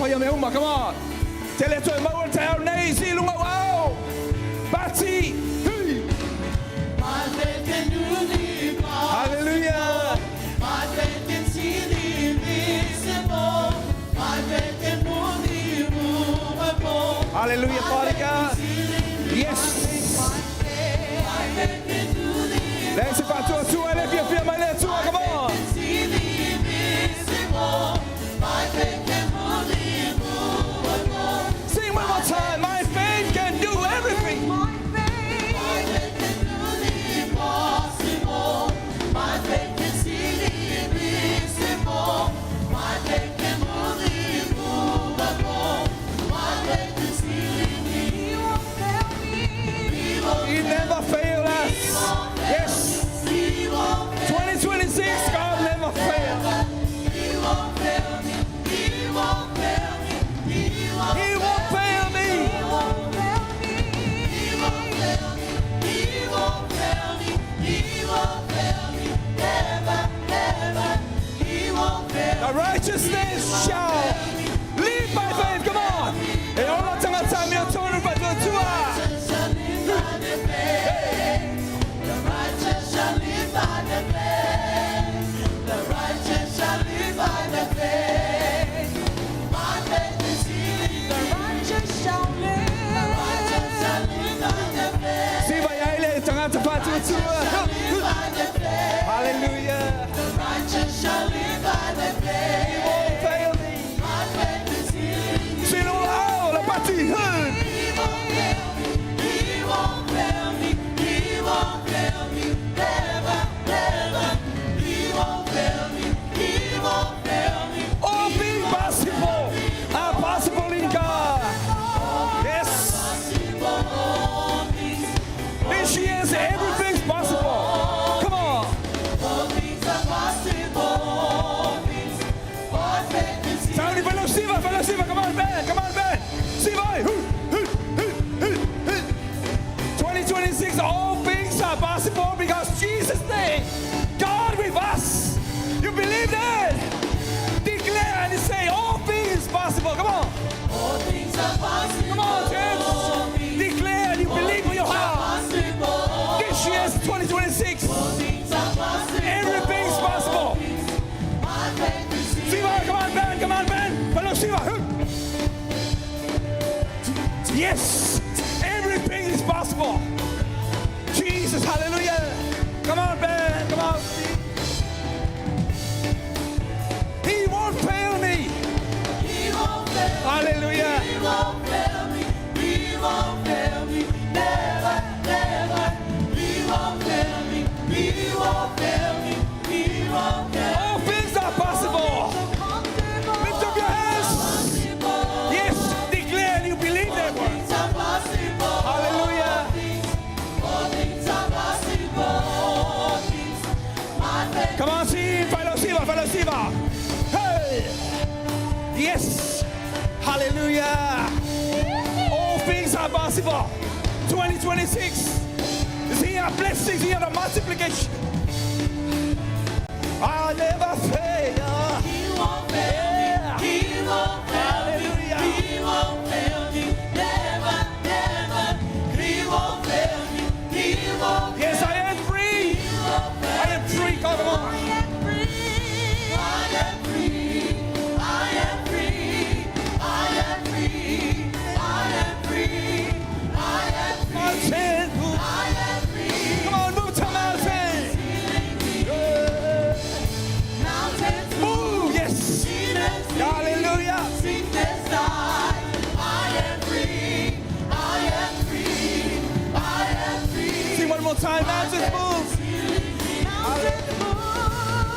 fire me uma, come on. Tele toi mau tau nei si lunga wow. Bati. My faith can do the impossible. Hallelujah. My faith can see the invisible. My faith can move the immovable. Hallelujah, Father God. Yes. Let's go to two and if you feel my little two, come on. See the invisible. My faith can move the immovable. Sing one more time. My faith can do everything. My faith can do the impossible. My faith can see the invisible. My faith can move the immovable. My faith can see the He won't fail me. He never failed us. Yes. 2026, God never failed. He won't fail me. He won't fail me. He won't He won't fail me. He won't fail me. He won't fail me. He won't fail me. He won't fail me. Never, never. He won't fail The me. righteousness shall live by faith. Come on. And all the time I'm your total by the two. Righteous shall live by the faith. The righteous shall live by the faith. The righteous shall live by the faith. My faith is healing. The righteous shall live. The righteous shall live by the faith. See by Yaile, tanga to part Shall two. live by the faith. Hallelujah. The righteous shall live by the He faith. won't fail me. My faith is healing. See no how la party hood. He won't fail me. He won't fail me. He won't fail me. Never, never. He won't fail me. He won't fail me. All things possible are possible in God. Yes. Possible all things. This year everything's possible. Come on. All things are possible. All things. All faith is healing. Tony, fellow Siva, come on, band. Siva. 2026, all things are possible because Jesus' name, God with us. You believe that? Declare and say, all things possible. Come on. All things are possible. Come on, church. Declare and you believe with your heart. Possible. This year's 2026. All things are possible. Everything's possible. My faith is healing. Siva, come on, band. Fellow Siva. Yes. Everything is possible. Jesus, hallelujah. Come on, band. Come on. He won't fail me. He won't fail me. Hallelujah. He won't fail me. He won't fail me. Never, never. He won't fail me. He won't fail me. He won't fail me. All things are possible. Lift up your hands. Possible. Yes, declare and you believe that word. Things are possible. Hallelujah. All things are possible. All things. My faith. Come on, sing, fellow Siva. Hey. Yes. Hallelujah. All things are possible. 2026 is here blessings, here the multiplication. I'll never fail. He won't fail me. He won't fail me. Hallelujah. He won't fail me. Never, never. He won't fail me. He won't. Yes, I am free. I am free. Come I on. am free. I am free. I am free. I am free. I am free. I am free. Mountain. I am free. Come on, move to mountain. Mountains Move. Yes. sickness leave. Hallelujah. Sickness die. I am free. I am free. I am free. Sing one more time. Mountains move. Mountains move.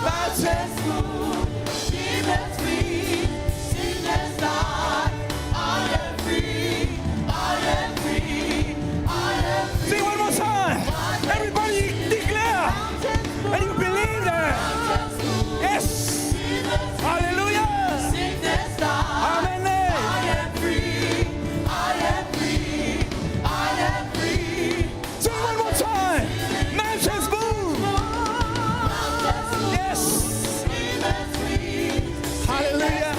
Mountains move. Demons flee. Sickness die. I am free. I am free. I am free. Sing one more time. Everybody declare. And you believe that. Mountains move. Yes. Demons Hallelujah. sickness die. Amen. I am free. I am free. I am free. Sing one more time. Mountains move. Yes. Hallelujah.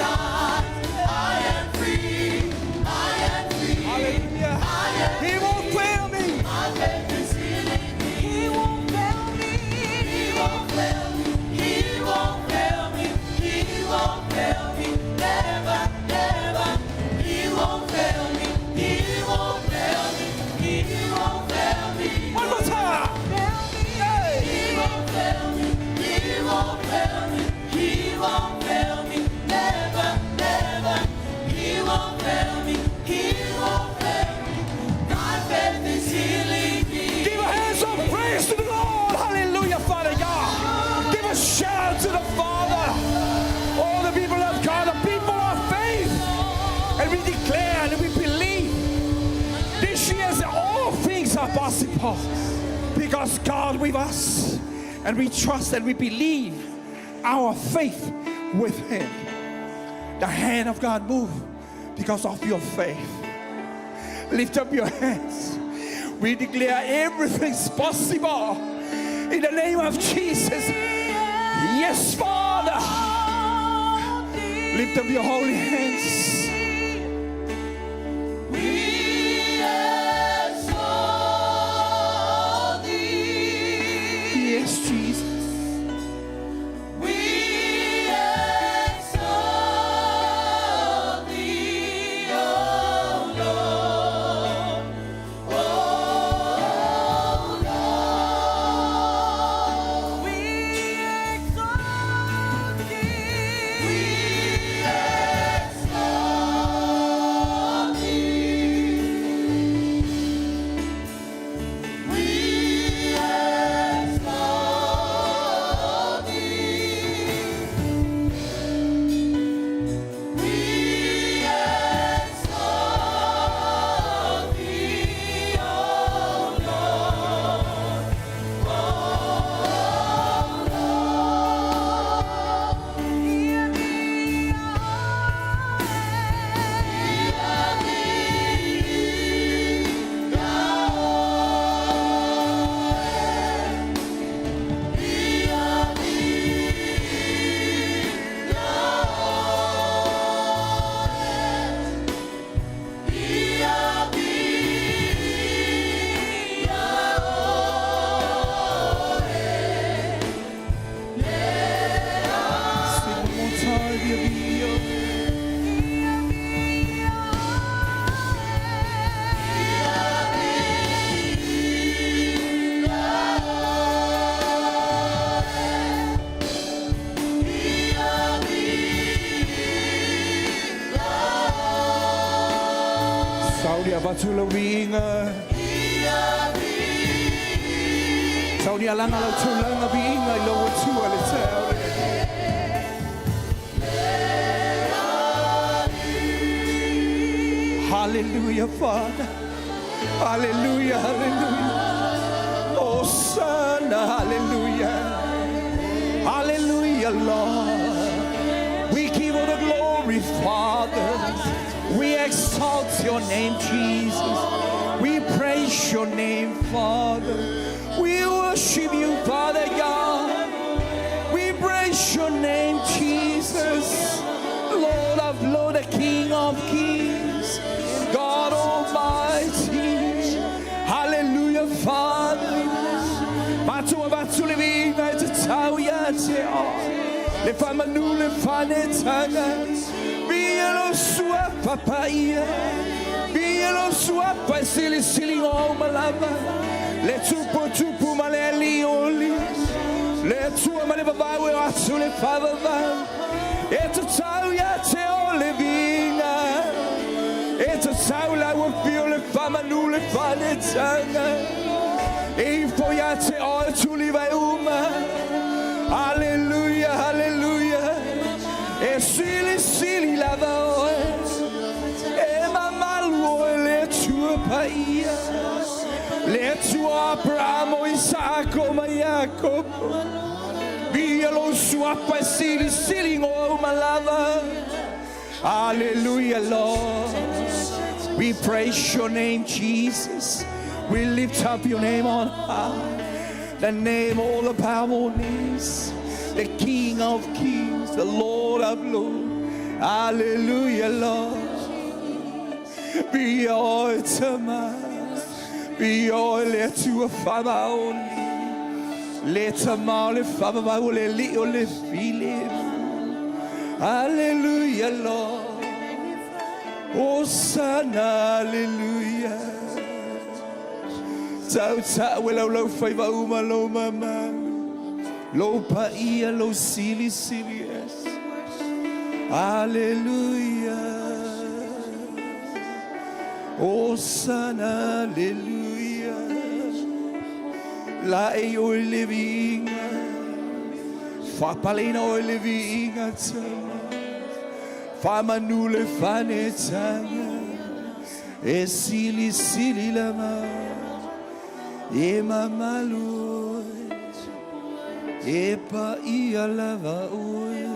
This year, all things are possible because God with us, and we trust and we believe our faith with Him. The hand of God move because of your faith. Lift up your hands. We declare everything's possible in the name of Jesus. Yes, Father. Lift up your holy hands. Yes, Jesus. Saudia batula winga. Saudia langa lo tulanga winga lo tua le tau. Hallelujah, Father. Hallelujah, hallelujah. Oh, Son, hallelujah. Hallelujah, Lord. We give all the glory, Father. We exalt your name, Jesus. We praise your name, Father. We worship you, Father God. We praise your name, Jesus. Lord of Lords, the King of Kings, God Almighty. Hallelujah, Father. Le famanu le fanetanga. Bielo sua papaya. Bielo sua pasili sili o malama. Le tupo tupo maleli oli. Le tua maleva bawe asule favava. It's a tauya te olivina. It's a taula wo feel le famanu le fanetanga. E poi te o tuliva uma. Hallelujah, hallelujah. E sili lava. E mamaluo le tua paia. Le tua Abramo, Isacco, ma Jacopo. Via lo sua sili o malava. Hallelujah, Lord. We praise your name, Jesus. We lift up your name on high. The name all above all names, the King of Kings, the Lord of Lords. Hallelujah, Lord. Be all to man, be all let to a father only. Let a man father only little feel him. Hallelujah, Lord. Oh, son, hallelujah. Tau lo faiva uma lo mama lo paia lo sili yes. Hallelujah. Oh son, hallelujah. La e o living fa palina o living fa manule fanetanga. E sili sili lama. E mama Lord. E pa ia lava oi.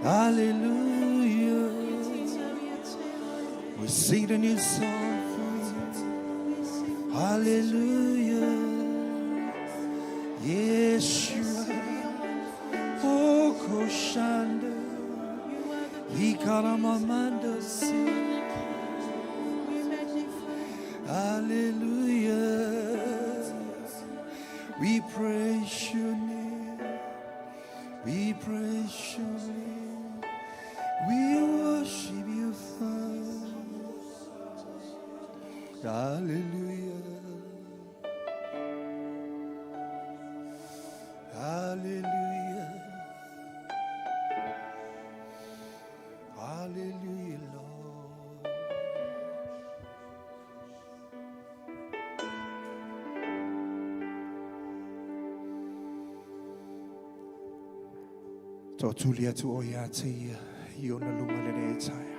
Hallelujah. We sing a new song for you. Hallelujah. Yeshua. Oh, Koshanda. Ikaramamanda. Hallelujah. We praise your name. We praise your name. We worship you, Father. Hallelujah. Hallelujah. Hallelujah, Lord. Totulia tu oyati yona luma lene taya.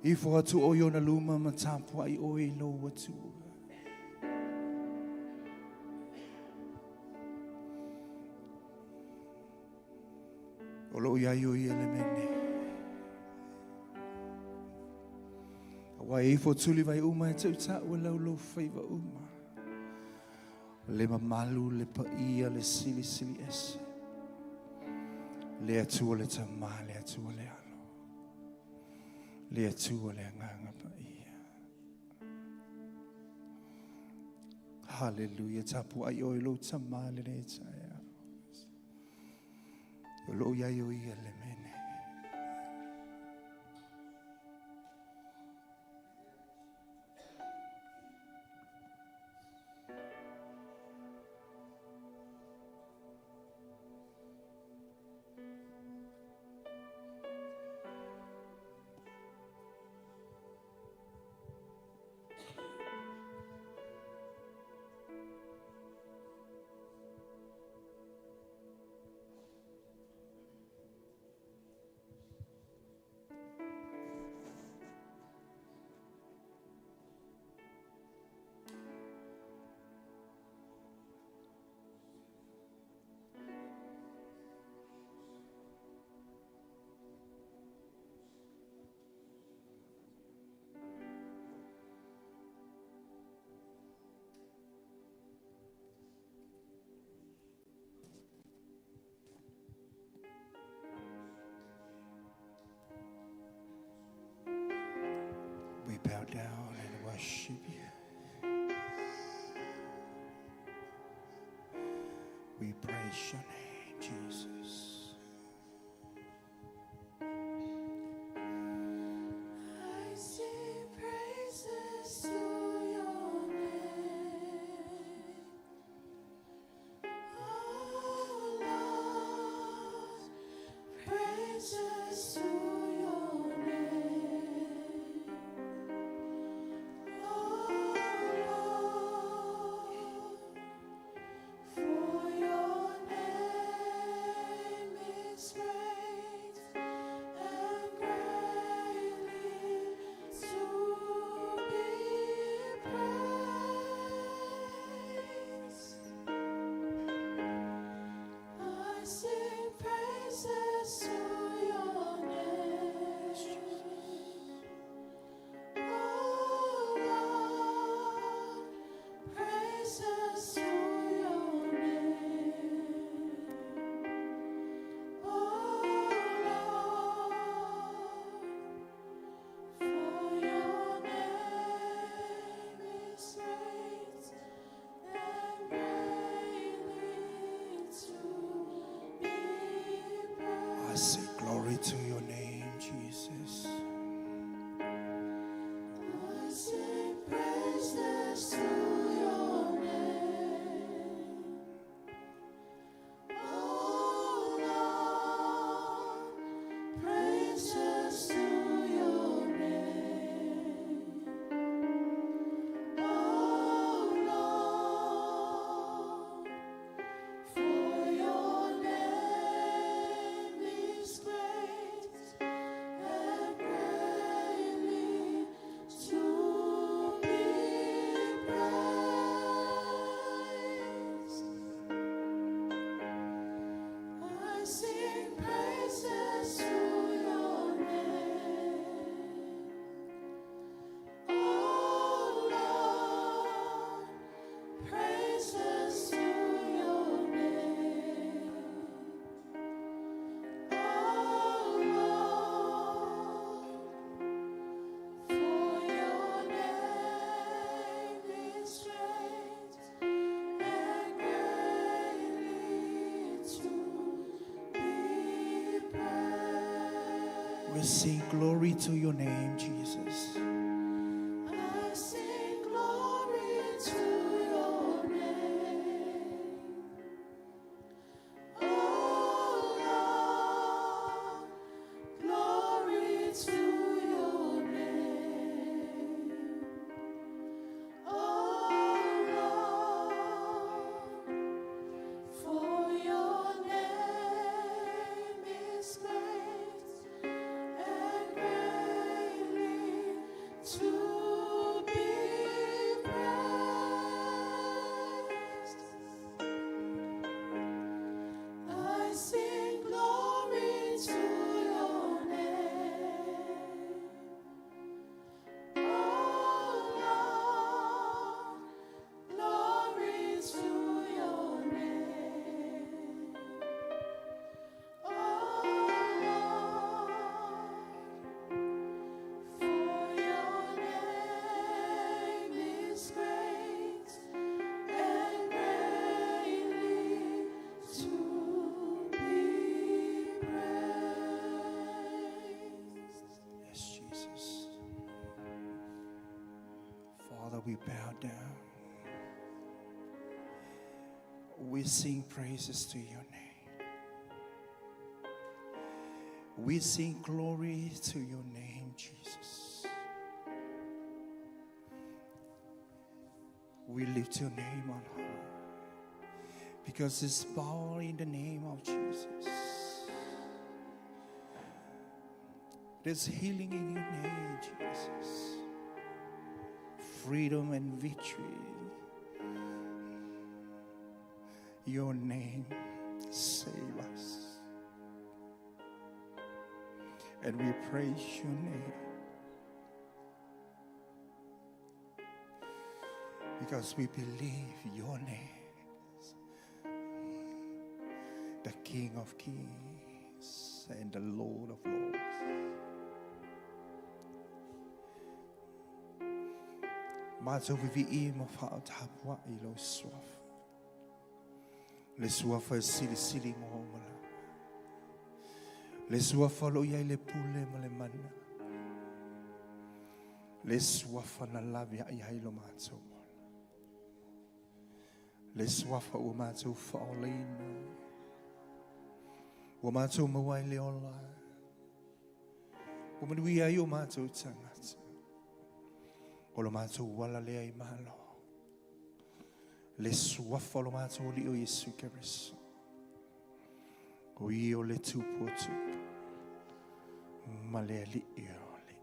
Ifo tu oyona luma matampo ai oi lo watu. Olo ya yo elemene. Wa ifo tuli vai uma tu ta wala lo favor uma. Le mamalu le paia le sili sili es. Le atua le tama, le atua le alo. Le atua le nganga pa ia. Hallelujah. Tapu ai oi lo tama le ne taia. Lo ia yo ia le mene. We bow down and worship you. We praise your name, Jesus. I sing praises to your name. Oh Lord, praises to your name. Oh Lord, for your name is great and greatly to be praised. I sing praises to your name. Oh Lord, praises to your name. Oh Lord, for your name is great and greatly to be I praised. say glory to your name, Jesus. I sing praises to your name. Oh Lord, praises to your name. Oh Lord, for your name is great and We sing glory to your name, Jesus. I sing glory to your name. Oh Lord, glory to your name. Oh Lord, for your name is great and greatly to be praised. I sing glory to your name. Oh Lord, glory to your name. Oh Lord, for your name is great and greatly to be praised. Yes, Jesus. Father, we bow down. We sing praises to your name. We sing glory to your name, Jesus. We lift your name on high because it's power in the name of Jesus. There's healing in your name, Jesus. Freedom and victory. Your name save us. And we praise your name. Because we believe your name is the King of Kings and the Lord of Lords. Mato vivi mo fa tapwa ilo swaf. Le swafa sili sili mo mala. Le swafa lo ya le pule male mana. Le swafa na lavia ya ilo mato. Le swafa o mato fa olina. O mato mawai le ola. O manui ayo mato tangata. O lo mato wala le ai malo. Le swafa lo mato li o Yesu Keriso. O io le tupo tupo. Ma le li io le.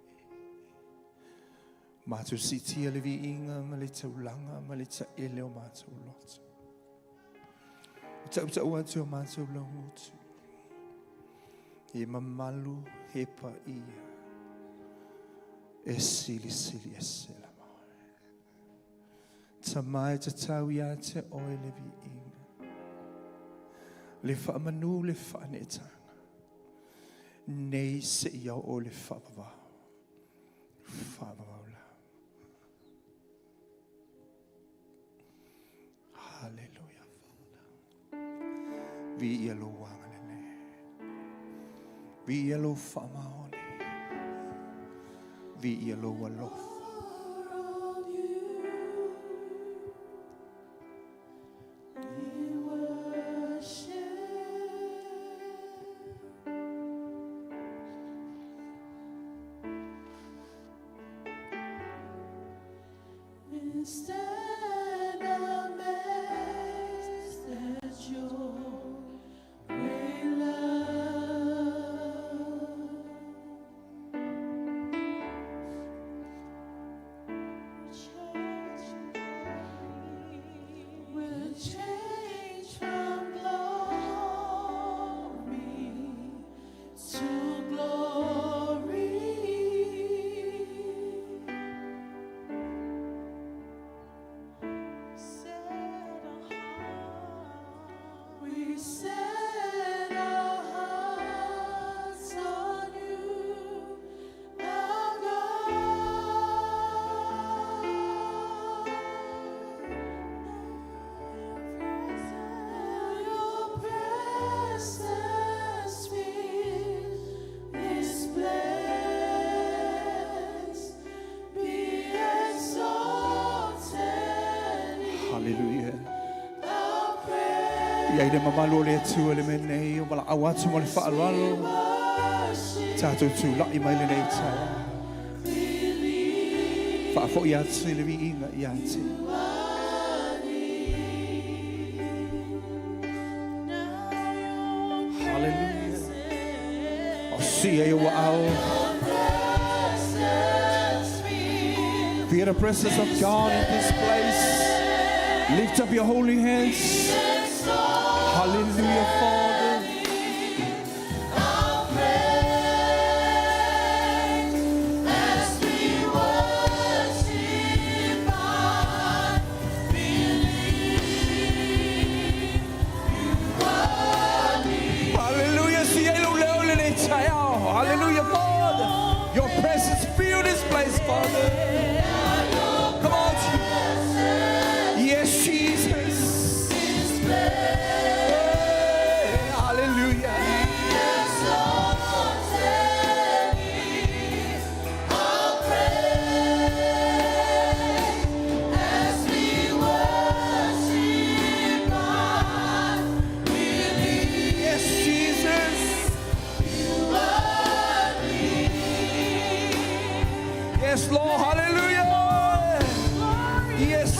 Mato siti le vi inga ma le taulanga ma le ta ele o mato loto. Tau tau atu o mato lo mutu. E mamalu he pa ia. E sili sili e sila. Tamai te tau ia te oe le vi inga. Le whaamanu le whaanetanga. Nei se iau o le whaapawau. Whaapawau la. Hallelujah, Father. Vi ia lo wanga le ne. Vi ia lo whaamaone. Vi ia lo walofa. Stand amazed at your great love. Will change from glory to glory. Ia le mamalo le atu le menei o mala awatu mo le whaalalo. Tātou tū lai mai le nei tai. Whaafo i atu le vi inga i atu. Hallelujah. O sia i wa au. Feel the presence of God in this place. Lift up your holy hands. Hallelujah, Father. Hallelujah, hallelujah, Father. Your presence fill this place, Father. Come on. Yes, Jesus. Hallelujah. Yes, Jesus. Yes, Lord. Hallelujah. Yes.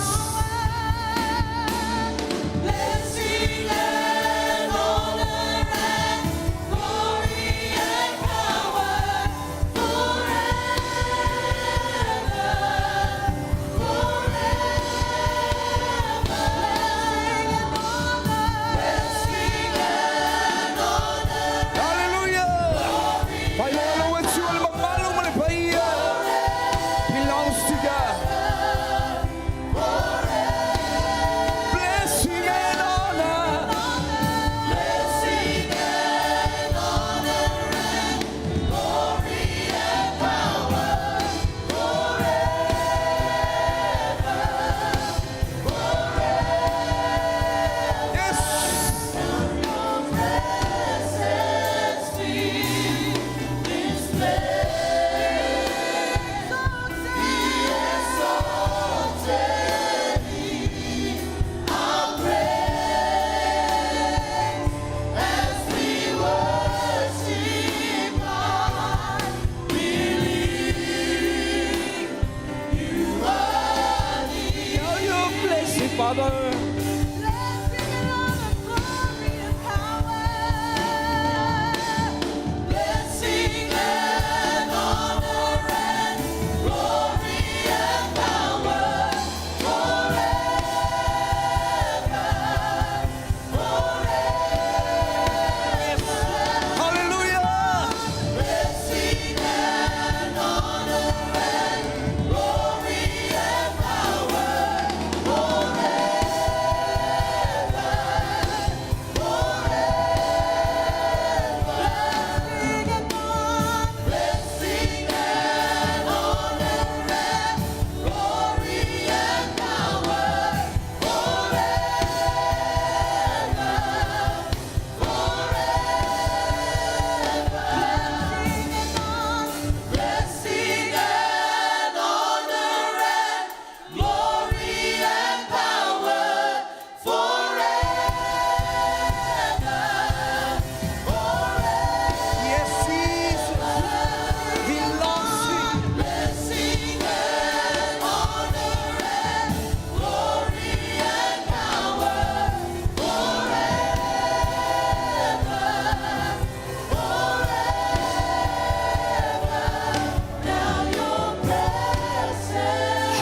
Father.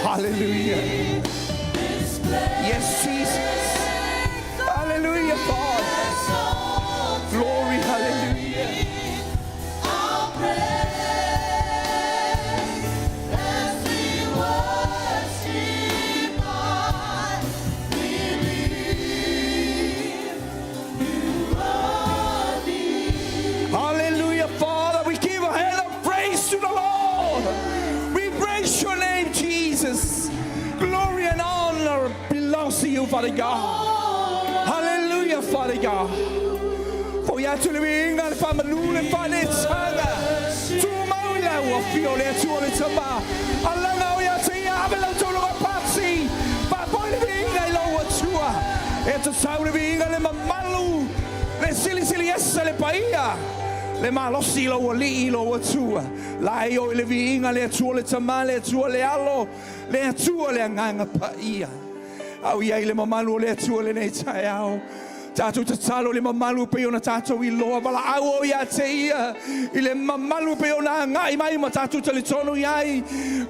Hallelujah. Yes, Jesus. Hallelujah, Father. Glory, hallelujah. Hallelujah, Father. We give a hand of praise to the Lord. We praise your name, Jesus. Glory and honor belongs to you, Father God. Hallelujah, Father God. For you to live in the family and find it. To my love, feel it to the taba. Allah know you see, I belong to the party. But boy, living I know what you are. It's a sound of being a little sili esa le paia. Le malosi lo wali lo atua. La io le viinga le atua le tamale atua le alo. Le atua le anganga paia. Au ia le mamalu le atua le nei tai au. Tātou te talo le mamalu pe ona tātou I loa wala au o ia te ia. I le mamalu pe ona ngai mai ma tātou te le tonu iai.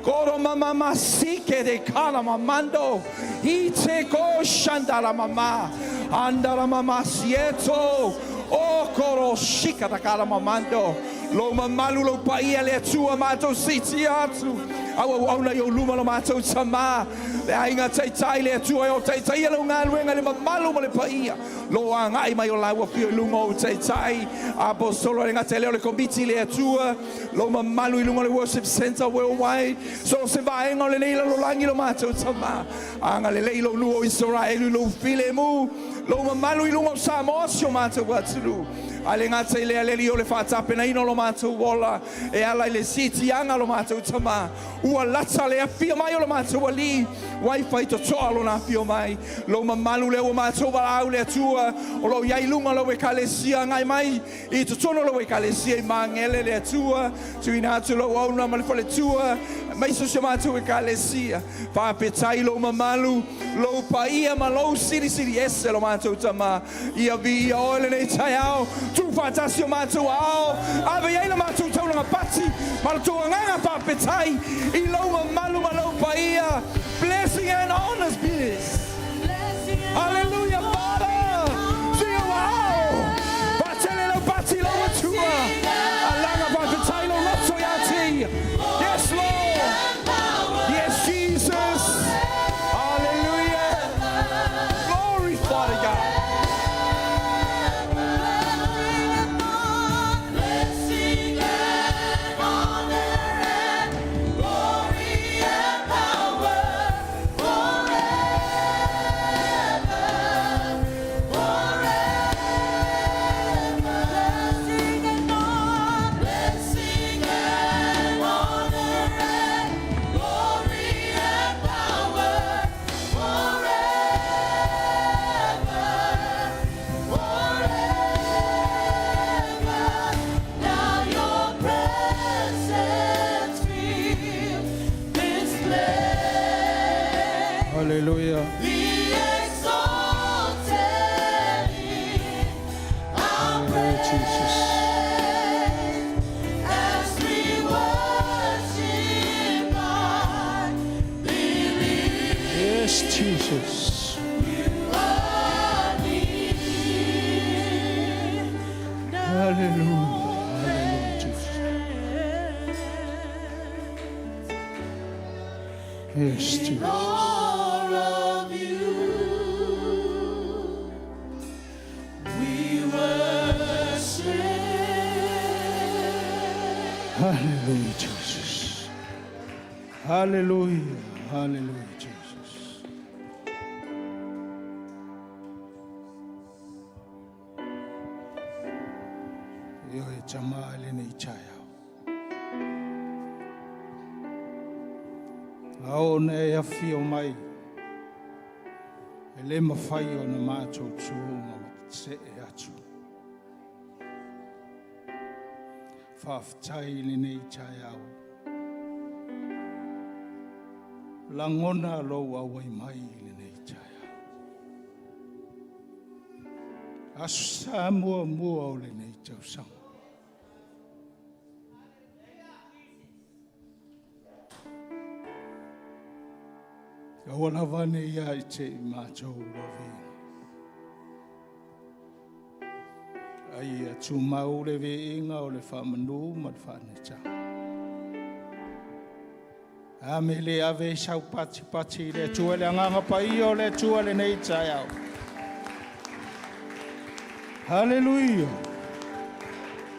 Koro mama sike de kala mamando. I te ko shandala mama. Andala mama sieto. O koro shika da kala mamando. Lo mamalu lo paia le atua mato siti atu. Au na yo luma lo mato sama. Le ainga tai le atua o tai lo ngaluenga le mamalu mo le paia. Lo angai mai o laua pio lunga o tai. Apostolo le ngate leo le komiti le atua. Lo mamalu I lunga le worship center worldwide. So se vaenga le leila lo langi lo mato sama. Anga le leilo luo Israel lo file mu. Lo mamalu I lunga o Samoa sio mato watulu. Ale ngate le aleli o le whātape na ino lo mātou wola. E ala le siti anga lo mātou tama. Ua lata le apia mai o lo mātou wali. Waiwhai to toa lo na apia mai. Lo mamalu le o mātou wala au le atua. O lo iai lunga lo e kalesia ngai mai. I to tono lo e kalesia I mangele le atua. Tu ina atu lo au na malefale tua. Maiso se mātou e kalesia. Whāpetai lo mamalu. Lo paia ma lo siri ese lo mātou tama. Ia vi ia oele nei tai au. Tu fantasio mātou ao. Ave ei la mātou taunanga pati. Malatou anganga whāpetai. I lo malu ma lo paia. Blessing and honors be this. Hallelujah, Father. Sia wao. Patele lo pati lo atua. Alanga whāpetai lo loto yati. Yes, Lord. Yes, Jesus. Hallelujah. Glory, Father God. Hallelujah. Be exalted in our Jesus. as we worship God. Believe Yes, Jesus. you are near. Hallelujah. Hallelujah, Jesus. Yes, Jesus. All of you, we worship. Hallelujah, Jesus. Hallelujah. Hallelujah, Jesus. Yo e chamale ni chaya. Ao ne ya fio mai. Ele mafai o na macho tsu ma se e atu. Whaftai ni chaya. Langona lo awai mai ni chaya. Asa mua o le ni chau sang. Ka wana vane ia I te mātou rawi. Ai a tū mau le ve inga o le whamanu ma le whaneta. A me le ave sau pati le tua le anganga pai o le tua le nei tai au. Hallelujah.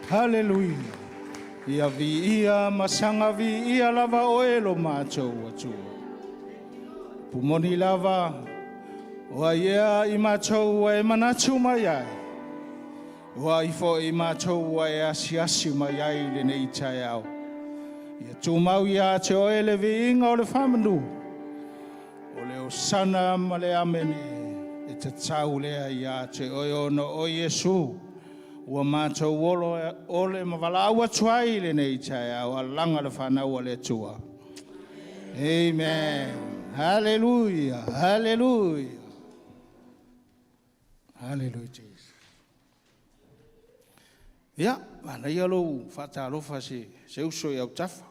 Hallelujah. Ia vi ia masanga vi ia lava oelo mātou atua. Pumoni lava wa ia I mātou e manatu mai ai. Wa ifo I mātou e asiasi mai ai le nei tai au. Ia tūmau ia te oe le viinga o le whamanu. O le o sana ma le amene. E te tau lea ia te oe ono o Yesu. ua mātou ole mawala ua tuai le nei tai au alanga le whanau le tua. Amen. Hallelujah. Hallelujah. Hallelujah, Jesus. Ia, mana ia lou whaatalofa se uso i au tafa.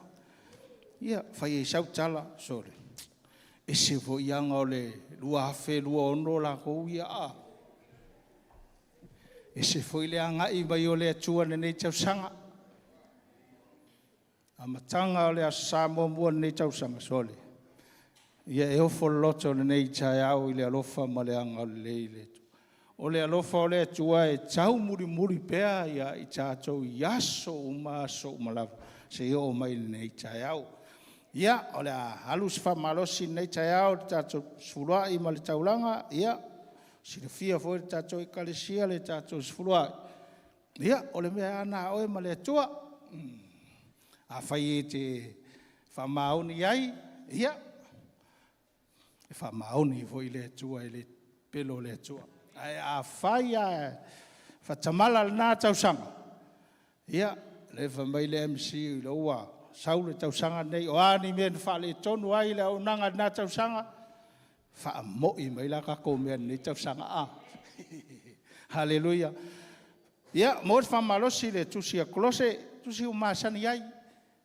Ia, whai e sau tala, sore. E se vo ianga o le lua hafe, lua ono la kou ia a. E se foi le anga i mai o le atua nei tau sanga. A matanga o le asa mua nei tau sanga, sore. Ia e ofo loto nei tai au i le alofa ma le anga o le leile. O le alofa o le atua e tau muri pea ia i tātou iaso umaso umalawa. Se i o mai nei tai au. Ia, o le halus whamalosi nei tai au, tātou sfurua i ma le taulanga, ia, si le fia foi le tātou i kalesia le tātou sfurua. Ia, o le mea ana oe ma le atua. A whai e te whamaoni ai, ia, e whamaoni foi le atua i le pelo le atua. Ai a whai a whatamala le nā tausanga. Ia, le whamai le MC i le ua. Saule tausanga nei o ani men fale tonu ai le onanga na tausanga fa mo I mai la ka ko men nei tausanga a haleluya ya mo fa malosi le tusi a klose tusi o masani ai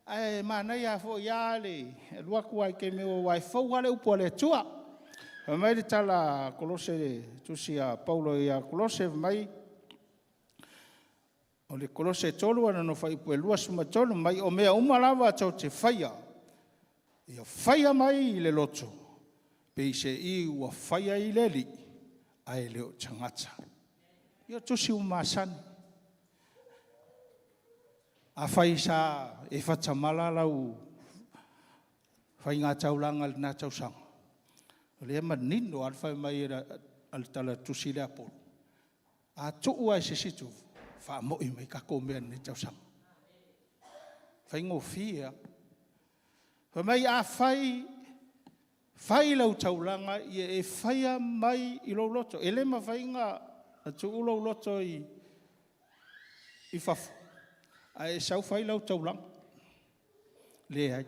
ai mana ya fo ya le lua ku ai ke me o wai fo wale upo le tua mai le tala klose tusi a paulo ya klose mai o le kolose tolu ana no fai pue lua suma tolu mai o mea umalawa tau te whaia. Ia whaia mai I le loto. Pei se I ua whaia I le li. Ai leo tangata. Ia tusi umasani. A whai sa e whatamala lau. Whai ngā taulanga le nā tausanga. O le ema nino al whai mai al tala tusi le apolo. A tuu ai se situ. Fa mo I mai ka ko mea ni tausanga. Fai ngō fia. Fa mai a fai lau taulanga I e faia mai I lau loto. E le ma fai ngā tu ulau loto I fafu. A e sau fai lau taulanga. Le ai.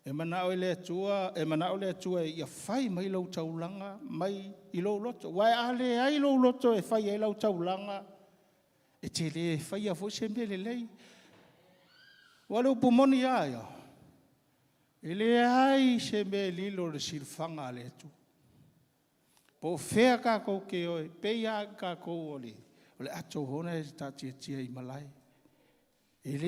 E mana o le atua ia fai mai lau taulanga mai I lau loto. Wai a le ai lau loto e fai ai lau taulanga. E te le whaia fo se mele lei. Wale upo moni aia. E le ai se me lilo le silfanga le tu. Po fea ka kou ke oe, peia ka kou ole. Ole ato hona e tatia tia I malai. E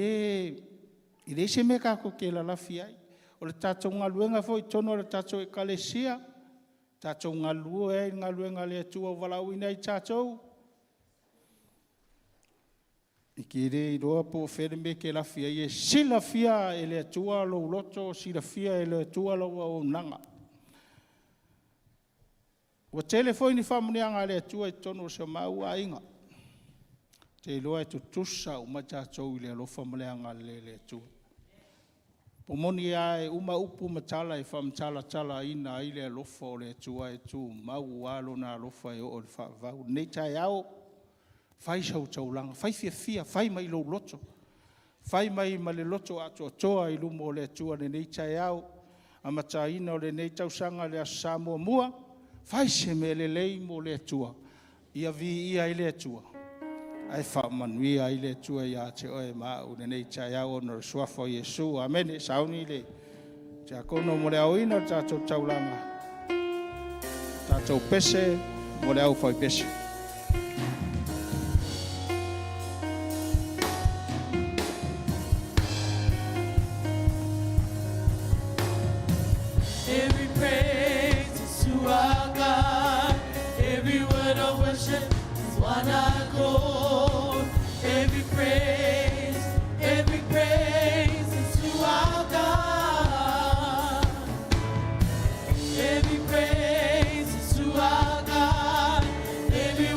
le se me ka kou ke la lafi ai. Ole tato ngaluenga fo I tono le tato e kalesia. Tato ngaluenga le tua walauina I tato. I kere I roa po where me ke la fia I e sila fia e le atua lo loto, sila fia e le atua lo o nanga. Wa telefoni whamunianga le atua I tono se mau a inga. Te loa e tutusa uma tātou I le alofa maleanga le atua. Po moni ai uma upu matala I whamtala ina I le alofa o le atua e tu mau walo na alofa e o le whavau. Nei tai au. Fai sau taulanga, fai fia, fai mai lo loto. Fai mai ma le loto ato toa I lumo le atua ne nei tai au. Ama taina o le nei tausanga le asa mua. Fai se me le lei mo le atua. Ia vi ia I le atua. Ai wha manui I le atua ia te oe maa ne nei tai au no suafo Yesu. Amen. E sauni le. Te akono mo le auina tatou taulanga. Tatou pese mo le au fai pese. Every praise is to our God. Every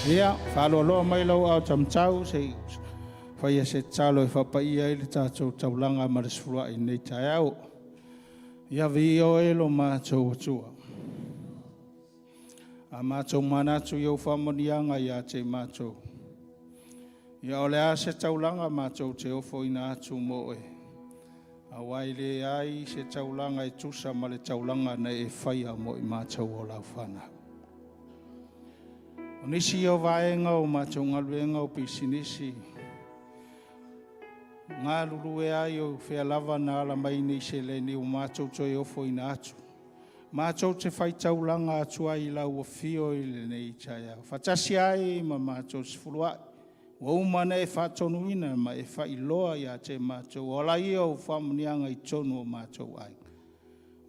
Ia, whaaloaloa mai lau au tamtau, se whaia se talo e whapaia i le tātou taulanga ma le sfurua i nei tai au. Ia vi o e lo mātou atua. A mātou manatu i au whamonianga ia te mātou. Ia o le a se taulanga mātou te ofo ina atu mo e. A waile ai se taulanga e tusa ma le taulanga na e whaia mo i mātou o lau whanau. O nisi o vaenga o mātou ngaluenga o pisinisi. Ngā lulu e ai o whea lava na ala mai nei se le ni o mātou toi ofo ina atu. Mātou te whai taulanga atu ai lau o fio i le nei tai au. Whatasi ai ma mātou sifurua. Wa umana e whatonuina ma e whai loa ia te mātou. O lai o whamunianga i tonu o mātou ai.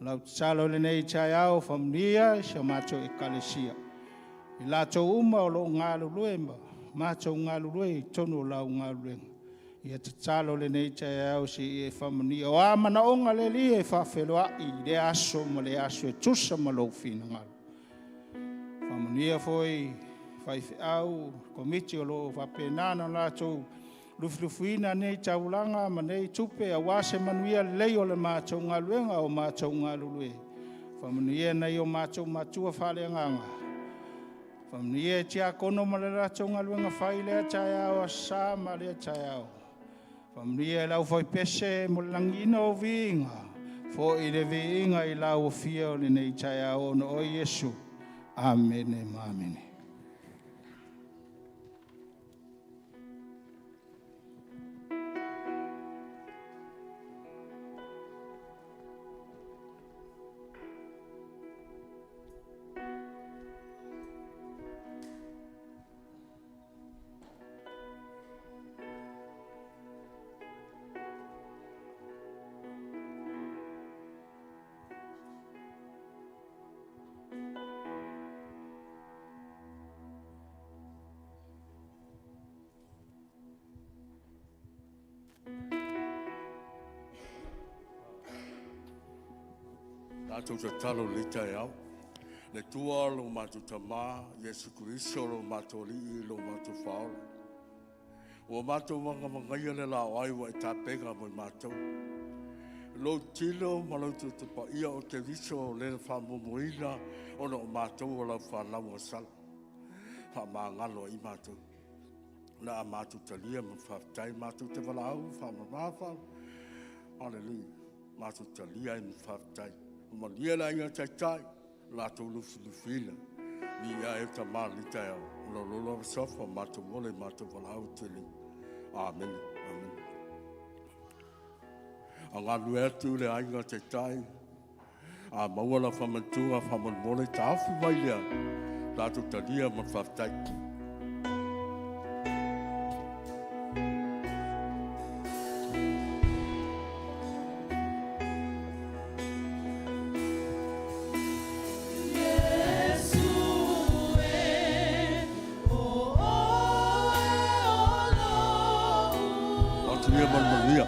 Lau talo le nei tai au whamunia sa mātou e kalesia. I lātou uma o lo ngā lulue ma. Mātou ngā lulue i tonu o lau ngā lulue. Ia te talo le nei te au si e whamunia. O amana o ngā le li e whawheloa i le aso ma le aso e tusa ma lo whina ngā. Whamunia foi whaiwhi au, komiti o lo whapenana lātou lufuina nei taulanga ma nei tupe a wase manuia lei o le mātou ngā luenga o mātou ngā lulue. Whamunia nei o mātou matua whale nganga. Whamunia tia kono ma le rātou ngā luenga whai lea tai au a sā ma lea tai au. Whamunia lau whai pese mo langina o viinga. Fo i le viinga i lau o fia o le nei tai au no o Yesu. Amene ma amene. Tātou te talo le tai au. Le tua lo mātou tamā, Yesu Christo lo mātou li lo mātou whaola. O mātou mangaia le lao ai wa e tāpenga mo mātou. Lo tilo malautu te pa ia o te viso le whamomoina o no mātou o lau whanau o sala. Ha māngalo i mātou. Na a mātou talia ma whaftai, mātou te walau, whamamawha. Halleluja. Mātou talia i ma whaftai. Ma lia la inga tai tai, la tau lufina. Ni ia e ta maa li tai au. Ula lola sofa, mātou mole, mātou walau tili. Amen. Amen. A ngā lue atu le ainga tai tai. A maua la whamantua, whaman mole, ta awhi mai lea. La tau talia ma whaftai. Yeah.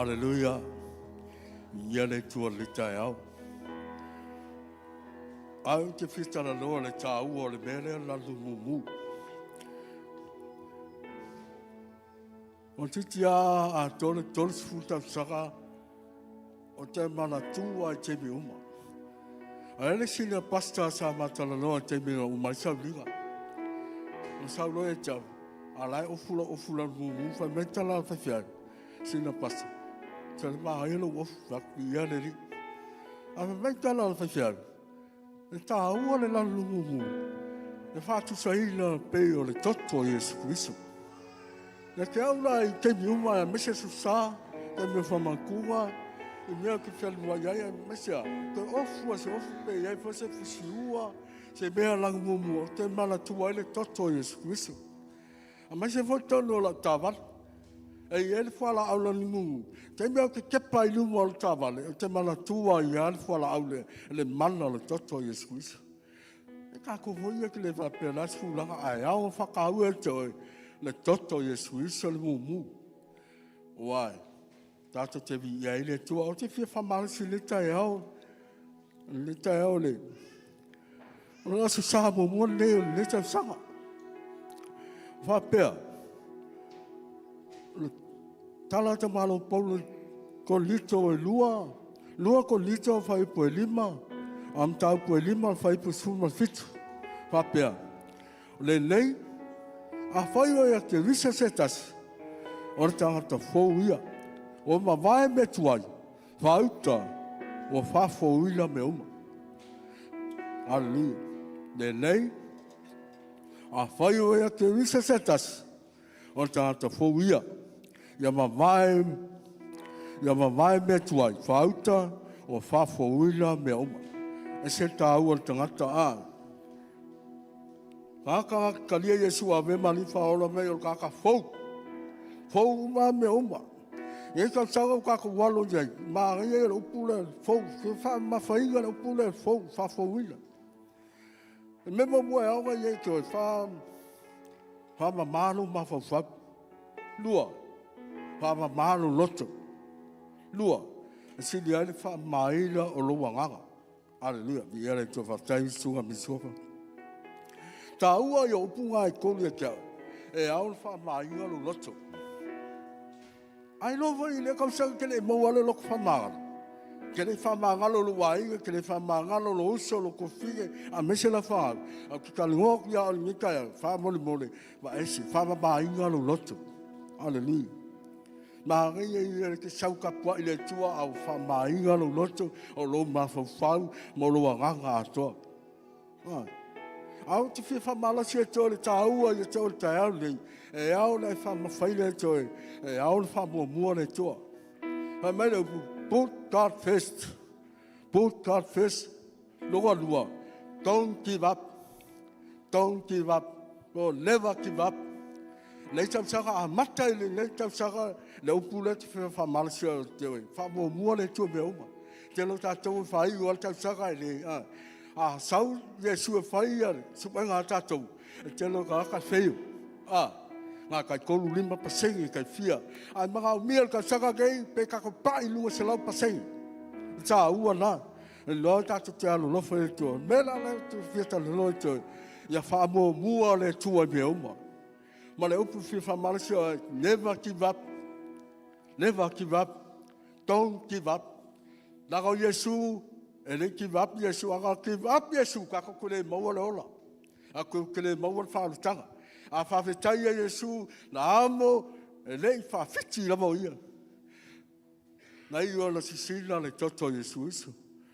Hallelujah. Ia le tua le tai au. Au te whitara loa le tā ua le mere la lumumu. O titi a tole sifuta saka o te mana tua i te mi uma. A ele sina pasta sa matala loa te mi uma i sau liga. O sau loa e tau. A lai ofula lumumu fa mentala fa fiari. Sina pasta. Te le maa ilo ofu waki ia le ri. A mentala fa fiari. E tā ua le la lumumu. E whātu sa ina pei o le toto Yesu Kristo. Na te aula i te miuma e mese susa, te me whamankunga, i mea ki whanua iai e mesea. Te ofu a se ofu pe iai pa se fusiua, se mea langumumu o te mana tua ele toto Yesu Kristo. A mese whaitono la tāwara. E i ele whala aula ni mungu. Te mea ki kepa i lumu ala tāwara, o te mana tua i ele whala aule, ele mana le toto Yesu Kristo. E kā kuhoia ki le whapea fulanga ai au whakaua e toi, le toto Yesu Kristo le mumu. Wai, tato te vi iai le tua, o te fia whamarasi le tai au le. O la su saha mumu le tai sanga. Whapea, tala te malo polo ko lito e lua ko lito whai po e lima, am tau po e lima whai po suma fitu. Whapea, le nei, a whai o ia ke risa se tasi, o le tangata fōu ia, o ma vae me tuai, whauta, o wha fōu ila me uma. Hallelujah. Le nei, a whai o ia ke risa se tasi, o le tangata fōu ia, ia ma vae me tuai, whauta, o wha fōu ila me uma. E se tā ua le tangata Kaka kalia Yesu a me mani whaola me o kaka fou. Fou ma me oma. E ka saga o kaka walo jai. Ma ngai e upule fou. Ke wha ma whainga le upule fou. Wha fou ina. E me mo mua e aunga i e toi. Wha ma manu ma whau whau. Lua. Wha ma manu loto. Lua. E sili aile wha maila o loa nganga. Aleluia. Mi ere toi whatai sunga mi sofa. Tā ua i opunga e kori e kia. E aun wha mainga lo loto. Ai lofa i le kausanga ke le mauale loko wha maangana. Ke le wha maangalo lo wainga, ke le wha maangalo lo uso lo kofige, a mese la wha. A ki ka lingoku ia o ngikaya, wha mole, wa esi, wha mainga lo loto. Aleluia. Nā ngai e ke saukapua i le tua au wha mainga lo loto, o lo mawhau, mo lo anganga atoa. Au te whiwha malasi e tō le tāua i tō le tai au nei. E au nei wha mawhaile e tō e au le wha mua nei tō. Hai mai rau put God first. Put God first. Loa lua. Don't give up. Don't give up. No, never give up. Nei tau saka a matai le nei tau saka le upule te whiwha malasi e tō e. Wha mua nei tō me uma. Te lo tātou whai ua tau saka e le. A sau Yesu e whai are, supenga a tātou, e telo ka aka wheo. Ngā kai kolu lima pasengi kai fia. Ai mga umia ka saka kei, pe kako pai lunga se lau pasengi. Tā ua nā, e loa tātou te alo lofa e tua. Mela le tu fieta le loa e tua. Ia wha mua le tua me uma. Ma le upu fia wha marasi o never give up. Never give up. Don't give up. Nako Yesu, e le give up Yesu, anga give up Yesu, kako kule maua le ola. A kule maua le whaarutanga. A whawhetai a Yesu, na amo, e le i whawhiti lama o ia. Na i ona sisina le toto Yesu iso.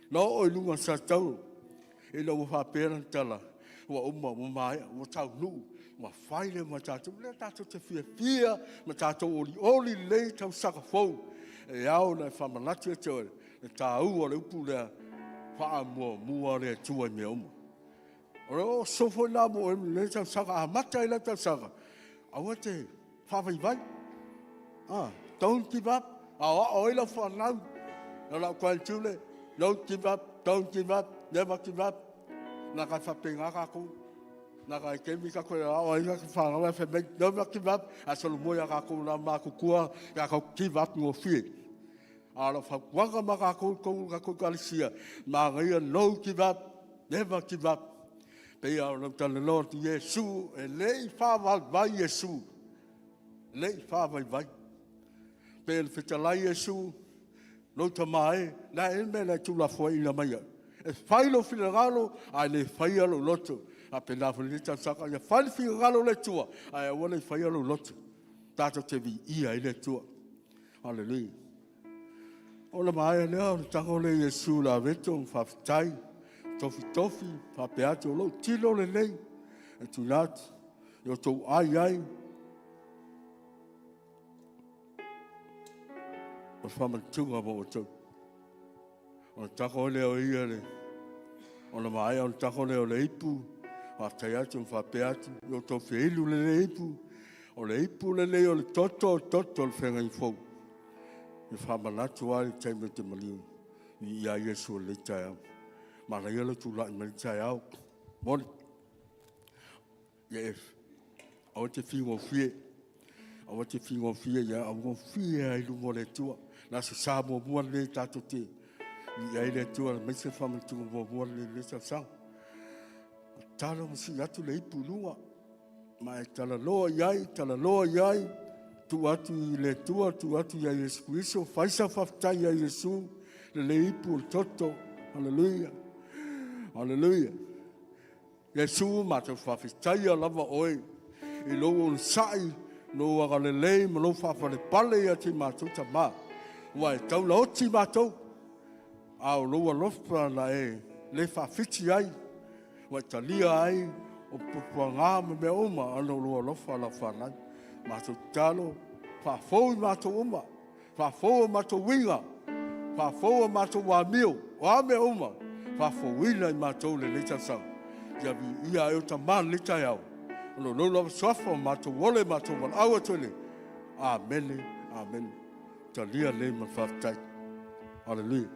Na o i lunga sa tau, e la ua whapera tala, ua uma, ua maia, ua tau nuu, ua whaile ma tātou, le tātou te fia, ma tātou oli le tau saka fau. E au na whamanatu e teore, e tā ua le upu lea, wha mua le tua me uma. Ora o sofo na mo le tau saka a mata i le tau saka. Aua te whawaiwai. Don't give up. O ila whanau. Na lau kwa tule. Don't give up. Don't give up. Never give up. Na kai whapenga kako. Na kai kemi kako o ila ka whanau e whemei. Never give up. A solo moia kako na mākukua. Ka kau give up ngō fie. Ala whaka maka kou kalisia. Mā ngai no give up, never give up. Pei au lau tala loa tu Yesu, e lei whāwai vai Yesu. Lei whāwai vai. Pei an whitalai Yesu, no ta mai, na e me na tula fua ina mai. E whailo whirangalo, ai le whaialo loto. A pe na whanita saka, ia whaile whirangalo le tua, ai a wana whaialo loto. Tātou te vi ia i le tua. Hallelujah. Ola mai lea, o tango le Yesu la veto, whawhitai, tofi, whapeate o lo, tilo le nei, e tunat, i o tau ai, o whamantunga mo o tau. O tako leo ia le, o na mai o tako leo le ipu, whatai atu, whapeate, i o tau whiilu le ipu, o le ipu le leo le toto le whenga i fau. I whamanatu ai teime te maliu, i ia Yesu le tai au. Mana ia le tula i mali tai au. Moni. Ia e, au te whingo fie, ia au fie ai lungo le tua. Nā se sā mua le tātou te. I ai le tua, mai se whamantunga mua le sa sang. Tāna masi atu le ipu lunga. Ma e tala loa iai, tu atu I le tua, tu atu ia Yesu Kristo, whaisa whaftai ia Yesu, le ipu o toto, hallelujah, hallelujah. Yesu mata whawhitai a lava oe, I loo on sai, no aga le lei, ma lo whawhare pale ia te mātou mā. Wai, tau la oti mātou, au loa lofa la e, le whawhiti ai, wai talia ai, o pupua ngā me mea oma, ano loa lofa la whanai. Mātou talo, whawhau I mātou oma, whawhau mātou winga, whawhau mātou wāmio, wāme oma, whawhau ina I mātou le leita sau. Ia vi ia e o ta mā leita iau. Ono lola swafa mātou wole mātou wal awa tole. Amen, amen. Ta lia le ma whaftai. Hallelujah.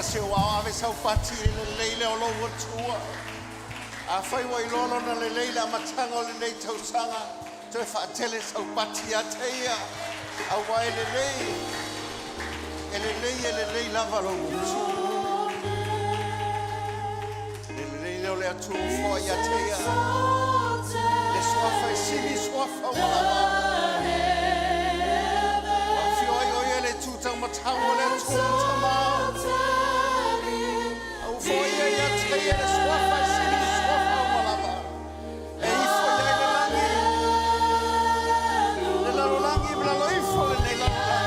Se o ave sau pati le leile o lo tua. A fai wai lolo na le leile matanga o le nei tau sanga. Toi fa tele sau pati a teia. A wai le lei. E le lei lava lo tua. Le leile o le atu foi a teia. le swafa e sili swafa wala. Afio ai o ele tutang matau le tutama. Au foi ia tei le swafa e sili swafa wala. E ifo ia le langi. Le lalo langi bla lo ifo le nei lalo.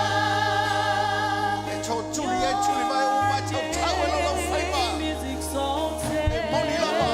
E tau tuli ai tuli vai o mai tau tau e lalo whaiva. E moni lava.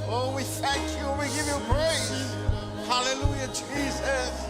Oh, we thank you, we give you praise. Hallelujah, Jesus.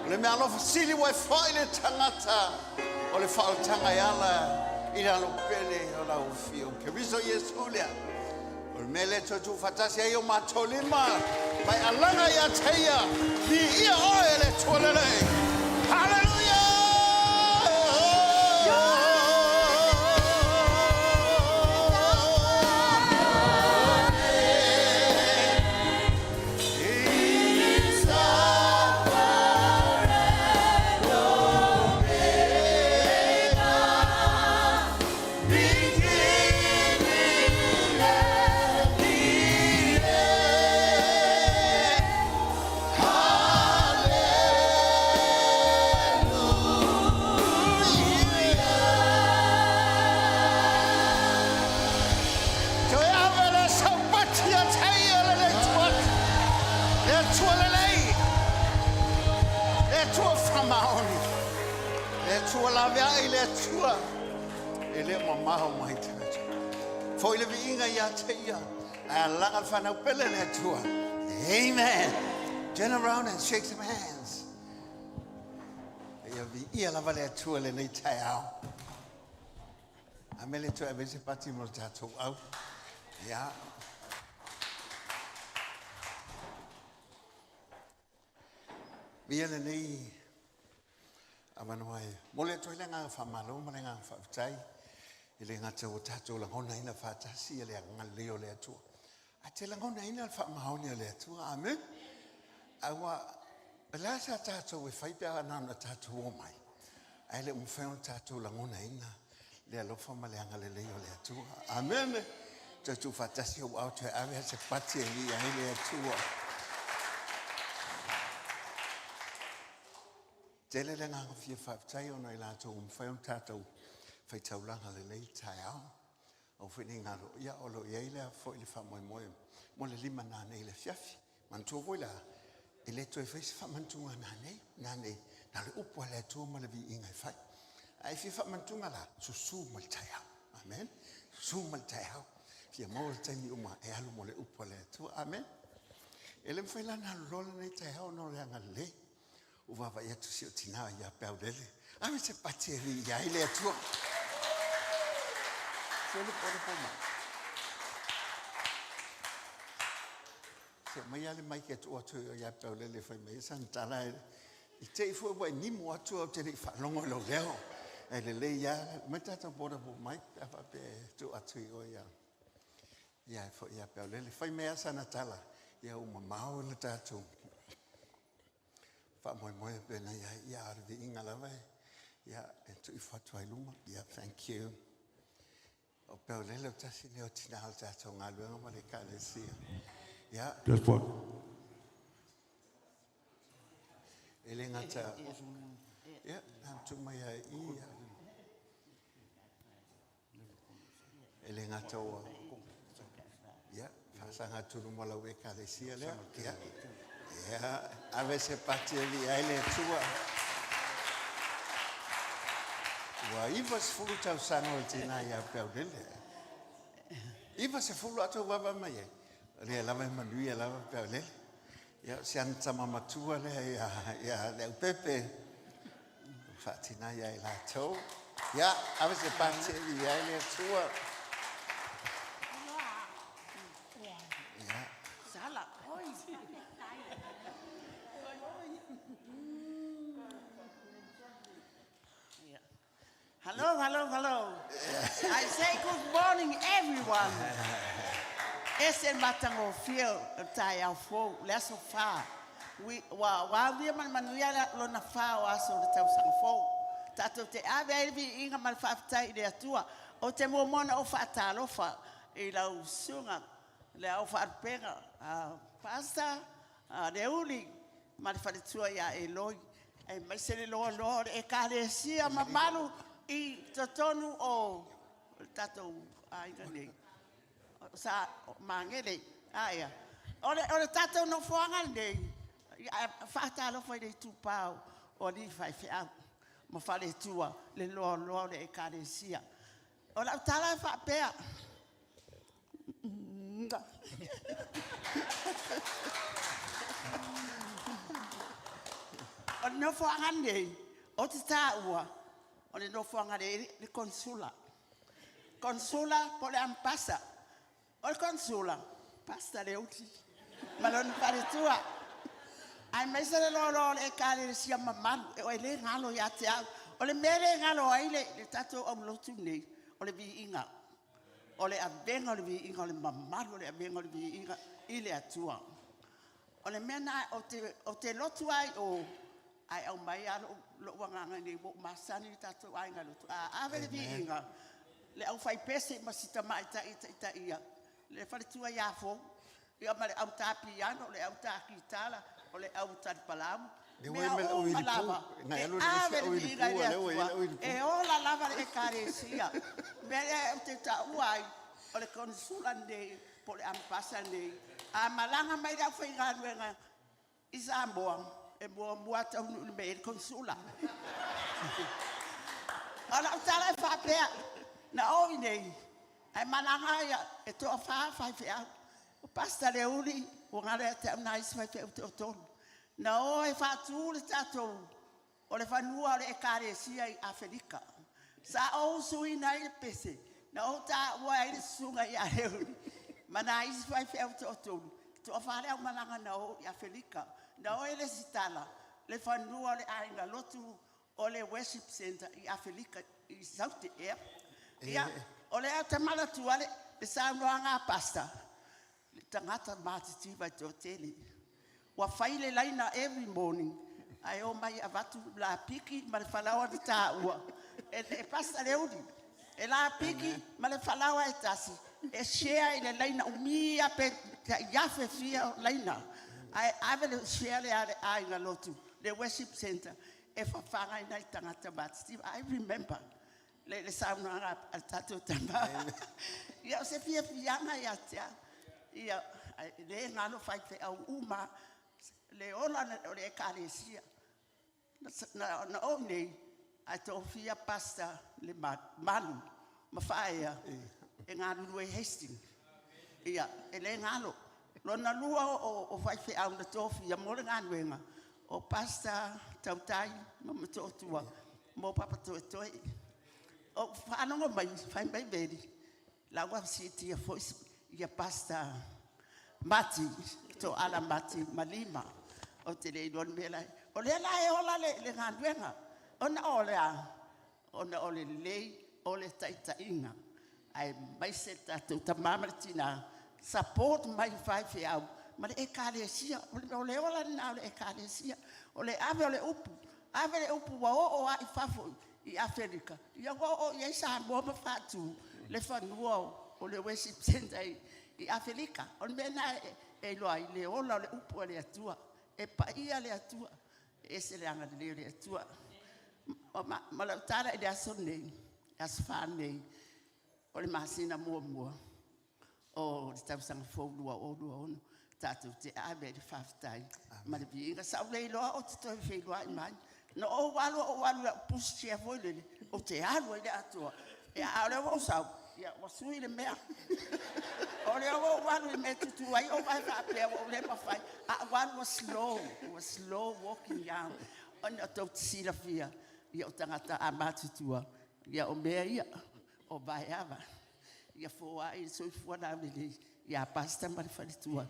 Le me alo fasili wa faile tangata o le fal tanga yala ina lo pele o la ufio ke viso Yesulia o le mele tu fatasi ayo matolima mai alanga ya teia ni ia o ele tolele hallelujah maoni. Le tua la vea i le tua. E le mamaho mai te. Foi le vinga ia te ia. A langa whanau pele le tua. Amen. Turn around and shake some hands. Ia vi ia lava le tua le nei tai au. A me le tua e vese pati mo tatou au. Ia. Via le nei. Amanuai. Mo le toi le ngā whamalo, mo le ngā whautai. I le ngata o tatou la ngona ina whatasi e le ngaleo le atua. A te la ngona ina whamahoni le atua. Amen. Awa, la sa tatou e whaipea anana tatou o mai. Ai le umwheo tatou la ngona ina. Le alofa ma le anga le leo le atua. Amen. Tatou whatasi o au te awe se pati e ni ai le atua. Tele le ngā whia whautai o nei lato umwheo tatou. Fai taulanga le lei tai au. Au whini ngaro ia olo iei lea fo ili wha moe moe. Mo le lima nā nei le fiafi. Mantua voi la. E le toi whaisi wha mantunga nā nei. Nā nei. Nā le upua le atua ma le vi inga i whai. Ai fi wha mantunga la. Susu ma le tai au. Amen. Susu ma le tai au. Fia mo le taimi uma e alu mo le upua le atua. Amen. E le mwhaila nā lola nei tai au no le anga le. Uwa wa ia tusi o tina ia peau lele. Ame se pati e vi ia ile atua. Sele pore poma. Se mai ale mai ke atua tu ia peau lele fai mai san tala e. I te i fua wai ni mo atua o te rei whanongo lo leo. E le le ia, mai tata pora po mai, apa pe tu atu i o ia. Ia e fo ia peau lele. Fai mea sana tala. Ia uma mao le tatu. Fa moe moe pena ia arvi inga lawa e. Ia e tu i whatu ai luma. Ia, thank you. O peo lele o tasi leo tina al tato ngā luenga ma le kāle sia. Ia. Just what? E le ngata. Ia, nām tu mai ai ia. E le ngata oa. Ia, whasanga tunu mola ue kāle sia leo. Ia. Ia, ave se pati e li ai le tua. Wa iwa se fulu tau sango e tina ia peo lele. Iwa se fulu ato wawa mai e. Rea lava e manui e lava peo lele. Ia se antama matua le ia le upepe. Fatina ia i la tau. Ia, ave se pati e li ai le tua. Ia. Sala, oi. Hello, hello, hello. I say good morning, everyone. Ese matango fio tai au fo leso fa. We wa vi manuia lo na fa wa so le tau sang fo. Tato te ave vi inga mal fa tai de atua. O te mo mona o fa talo fa e la usunga le au fa pega pasta de uli mal fa tua ya e loi e mai se le lo e kale sia mamalu I tatonu o tatou ai nei sa mangele aia ore tatou no foanga nei fa talo foi de tu pau o li fai fa ma fa le tua le lo le karesia ora tala fa pea o no foanga nei o te taua o le no fuanga le consula. Consula po le ampasa. O le consula. Pasta le uti. Ma non fare tua. Ai mesa le loro le kare le sia mamanu. O le ngalo ya te au. O le mere ngalo ai le tato o mlotu nei. O le vi inga. O le avenga o le vi inga. O le mamanu o le avenga o le vi inga. I le atua. O le mena o te lotu ai o ai au mai lo wanganga ni mo masani tato ai ngalo ave le vinga le au fai pese masita mai ta ia le fale tua ia fo ia male au tapiano le au takitala o le au palam le we me o i na elo le e ola lava le caresia me le te ta uai o le consula de po le ampasa de a malanga mai da fai ngalo nga isa boang e mua tau nu me e konsula. Ala tala e whapea, na oi nei, ai mananga ia e toa whawhai whea. O pasta le uri, o ngare te amna isi whai whea o tonu. Na o e whātū le tātou, o le whanua o le e kāre sia i Afrika. Sa o sui na i le pese, na o tā ua i le sunga i a heuri. Mana isi whai whea o tonu. Toa whare au mananga na o i Afrika. Na o e le sitala, le whanua o le ainga lotu o le worship center i Afrika i South Air. Ia, o le au tamala tuale, le saunoa ngā pasta. Le tangata mātitiwa i tō tele. Wa whaile laina every morning. Ai o mai avatu la piki ma le whalawa di tā ua. E pasta le uri. E la piki ma le whalawa e tasi. E share i le laina umia pe iafe fia laina. Ai ave le share le are ainga lotu. Le worship center. E whawhanga i nai tangata mātitiwa. I remember. Le sauna al tato tamba. Ia o se fia fianga i atea. Ia le ngalo fai fe au uma. Le ola o le ekalesia. Na o nei, a tō fia pasta le malu, ma whaea, e ngā lulu e Hastings. Ia, e le ngalo. Lona lua o whai whi au na tō fia, mo le ngā nuenga, o pasta tautai, ma tō tua, mo papa tō e toi. O whanongo mai, whai mai beri, la wa si tia fois, ia pasta mati, tō ala mati malima. O te rei duan me lai. O le lai ola le ngā duenga. Ona o le a. Ona o le lei, o le taitainga. Ai mai se tātou ta mamaritina. Support mai whai whi au. Ma le e kāre sia. O le ola nā o le e kāre sia. O le ave o le upu. Ave le upu wa o a i whafo i Afrika. Ia o i eisa mua ma whātu. Le whanua o le worship center i Afrika. O le mena e loa i le ola o le upu o le atua. E paia le atua, e se le anga le atua. Ma la tara e le aso nei, aso wha nei, o le masina mua. O le tausanga fōlua o lua ono, tātou te awe le whawhitai. Ma le biinga, sau lei loa o te toi wheilua i mai. No o walu a pusi tia foilele, o te alu i le atua. E a ole o sau, ia wasui le mea. O le o walu le mea tutu ai, o vai whapea, o le mawhai. A walu was slow walking down. O na tau te sira fia, ia o tangata a mātutua. Ia o mea ia, o vai awa. Ia fōa i soi fua nā mele, ia pasta ma le whalitua.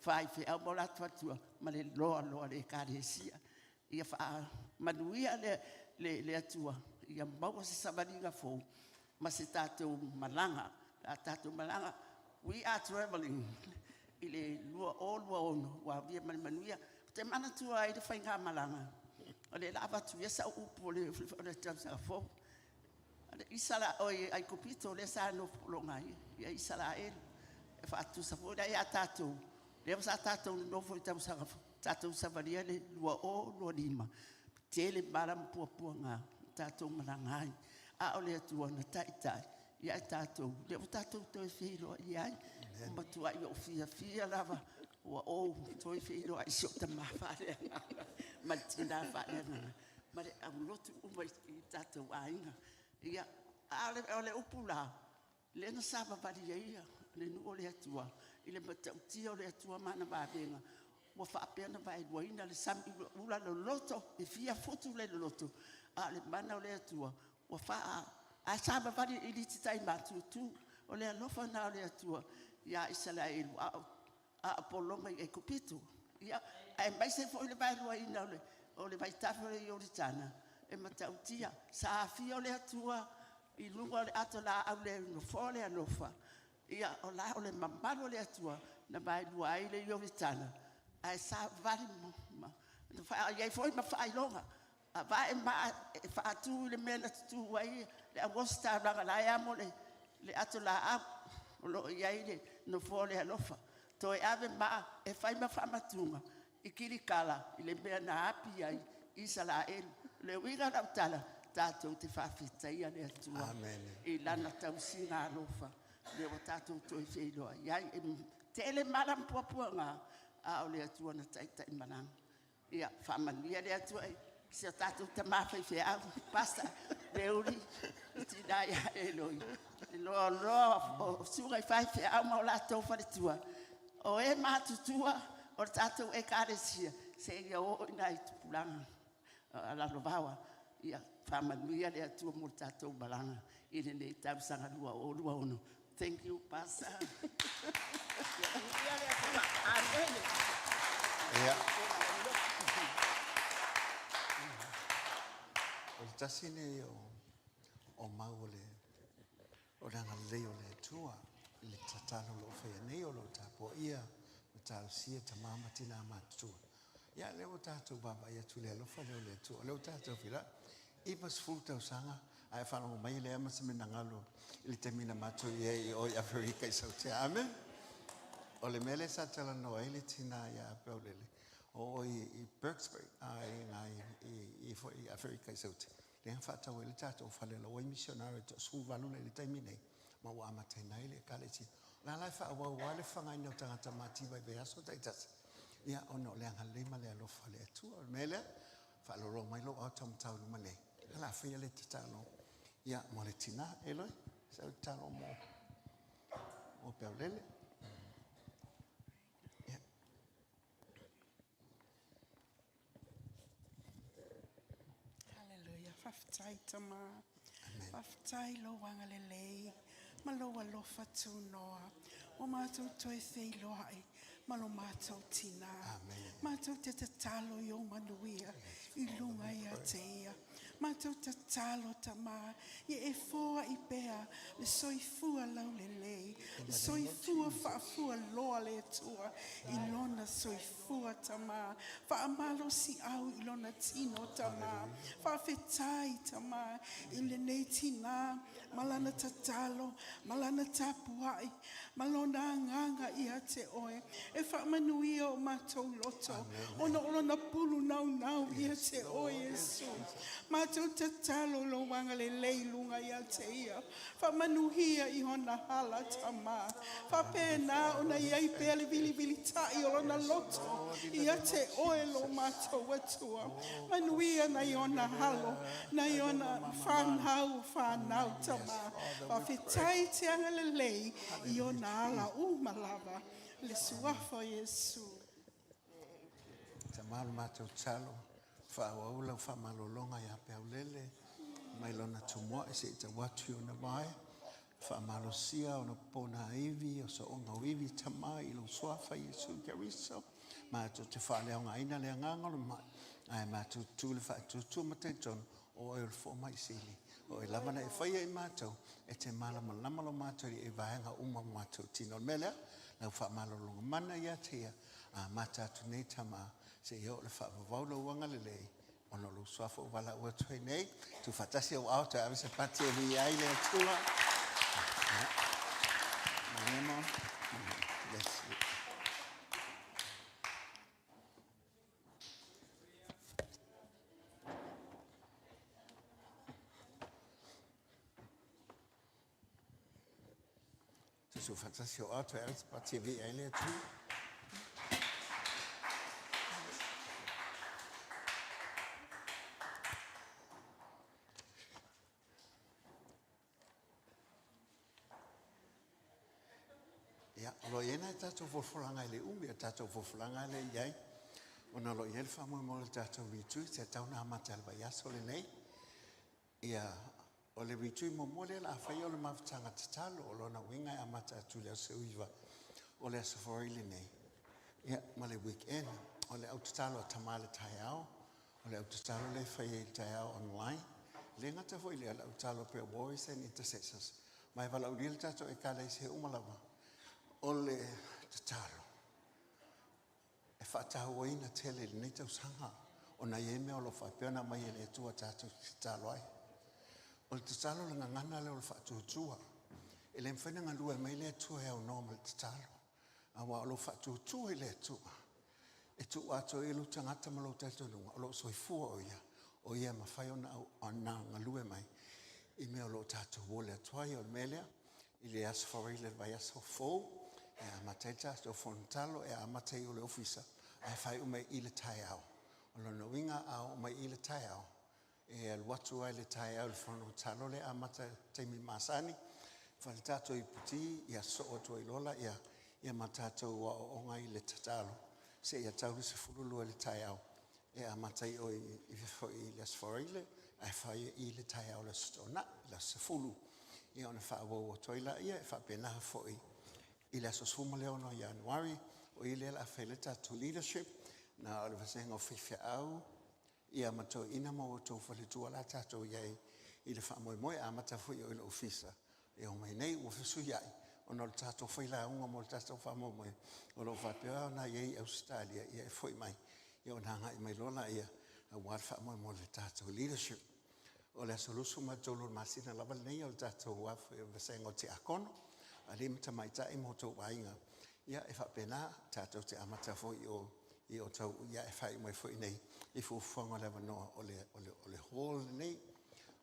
Whai whi au mo latu atua, ma le loa le kāre sia. Ia wha manuia le atua. Ia maua se samaringa fōu. Ma se tātou malanga, we are traveling. I le lua ono, wa via manuia. Te mana tua ai le whainga malanga. O le lava tuia sa upo le tamsa fōu. Isala oi ai kopito le sa no longai. Ia isala e whaatu sa fōu. Ia tātou. Le sa tātou no fōu tamsa tātou sa varia le lua lima. Tele maram pua ngā. Tātou malangai. A o le atua na taitai. Ia e tātou. Le o tātou toi whiro i ai. Matua i o fia lava. Ua o toi whiro ai sio ta mawhare. Maltina whare ngana. Ma le au lotu uma i tātou ainga. Ia o le upu la. Le na saba varia ia. Le nu o le atua. I le matautia o le atua mana wawenga. Ua whaapea na vai luaina le sami ula le loto. E fia fotu le loto. A le mana o le atua. Wa fa a saba vari i liti tai matutu o le alofa na o le atua ia Israel a polonga e kupito ia ai mai se foi le vai lua ina o le vai tafa le yoritana e matautia sa fi o le atua i lunga le ato la au le no fole alofa ia o la o le mamalo le atua na vai lua i le yoritana ai sa vari ma fa ia foi ma fa longa vai ma fa tu le mena tu wai le agosta la la ya mo le ato la a lo ia ile no fole alofa to e ave ma e fai ma fa matunga i kirikala i le mena api ai Israel le wiga na tala tatou te fa fitai le atua amen i lana tausinga alofa le o tatou to e lo ia tele malam puanga a o le atua na taita i manang Ia, whamanuia rea tua se tātou te mawhai whi au, pasta, reuri, tina ia e loi. Loa o sungai whai whi au mau lātou wharetua. O e mātutua, o tātou e kāresia, se ia o ina i tupulanga, alano vawa, ia whamanuia rea tua mo tātou balanga, i nei tau sanga lua o lua ono. Thank you, Pastor. O le tasi nei o mau o ranga lei o le tua, le tatalo lo whea nei o lo tapo ia, o talo sia ta mama tina matua. Ia leo tātou baba ia tu le alofa leo le tua, leo tātou whira, ipas fultau sanga, ai whanongo mai le ama se mena ngalo, ili te mina matua ia i o Afrika i sautia, amen. O le mele sa tala noa ili tina ia apeo lele. O i Berksburg, i Afrika i sautia. Le han whatau ili tātou whalela o i missionari to su valuna ili taimi nei. Ma wa amatai nei le kaleti. La lai wha awa wale whangai nau tangata matiwa i beaso taitasi. Ia ono le anga leima le alofa le atua. Mele, whaloro mai lo au tamtau luma nei. Hala whia le tatalo. Ia mo le tina, eloi. Sau talo mo peo lele. Hallelujah. Whaftai tama. Whaftai lo wanga le lei. Maloa lofa tu noa. O mātou toi thei loai. Malo mātou tina. Mātou te talo i o manuia. I lunga i a te ia. Mātou te talo tama. I e fōa i pēa. Le soifua lau le lei. Le soifua whaafua loa le tua. I lona soifua tama. Whaamalo si au i lona tino tama. Whaafetai tama. I le nei tina. Malana tatalo. Malana tapuai. Malona nganga i a te oe. E whaamanuia o mātou loto. Ona olona pulu nau i a te oe Yesu. Mātou te talo lo wanga le leilunga i a te ia. Whaamanuia i hona hala tama. Whapena ona iai pēa le vili tai o lona loto. I a te oe lo mātou atua. Manuia na i ona halo. Na i ona whanau tama. Whawhetai te anga le lei i ona ala malava. Le suafo Yesu. Te malu mātou talo, whaawaula whaamalolonga i ape au lele, mai lona tumoa e se te watu o na mai, whaamalosia o na pona iwi, o sa onga iwi tamai i lo suafa Yesu Keriso, mātou te whaaleonga ina le angangolo mai, ai mātou tūle whaatutu matai ton, o e fo mai sili, o e lavana e whaia i mātou, e te malamalamo mātou i e vaenga uma mātou tino melea, lau whaamalolonga mana ia tea, a matatu nei tama, se iau le whaavavaula uanga le lei, ono lo suafa o wala ua tuai nei, tu whatasi au auto awe se pati e hui ai le atua. Manemo, bless you. Tu whatasi au auto awe se pati e hui ai le atua. Ya, lo yena tato volfolanga le umbi tato volfolanga le yai. Ona lo yel famo mo tato vitu se tauna matal ba yaso le nei. Ya, o le vitu mo mole la fa yo le maftanga tatalo lo na winga amata tu le suiva. O le safari le nei. Ya, ma le weekend o le autatalo tamale taiao. O le autatalo le fa ye taiao online. Le ngata foi le autatalo pe boys and intercessors. Mai vala udil tato e kala se umalava. Ole te taro. E whaatau ina tele le nei tau sanga. O na ie mea o lo whapeona mai e le tua tātou te talo ai. O le te talo le ngangana le o le whaatua tua. E le mwhenanga lua mai le tua e au normal te talo. Awa o lo whaatua tua e le tua. E tu ato e lo tangata malo tātou nunga. O lo soifua o ia. O ia mawhai o na ngalue mai. I mea o lo tātou wole atuai o le melea. I le asfari le vai aso fōu. E a mateta sto fontalo e a matei o le ofisa. Ai fai ume i le tai au. O lona winga au mai i le tai au. E al watu ai le tai au le whanu talo le amata teimi masani. Whale tātou i puti, ia so o tua i lola, ia matatou wa o ngai le tatalo. Se ia tauri se fululu le tai au. E amata i o i fo i le asforile, ai whai i le tai au le stona, la se fulu. Ia ona wha o toila ia, e wha pena fo i le asosuma leo no Ianuari, o i le la whaileta to leadership, na o le vasenga o whiwhia au, ia mato ina mo o tau whale tua la tātou iai, i le wha moe moe amata fui o i le ofisa. E o mai nei, o fisu iai, o no le tātou whaila unga mo le tātou wha moe moe, o lo whapea na iei Australia, ia e fui mai, ia o nanga i mai lola ia, a wad wha moe mo le tātou leadership. O le asolusu ma tolo masina lava nei o le tātou wafu e vasenga o te akono, a le mata mai tai mo tau wainga. Ia e whapena tātou te amata fui i o tau, ia e whai mai fui nei, i fuwhanga lewa noa o le hall nei,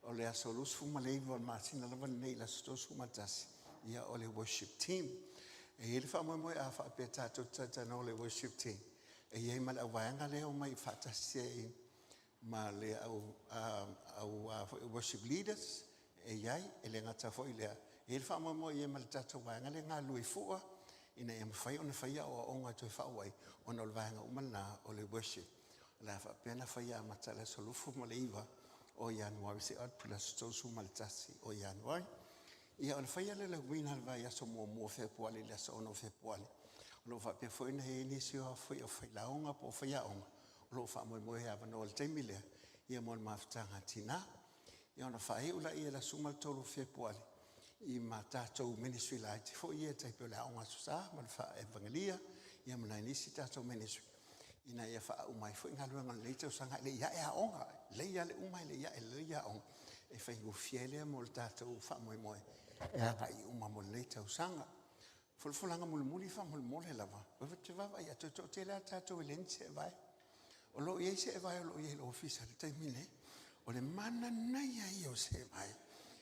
o le asolusu fuma leiva o masina lava nei la stosu matasi, ia o le worship team. E ele wha moe moe a whapea tātou tatana o le worship team. E iei ma le awaianga leo mai whatasi e ma le au worship leaders e iai e le ngata foi lea e le wha mo i e ma le tata wanga le ngā lui fua ina e mawhai ona whaia o onga tui whauai o na le wanga umana o le worship la wha pena whaia mata le solufu ma le iwa o Ianuari se at pila stosu ma le tasi o Ianuari ia o le whaia le wina le vai aso mua februari le aso ono februari o lo wha pia foi na he nisi o whai o whailaonga po whaia onga lo fa mo mo ya no le temile ia mo maftanga tina ia ona fa ula ia la suma tolu februari i matatou ministry light fo ia te pe la onga sa ma fa evangelia ia mo na inisi tatou ministry ina ia fa mai fo ngalu ngal le tau sanga le ia e onga le ia le umai le ia e le ia on e fa go fiele mo tatou fa mo mo e ha i uma mo le tau sanga fulanga mo muli fa mo le lava o te va ia to te la tatou lense vai o lo ye se vai o lo ye lo ofisa le taimile o le mana nei ai o se vai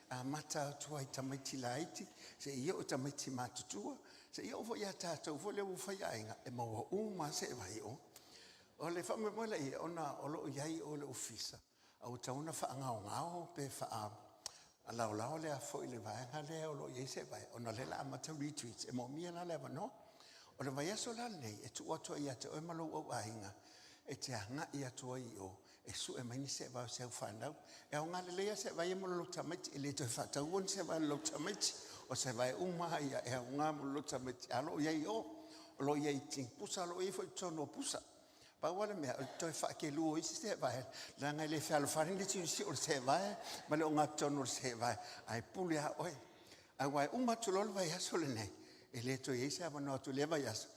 a mata tua i tamaiti laiti se ia o tamaiti matutua se ia o fo ia tātou fo le u fai ainga e maua uma se vai o le fa mo le ia ona o lo iai o le ofisa au tauna fa ngao pe fa a lao le a fo i le vai le o lo ye se vai ona le la mata retreats e mo mia la le no o le vai aso la nei e tu o to ia te o malo o ainga e te anga ia toa i o e su e maini se va se whanau e o ngale lea se vai mo lo tamati e le to whatau on se vai lo tamati o se vai uma ia e o ngā mo lo tamati alo iei o lo iei ting pusa lo i fo tono pusa pa wale mea to whake luo isi se vai la ngai le whialo wharingi tiu si o se vai ma le o ngā tono se vai ai puli a oi ai wai uma tu lolo vai aso le nei e le to iei se avanoa tu le vai aso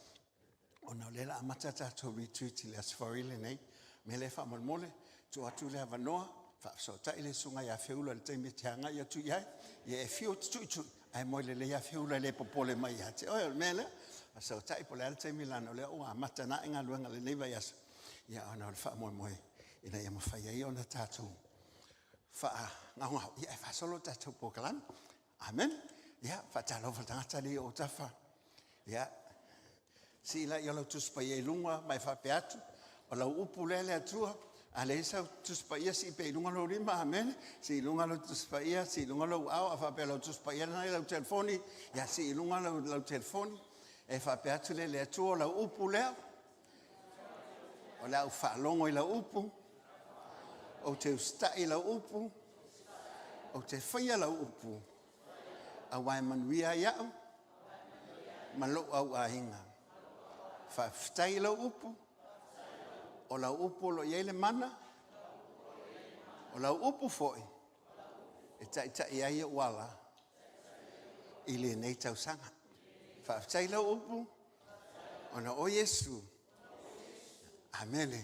ona le la matata to retreat le asforile nei me le fa mole tu atu le avanoa fa so ta ile sunga ya feula le temi tanga ya tu ya e fiu tu ai mo le ya feula le popole mai ya te o mele so ta po le temi la no le o matana nga luanga le nei vai ya ona le fa mo ina ya fa ya ona tatu fa nga ya fa solo tatu pokalan amen ya fa talo fa tanga le o tafa ya si la yo lo tuspa ye lunga mai fa peatu o la upulele atua ale sa tuspa ye si pe lunga lo rima amen si lunga lo tuspa ye si lunga lo au fa pe lo tuspa ye na lo telefoni ya si lunga lo telefoni e fa peatu le atua la upule o la fa longo i la upu o te sta i la upu o te fia la upu a wai manuia ya malo au ainga fa ftai la upu o la upu lo yele mana o la upu foi e tai ai wala ile nei tau sanga fa ftai la upu ona o Yesu amele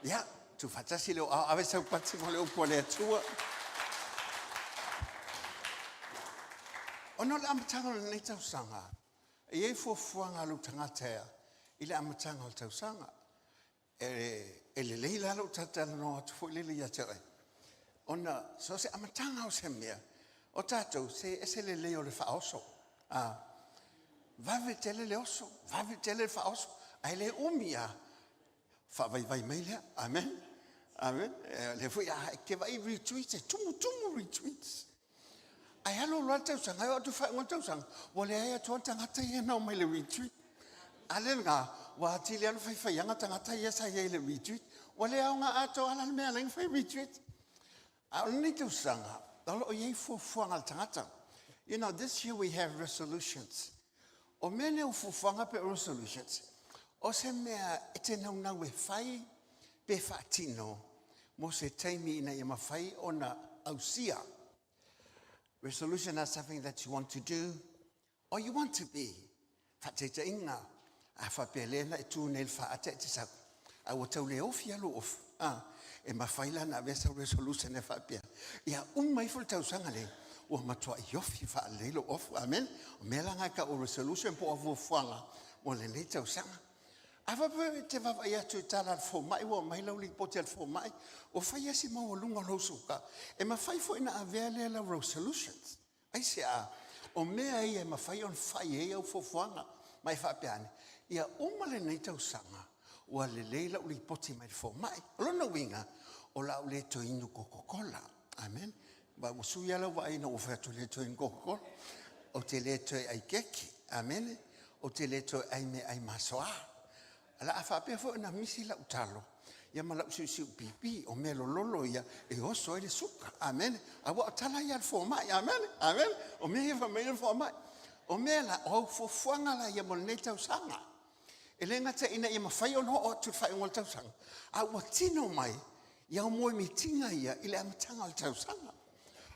ya tu fatasi lo ave sa pati mo le upu le tua ona la amtanga nei tau sanga e fuanga lu tangata ile amatanga o tau sanga e le leila lo tata no tu foi le ya tere ona so se amatanga o se mea o tato se le leo le faoso va vetele le oso va vetele le faoso ai le umia Whawaiwai mai lea. Amen. Amen. Le fui ke vai retweets, tumu retweets. Ai halo loa tausanga, ai o tu whai ngā tausanga. Wale ai atua tangata ia nao mai le retweet. Ale ngā, wa tili anu whai anga tangata ia sa ia le retweet. Wale au ngā ato ala mea lengi whai retweet. Au ni tausanga, alo o iei fuafuanga tangata. You know, this year we have resolutions. O mene o fuafuanga pe resolutions. O se mea e te naunau e whai pe whaatino. Mo se taimi ina ia mawhai o na ausia. Resolution is something that you want to do or you want to be. Whateita inga. A whapelena e tū nei whaate te sau. A o tau le ofi alo ofu. E mawhaila na vesa resolution e whapea. Ia umai ful tau sangale. O matua i ofi whaaleilo ofu. Amen. O melanga ka o resolution po avu fuanga. Mo le le tau sanga. Awa te wawa ia tu tala fo mai o mai lauli pote al fo mai o fai asi mau lunga lo suka e ma fai fo ina avele la resolutions ai se a o mea ia ma fai on fai e au fo fuanga mai fa peane ia umale nei tau sanga o le leila uli pote mai fo mai lo no winga o la ule to inu Coca-Cola amen ba o suia la wa ina o fa to le to in Coca-Cola o te le to ai keki amen o te le to ai me ai masoa ala afa pe fo na misi la utalo ya mala usi pipi o melo lolo ya e oso ele suka amen awa tala ya fo mai amen amen o me fa me fo mai o mela o fo fuanga la ya moneta usanga elenga te ina ya mafai on ho tu fai ngol tausanga a wa tino mai ya mo mitinga ya ile amtanga al tausanga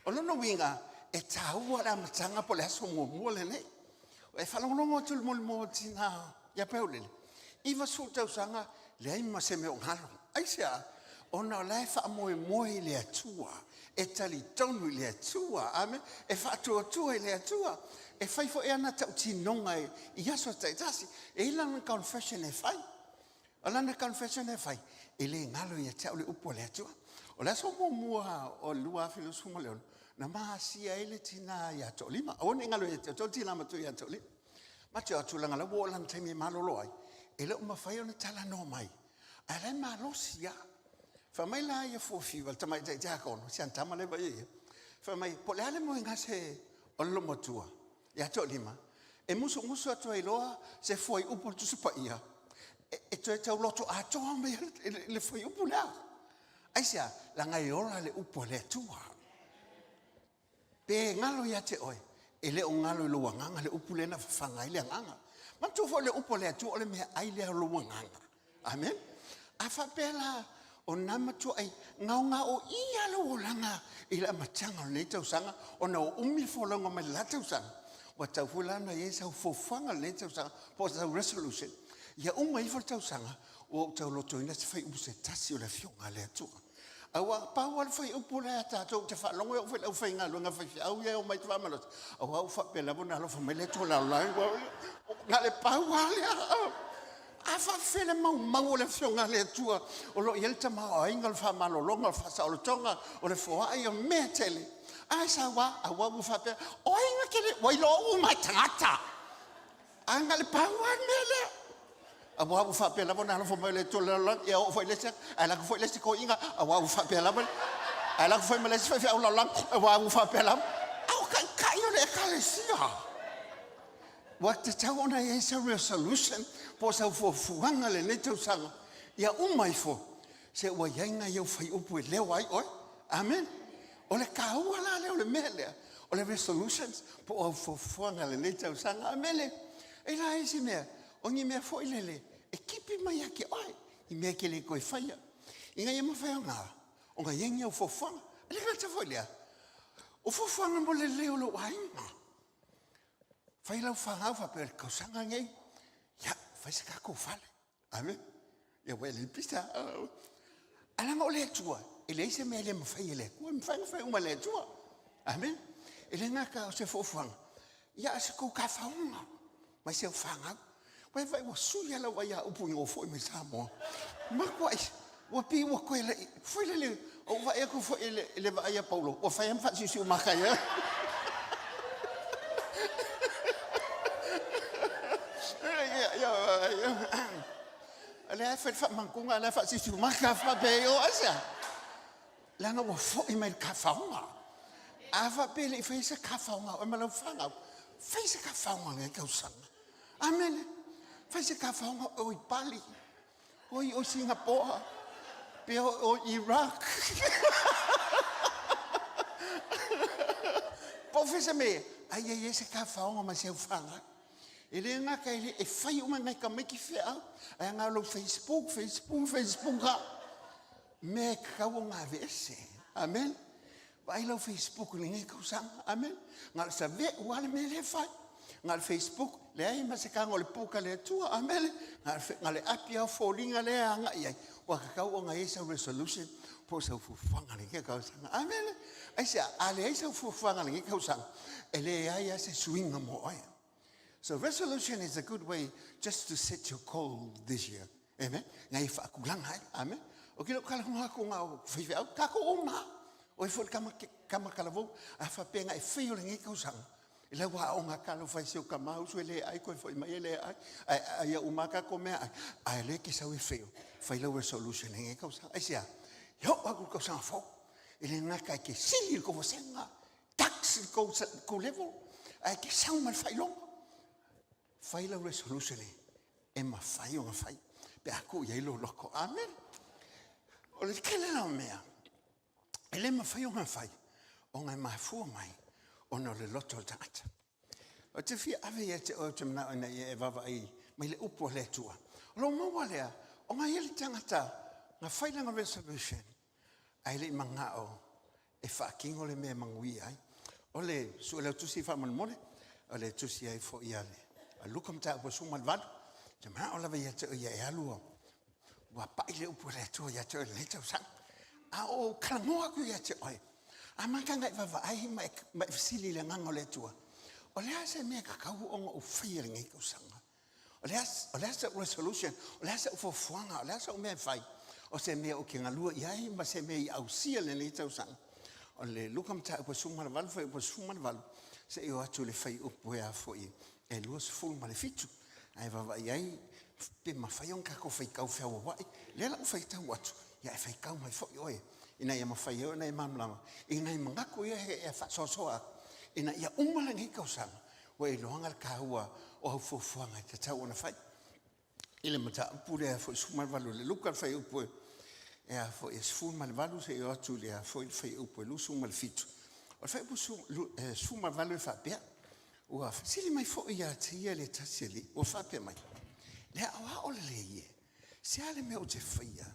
o no winga e taua la amtanga po le aso mo le ne e fa longo tu mo tina ya peulele Iwa sultau sanga le ai ma se me o ngalo. Ai sea, ona lai wha moe le atua. E tali tonu le atua. Amen. E wha atua le atua. E whai fo e ana tau tinonga i aso taitasi. E ilana confession e whai. Alana confession e whai. E le ngalo i a tau le upo le atua. O la so mua o lua filu sunga leon. Na maa sia ele tina i ato lima. O ne ngalo i a tau tina matu i ato lima. Matu atu langa la wolan teimi malolo ai. E le uma fai ona tala no mai. A le malosia. Fa mai la ia fofi wal tamai te kono. Si antama le vai. Fa mai po le ale mo ngase o lo motua. Ya to lima. E musu atu ai loa se foi upo tu supa ia. E to tau loto a to mai le foi upo la. Ai sia la ngai ora le upo le tua. Pe ngalo ia te oi. E le o ngalo lo wanga le upo le na fanga ile nganga. Ma tu fo le upo le tu ole me ai le lo nganga. Amen. Afa pela o nama tu ai ngaunga o ia lo langa ila matanga le tau sanga o na umi fo longa me la tau sanga. Wa tau fulana ye sa fo fanga le tau sanga po sa resolution. Ya umai fo tau sanga o tau lo toina se fai ubse tasi o le fionga le tu. Awa pa wal fai upo le ata to te fa longa o fai nga longa fai au ye o mai twa malos. Awa fa pela bona lo fa me le tu la la. Na le pa wale afa fele mau le fionga le tua o lo yelta ma ainga fa malolonga fa sa o tonga o le fo ai o metele ai sa wa awa bu fa pe o inga kele wa lo u matata anga le pa wa mele awa bu fa pe la bona lo fo mele to la e o fo le se ala ko fo le se ko inga awa bu fa pe la bona ala ko fo mele se fa o la awa bu fa pe la au ka yo le ka le sia What the town is a resolution for so for Fuanga le little song. Ya umai fo. Se wa yanga yo fai upu le wai oi. Amen. O le kaua le o le mele. O le resolutions for Fuanga le little song. Amen. E la isi mea. O ni mea fo ilele. E kipi mai ake oi. I mea ke le koi faia. Inga ia mawhai o ngā. O nga yengi o fo Fuanga. Le ngata fo lea. O fo Fuanga mo le leo lo wainga. Fai lau whangau whapere kausanga ngei. Ya, fai se kako whale. Amen. Ya wele pisa. Alanga o le atua. E le ise mea le mawhai e le. Kua mwhai uma le atua. Amen. E le ngaka o se fofuanga. Ya se kou ka whaunga. Mai se o whangau. Wai vai wa suya la wa ya upu ingo fo me sa mo. Makwa is. Wa pi wa koe le. Fai le. O wa e ko fo le va ia Paulo. Wa fai am fa si o makaya. Le fa fa mangunga le fa si tu maka fa be o asa. La nga wa fo I mai ka fa nga. A fa pe le fa se ka fa nga o ma lo fa nga. Fa se ka fa nga nge ka usanga. Amen. Fa se ka fa nga o I Bali. O Singapore. Pe o Iraq. Professor me, ai se ka fa nga ma se fa nga. Ele nga ka ele e fai uma mai ka mai ki fea. Ai nga lo Facebook ka. Me ka nga vese. Amen. Vai lo Facebook ni ngai ka usanga. Amen. Nga sa ve wale me le fai. Nga Facebook le ai ma se ka ngole puka le tua. Amen. Nga le apia folinga le anga ai. Wa ka nga esa resolution po sa fufanga ni ka usanga. Amen. Ai se ale esa fufanga ni ka usanga. Ele ai se swing mo ai. So resolution is a good way just to set your goal this year. Amen. Ngai fa kulang hai. Amen. O kilo kala ko nga fifi au ka ko uma. O fo kama kala vo a fa penga e fio ngi ka usang. Ile wa o nga kala fa sio kama usu ele ai ko fo mai ele ai uma ka ko me ai le ki sa we fio. Fa ile resolution ngi ka usang. Ai sia. Yo wa ko usang fo. Ile nga ka ke sili ko vo senga. Tax ko level. Ai ke sang man fa long. Fai la resolution e ma fai o fai pe aku ia lo loko amen o le kele na mea ele ma fai o fai o ngai ma fu mai o no le loto tata o te fi ave ia te o te na ona e vava ai mai le upo le tua lo mo wale o ngai ele tangata na fai la resolution ai le manga o e fa kingo le me mangui ai o le su le tu si fa mole o le tu si ai fo iale Lukam ta po sumal vad. Jama ola ya te ya alu. Wa pa ile upo le to ya te le te sang. A o krango aku ya te oi. A manga ngai va ai mai sili le ngango le to. O le ase me ka kau o fire ngai ko sanga. O le ase resolution, o le ase fo fuanga, o le ase o me fai. O se me o kinga lua ya i ma se me au sia le te sang. O le lukam ta po sumal val fo po sumal val. Se io atu le fai upo ya fo i. E luas full malefitu ai va ai pe ma fai on ka ko fai kau fa wa le la fai ta watu ya fai kau mai fo oi ina ya ma fai o nei mamla ina manga ko ia e fa so ina ya umala ngi kau sang we lo hanga ka wa o fo nga te ta ona fai ile mata pure fo sumar valu le luka fai upo e a fo es full mal valu se o tu le fo fai upo lu sumal fitu o fai bu sumar valu fa pe Ua sili mai fo ia tia le tasili o fape mai. Le awa o le ye. Se ale me o te fia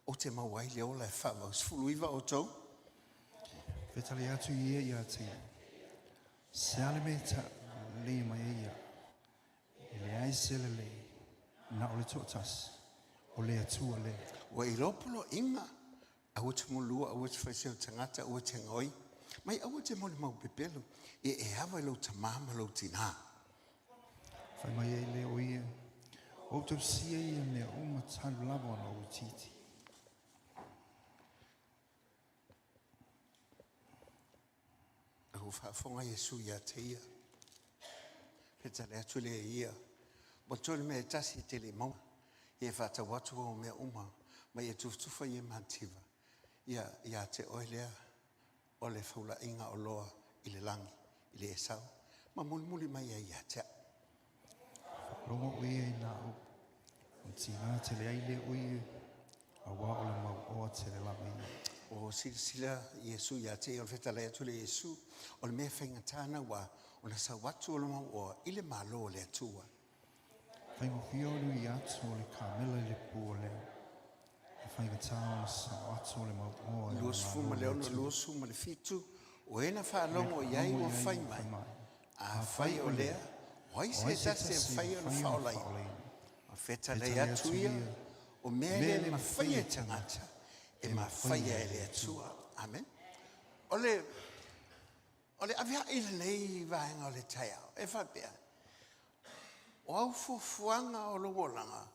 o te mawai le o le fava sfuluiva o tau. Fetali atu ia tia. Se ale me ta le mai ia. Le ai se le na o le totas. O le atua le. Ua ilopolo inga. Au te mulua, au te faiseo tangata, au te ngoi. Mai au te mole mau pepelo. E hawa lo tamama lo tina. Fai mai e le o ia. O tau sia ia me o matalu lava na o titi. Au whaafonga Yesu ia te ia. Peta le atu le ia. Botole me tasi te le maua. Ie whata watu o mea uma. Mai e tuftufa ie mantiva. Ia te oilea. O le faula inga o loa i le langi. Le esau ma muli mai ia te Longo o ia na o. O tina te le aile o ia. A wa o le mau o te le lama ia. O sila Yesu ia te o feta le atu le Yesu. O le mea whainga tāna wa o na sa watu o le mau o ile malo le atua. Fai mo fiolu I atu o le kamela le pu o leo. E whainga tāna sa atu o le mau o e Luas fuma leo no luas fuma le fitu. O ena whaalongo iai o whai mai. A whai o lea. Hoi se tase whai o na whaolai. A wheta le atu ia. O mea le ma whai e tangata. E ma whai e le atua. Amen. Ole avea ile nei vaenga o le taiao. E whapea. O au fuanga o lo wolanga.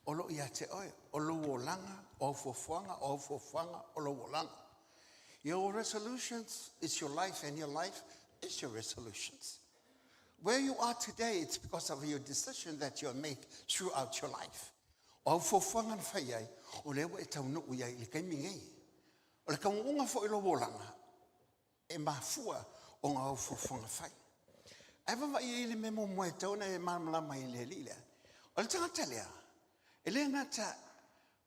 O lo ia te oe. O lo wolanga. O au fuanga. O au fuanga. O lo wolanga. Your resolutions is your life, and your life is your resolutions. Where you are today, it's because of your decision that you make throughout your life. O au fofuanga na whai ai, o lewa e tau nuku iai le kaimingei. O le kaungunga fo ilo wolanga, e mafua o ngā au fofuanga whai. Ai wawa i le memo moe tau na e mamalama i le lila. O le tangata lea, e le ngata,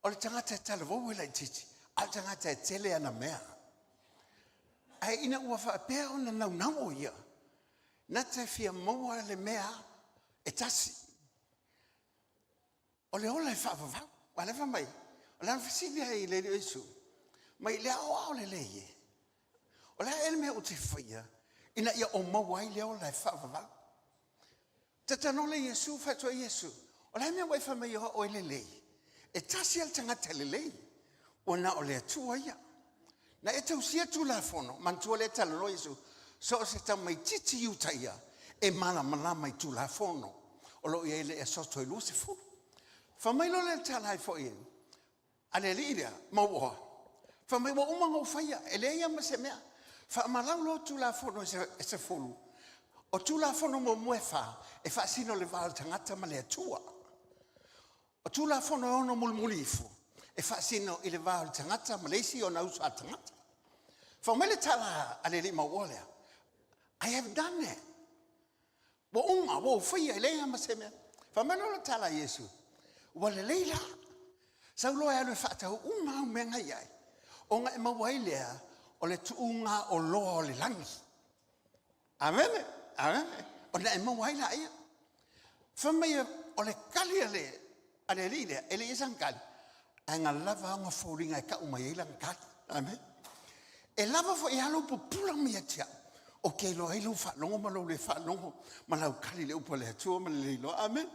o le tangata e tala vau e lai titi, a le tangata e tele ana mea. Ai ina ua whaapea o na naunau o ia, na te fia maua le mea e tasi. O le ola e whaapavau, wa lewa mai, o le anfisilia i le leo isu, mai le au le leie. O le ele mea o te whaia, ina ia o maua i le ola e whaapavau. Tatano le Yesu, whatua Yesu, o le mea waifa mai o ele lei, e tasi al tangata le lei, o na o le atua ia. Na e tau sia tu la fono, mantua le tala lo Yesu, so se tau mai titi iuta ia, e mana mai tu la fono, o lo ia ele e soto e lusi fulu. Whamai lo le tala ai fo iu, a le liria, mauoa. Whamai wa umanga o whaia, e le ia ma se mea, whamalau lo tu la fono e se fulu. O tu la fono mo muefa, e whaasino le vāle tangata ma le atua. O tu la fono e ono mulmulifu, e whaasino i le vāle tangata ma le isi o na usa tangata. Whamai le tala a le li mauoa lea, I have done it. Wa unga, wa whaia, e le ia ma se mea. Whamai lo le tala Yesu, wa le leila. Sau loa e alu e whaatau unga au mea ngai ai. O nga e mawai lea, o le tuunga o loa o le langi. Amen. Amen. O na e mawai la ia. Whamai o le kali a le lilea, e le isan kali. A nga lava anga fōringa e ka umai eilang kali. Amen. E lava fo e alo po pula mea tia. O ke lo e lo whalongo ma lo le whalongo. Ma lau kali le upa le atua ma le leilo. Amen.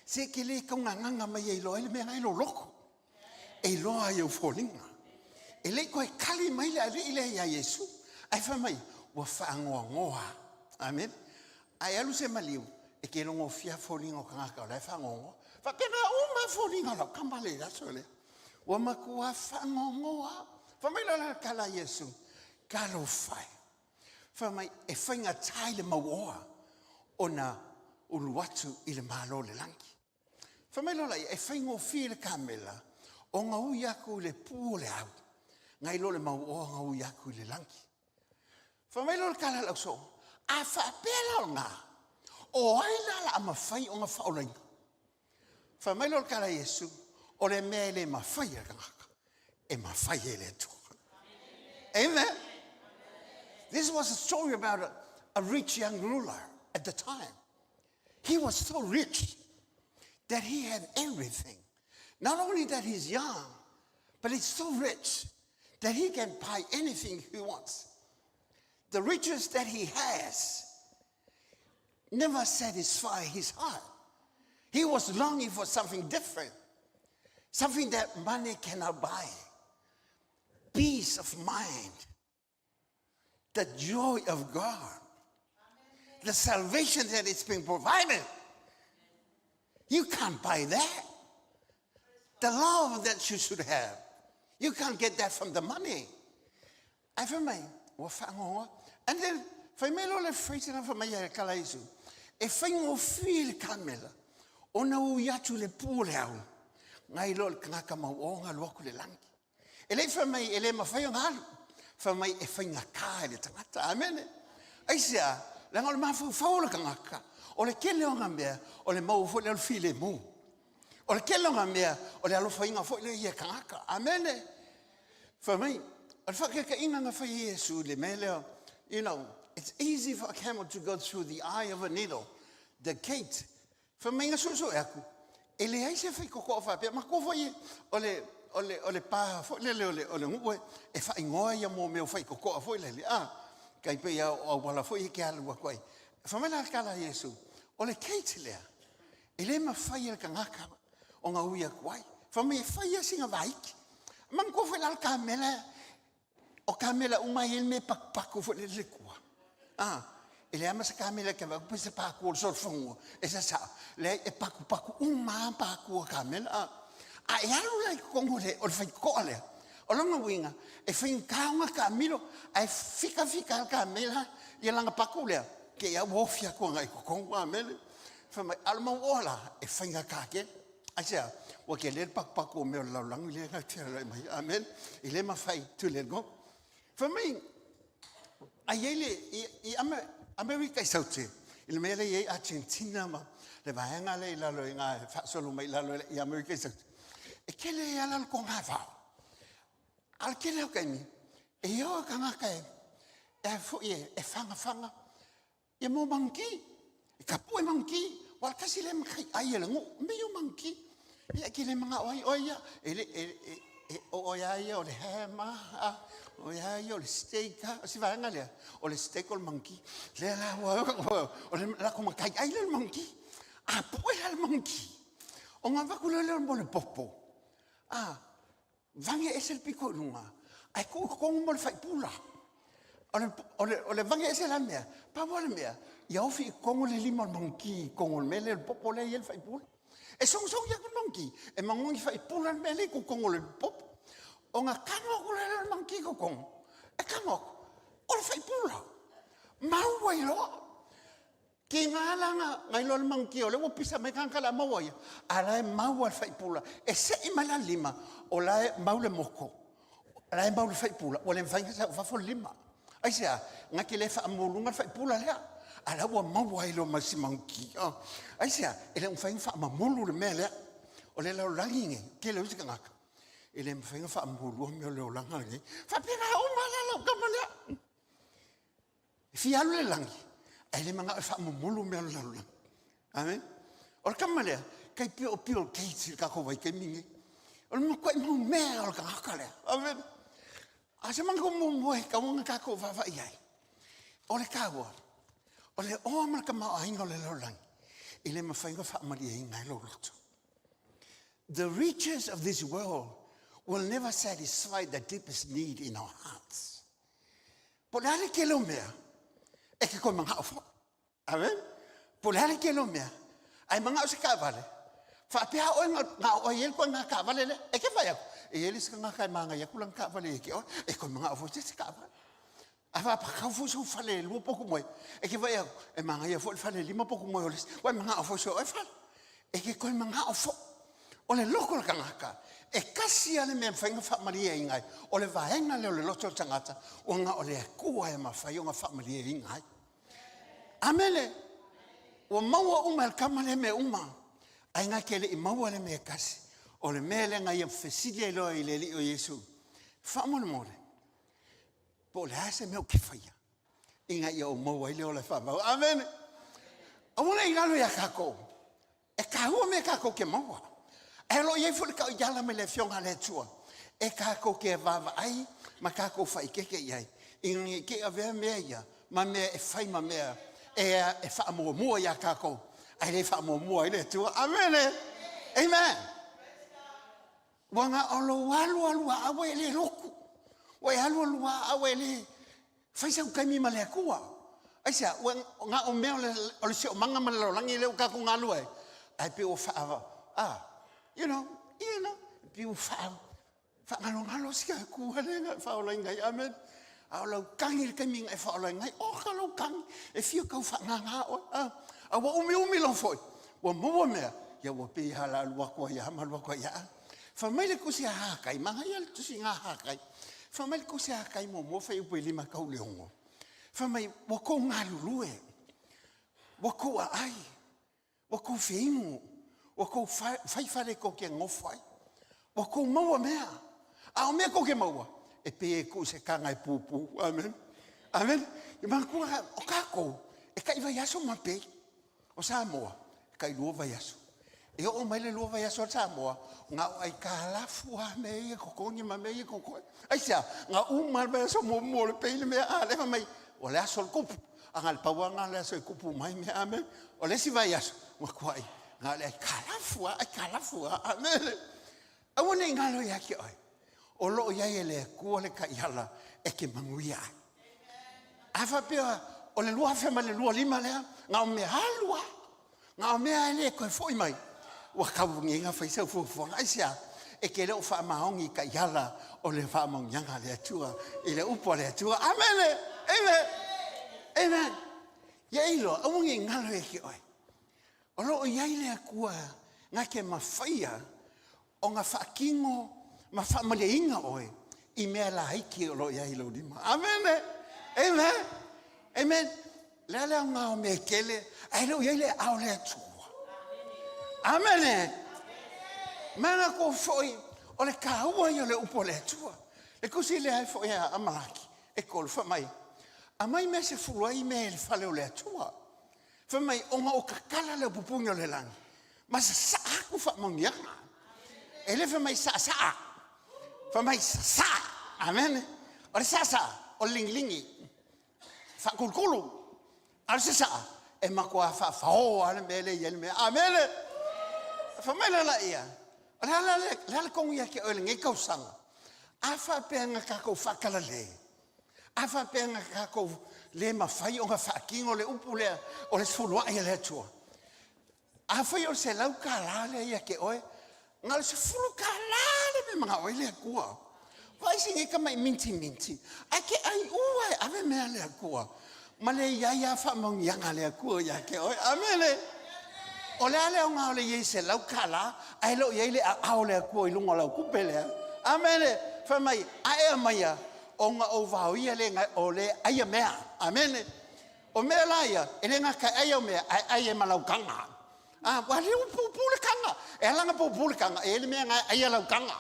Se ke le kaunga nganga mai e lo e le mea ngai lo loko. E loa e au fōringa. E le koe kali mai le ari ile ia Yesu. Ai whamai, wa whaangoa ngoa. Amen. Ai alu se maliu, e ke longo fia fōringa o kangaka o lai whaangoa. Whakena uma fōringa lau kamale raso le. Wa makua whaangoa ngoa. Whamai la kala Yesu. Kalo whai. Whamai, e whainga tai le mauoa. O na uluatu i le malo le langi. Whamai la e whaingo fie le kamela. O ngā ui aku le pū le au. Ngai lo le mau o ngā ui aku le langi. Whamai lo le kala lau so. A whaapela o ngā. O aila la a mawhai o ngā whaorainga. Whamai lo le kala Yesu. O le mea le mawhai a ngaka. E mawhai e le tuka. Amen. This was a story about a rich young ruler at the time. He was so rich that he had everything. Not only that he's young, but he's so rich that he can buy anything he wants. The riches that he has never satisfy his heart. He was longing for something different, something that money cannot buy. Peace of mind, the joy of God, the salvation that is being provided. You can't buy that. The love that you should have. You can't get that from the money. I whamai, wa whaangoa. And then, whamai lo le whaitina whamai e kala isu. E whaingo whii le kamela. O na ui atu le pū le au. Ngai lo le kangaka mau o ngā luaku le langi. E le whamai, e le mawhai o ngālu. Whamai e whainga kā e le tangata. Amen. Aisea, le ngā le mawhau whau le kangaka. O le kele o ngā mea, o le mau fo le al whii le mū. O le kelonga mea, o le alofa inga fo le ia kangaka. Amen. Whamai, o le whakeka inga ngā whai Yesu le mea leo, you know, it's easy for a camel to go through the eye of a needle, the gate. Whamai ngā suso e aku. E le aise whai koko o whapea, ma ko whai o le pā, fo le leo o le ngue, e whai ngoa ia mō meo whai koko o whai le le. Kai pe ia o wala whai ke alua koe. Whamai la kala Yesu, o le gate lea, e le ma whai e kangaka, o ngā uia kuai. Whamai e whaia singa vaiki. Man ko whai lal kamela, o kamela umai el me pakpaku whai le kua. E le ama sa kamela ke wau pese paku o le sorfongo. E sa sa, le e paku uma paku o kamela. E alu lai kongo le, o le whai koa lea. O longa winga, e whai kaunga kamilo, e fika al kamela, i langa paku lea. Ke ia wofia ko ngai kongo amele. Whamai alma ola, e whai ngā kake. Asia, wa ke le pak o me la lang le nga tia mai. Amen. Ile ma fai tu le go. For me, ayele I America saute. Il mele ye Argentina ma le vaenga le la lo nga fa solo mai la lo I America saute. E ke le ya la ko nga fa. Al ke le ka ni. E yo ka nga ka e fo ye e fanga. E mo manki. E ka po e manki. Wal kasi le mai ayele ngo me yo manki. E ke le mga oia o le hema o le steak si va ngale o le steak o le monkey le la o le la como kai ai le monkey poi le monkey o nga va kulo le mo le popo vange es el pico lunga ai ko mo le fai pula o le vange es la mea pa mo le mea ia o fi ko le limo monkey ko le mele el popo le el fai pula e son ya con monkey e mangongi fai pula le mele ko le popo o nga kano ko le monkey ko kong e kano o le fai pula mau ai lo ki ngala ngai lo le monkey o le wo pisa me kan kala mau ai ala e mau al fai pula e se I mala lima o la mau le moko ala e mau le fai pula o le fai sa fa fo lima ai sia nga ki le fa mulunga fai pula le ala wo mau ai lo ma si monkey ai sia ele un fai fa ma mulu le mele o le lo langi ke le usika ngaka ele me fai fa mulu me le langa ngi fa pena o mala lo kamala fi alu le langi ele manga fa mulu me le langa amen o kamala kai pio kai si ka ko vai ke mingi o mo ko mo me o ka kale amen a se manga mo ka mo ka ko va ai o le kawa o le o ma ka ma ai ngole lo langi ele me fai fa ma di ngai lo loto. The riches of this world will never satisfy the deepest need in our hearts. Polare ke lo mea e ke ko manga ofo. Amen. Polare ke lo mea ai manga o se ka vale. Fa pia o nga o yel ko nga ka vale le e ke fa ya. E yel se nga ka manga ya kulang ka vale ke o e ko manga ofo se ka vale. Ava pa ka fu so fale lu poco mo e ke va ya e manga ya fo fale lima poco mo o wa manga ofo so e fa e ke ko manga ofo o le loko la kangaka e kasi ale me whainga whaamaria ingai o le vaenga leo le loto tangata o nga o le kua e mawhai o nga whaamaria ingai amele o maua uma el kamale me uma ai nga kele I maua le me kasi o le mele nga ia whesidia loa I le li o Yesu whaamone more po le ase me o kifaya inga ia o maua I leo le whaamau amen o muna ingalo ia kako e kahua me kako ke maua Elo ye fo ka yala me le fionga le tua. E ka ko ke vava ai, ma ka ko fai ke ai. In ke ave me ya, ma me e fai ma me e fa mo ya ka ko. Ai le fa mo le tua. Amen. Amen. Wanga olo walu awe le roku. Wa alu awe le fai sa ka mi ma le kua. Ai sa nga o me o le se manga ma le langi le ka ko ngalu ai. Ai pe o fa You know, you fa ngalo sia ku halenga fa ola ngai amen. Ala kangi ke ming e fa ola ngai o kalo kang e fio ka fa nga o a wa umi lo foi. Wa mo me ya wa pe hala wa ko ya mal wa ko ya. Fa mai le ku sia ha kai manga ya tu singa ha kai. Fa mai ku sia kai mo fa I pu lima ka le ngo. Fa mai wa ko ngalu lue. Wa ko ai. Wa ko feingu. O ko fai fare ko ke ngofai. O ko maua mea. A o mea ko ke maua. E pe ko se kanga I pupu. Amen. Amen. I manku o kako. E kai vai aso mape. O Samoa. Kai lua vai aso. E o mai le lua vai aso Samoa. Nga ai kalafu a me ko kongi ma me ko ko. Ai sia nga mal vai aso mo le pe le mea ale mai. O le aso kupu. Angal pawanga le aso kupu mai me amen. O le si vai aso. Wa kwai. Ngale kalafua amele awone ngalo yake oi o lo ya ele ku le ka yala e ke manguia afa pe o le lua fe male lua lima le nga me halua nga me ale ko foi mai wa ka bungi nga fa se fu asia e ke le fa maongi ka yala o le fa mong yanga le tua ile upo le tua amele amen ye ilo awone ngalo yake oi Olo o yai le kua Ngā ke mawhaia o ngā whaakingo ma whaamaleinga oe I mea la haiki o lo ia ilo lima. Amen. Amen. Amen. Lea lea ngā o mea kele, ai lo ia le au lea tua. Amen. Mana ko foi o le kaua ia le upo lea tua. Le kusi le hai foi a amalaki. E kolu whamai. A mai mea se furuai mea le whale o lea tua. Whamai o ngā o kakala le pupunga o le langi. Ma sa saa ku whamangianga. E le whamai saa. Whamai saa. Amen. O le saa. O linglingi. Whakulkulu. O le saa. E makua whao ale mele i ele mea. Amen. Whamai la ia. O le ala kongi ake o le ngai kausanga. A whapenga kako whakala le. A whapenga kako le mawhai o ngā whaakingo le upu lea o le sfulua ia lea tua. A whai o se lau ka lale ia ke oe. Ngā le se fulu ka lale me mga oe lea kua. Whai si ngeka mai minti. A ke ai ua e ave mea lea kua. Ma le ia whamaungianga lea kua ia ke oe. Amele. O le ale o ngā o le iei se lau ka la. Ai lo iei le au lea kua I lunga lau kupe lea. Amele. Whamai ae maia. O ngā o vau ia le ngai o le aia mea. Amene. O mea laia. E le ngā kai aia mea. Aia malau kanga. Wa le pupule kanga. E alanga pupule kanga. E le mea ngai aia lau kanga.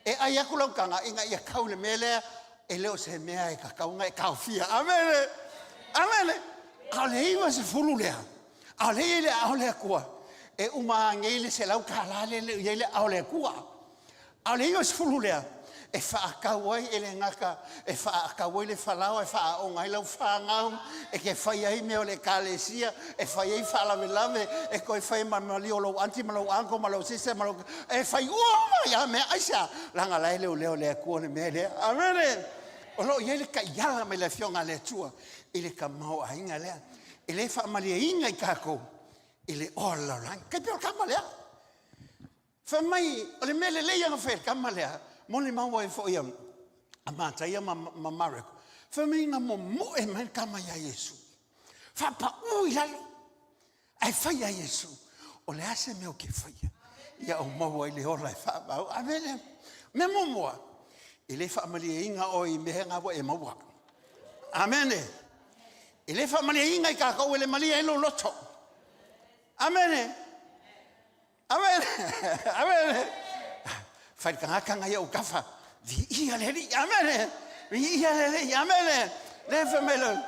E aia ku lau kanga. E ngai ia kau le mea lea. E leo se mea e kakau ngai kau fia. Amene. Amene. A le iwa se fulu lea. A le ile au lea kua. E uma ngeile se lau kalale le ile au lea kua. A le iwa se fulu lea. E whaakawai e le ngaka, e whaakawai le whalao, e whaaongai lau whaangau, e ke whai ai meo le kālesia, e whai ai whaalawe, e koe whai mamali o lau anti, malau anko, malau sise, malau... E whai ua ia mea aisa, langa lai leo lea kua le mea lea. Amene! O lo ia le ka iala me le fionga le tua, i le ka mau a inga lea, i le whaamalia inga I kako, i le ola lang, kai pio kama lea. Whamai, o le mea le leia nga whaer kama lea, Mole maua e fo ia a mātaia ma mareko. Whameinga mo e mai kama ia Yesu. Whapa ui lalo. Ai whai a Yesu. O le ase meo ke whaia. Ia o maua I le ola e whaapau. Amene. Me momoa. I le whaamalia inga o I mehe ngawa e maua. Amene. I le whaamalia inga I kakau e le malia e lo loto. Amene. Amene. Amene. Fai kanga ia o kafa. Vi ia leli. Amene. Vi ia leli. Amene. Le whamelo.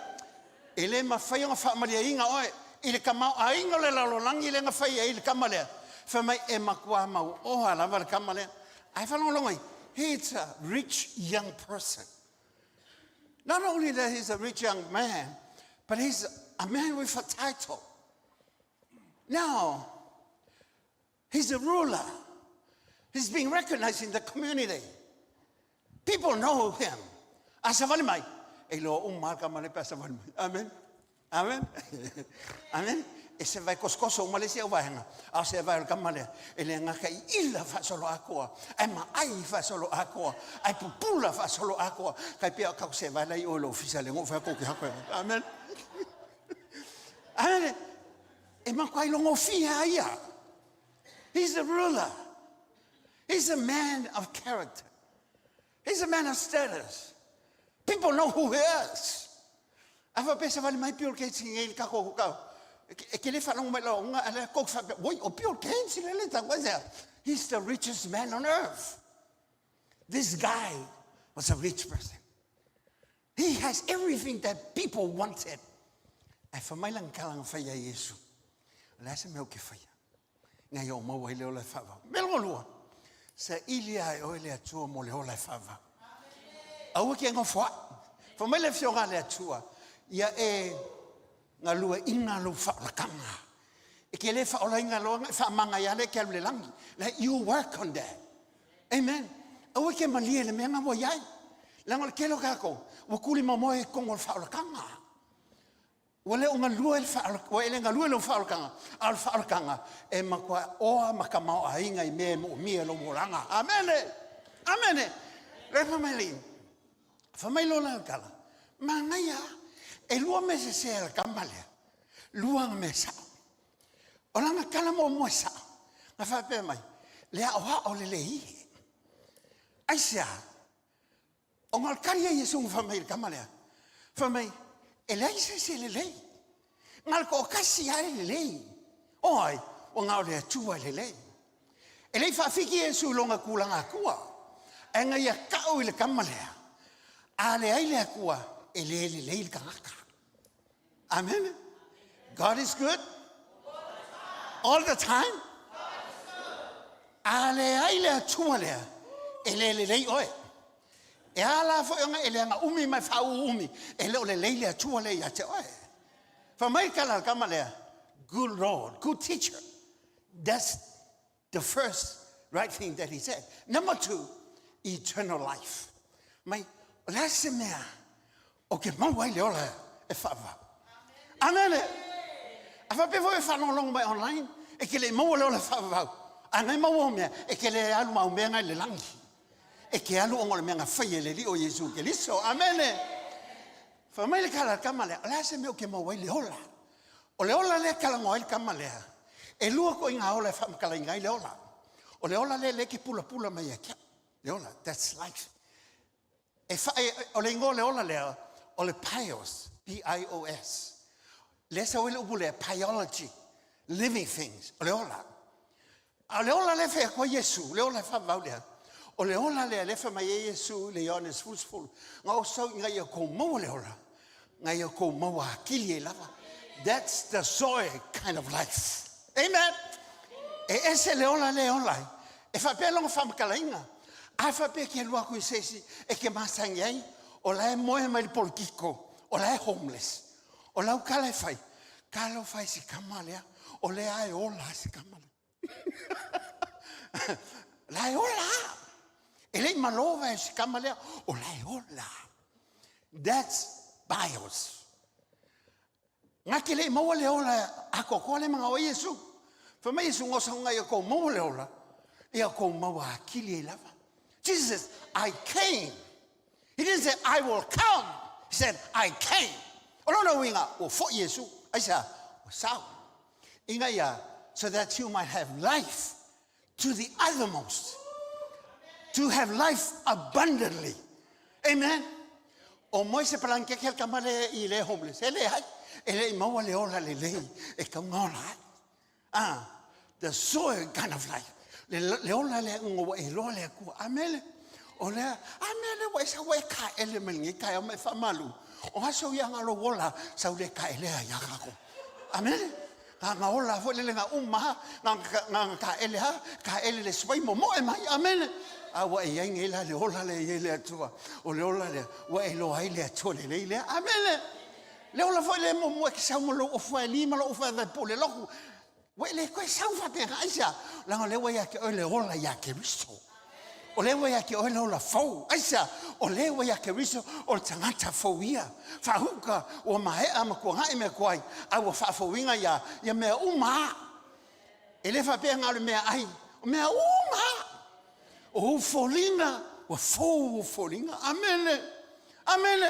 E le mawhai o whaamalia inga oe. I le kamau a inga le lalolangi le nga whai e le kamalea. Whamai e makua mau. Oha lava le kamalea. Ai whalongolongai. He's a rich young person. Not only that he's a rich young man, but he's a man with a title. Now, he's a ruler. He's being recognized in the community. People know him. Asavali mai. Elo umaka male pasavali mai. Amen. Amen. Amen. E se vai koskoso umale se vahenga. A se vai kamale. Ele ngaka illa fa solo akoa. Ai ma ai fa solo akoa. Ai pupula fa solo akoa. Kai pia ka se vai lai o lo official ngo fa ko ki hakwa. Amen. Amen. E ma kwai longo fia ia. He's the ruler. He's a man of character. He's a man of status. People know who he is. Ava pesa vale mai pior que singe ka ko ka. E ke le falong mai lo nga ala ko fa boy o pior que singe le ta kwaza. He's the richest man on earth. This guy was a rich person. He has everything that people wanted. Ai fa mai lang kalang fa ya Yesu. La se me o ke fa ya. Nga yo mo wa le o la fa va. Melolo. Sa ilia e oile atua mo le ola e whawa. Aua ki ngā wha. Whamai le whionga le atua. Ia e ngā lua inga lu whaorakanga. E ke le whaola inga lua whaamanga ia le ke alu le langi. Like you work on that. Amen. Aua ke malia le mea ngā mo iai. Lango le kelo kako. Wakuli mamoe kongo le whaorakanga. Wale o ngā lua le whaorakanga. Wa ele ngā lua le whaorakanga. Al whaorakanga. E makua oa makamau a inga I mea mo mea lo moranga. Amene. Amene. Le whameli. Whamai lo la kala. Mangaya. E lua me se la kamalea. Lua me sa. O langa kala mo mo sa. A whape mai. Lea oha o le lei. Aisia. O ngal karia Yesu whamai kamalea. Whamai, e lei se le lei. Ngal ko kasi are le lei. Oi, o ngau le tua le lei. E lei whawhiki Yesu longa kulanga kua. E ngai a kau i le kamalea. A le ai le kua, e le lei kangaka. Amen. God is good. All the time. A le ai le tua lea. E le lei oe. E ala fo yonga ele nga umi mai fa umi ele ole leile tua le ya te oe. Fa mai kala kamalea, good Lord, good teacher. That's the first right thing that he said. Number 2, eternal life. Mai lase mea okay mau wai le ola e fa va. Amen. Afa pe vo e fa long mai online e ke le mau le ola fa va. Ana mau me e ke le alu mau me ngai le langi. E ke alu o le menga fai le li o Yesu ke liso. Amen. Fa mai le kala kamale, la se me o ke mo wai le ola. O le ola le kala ngoi kamale. E lua ko inga ola fa kala inga le ola. O le ola le ke pula pula mai ke. Le ola, that's life. E fa o le ngo le ola le o le pios, P-I-O-S. Le sa wele ubule biology, living things. O le ola. O le ola le fa ko Yesu, le ola fa va le. O le ola le fa mai Yesu le Ioannes fulsful. Nga o sau nga ia ko mo le ola. Nga ia ko mo a kili lava. That's the soy kind of life. Amen. E ese le ola. E fa pe longa fa makalainga. A fa pe ke lua ko sesi e ke masangai o la moe mai polkiko. O la homeless. O la kala fai. Kalo fai si kamalea. O le ai ola si kamalea. La ola. Ele malova si kamalea o la ola. That's bios. Ngaki le mo le ola a ko le mga o Yesu. Fa mai Yesu ngosa ngai ko mo le ola. Ia ko mo a kili lava. Jesus says, I came. He didn't say I will come. He said I came. O no winga o fo Yesu. Ai sa o sao. Inga ia so that you might have life to the uttermost. To have life abundantly. Amen. O moi se palanke ke kamale I le homeless. Ele hai. Ele mau le ola le lei. E ka ngona. The soil kind of life. Le ola le ngo e lo le ku. Amen. O le amen wa sa wa ka ele mengi ka o me fa malu. O aso ia ngalo wola sa le ka ele ya ka ko. Amen. Nga ola fo le nga umma nga ka ele ha ka ele le swai mo e mai. Amen. Awa e yang ela le ola le le atua o le ola le wa e lo ai le atua le amen le ola fo le mo ke sa mo lo o fa li ma lo o fa po le lo wa le ko sa fa pe aisa la le wa ya ke o le ola ya ke riso o le wa ya ke o le ola fo aisa o le wa ya ke riso o tangata fo ia fa huka o mai ama ko ha me ko ai a wa fa fo winga ya me uma ele fa pe nga le me ai me uma o folinga, o folinga. Amen. Amen.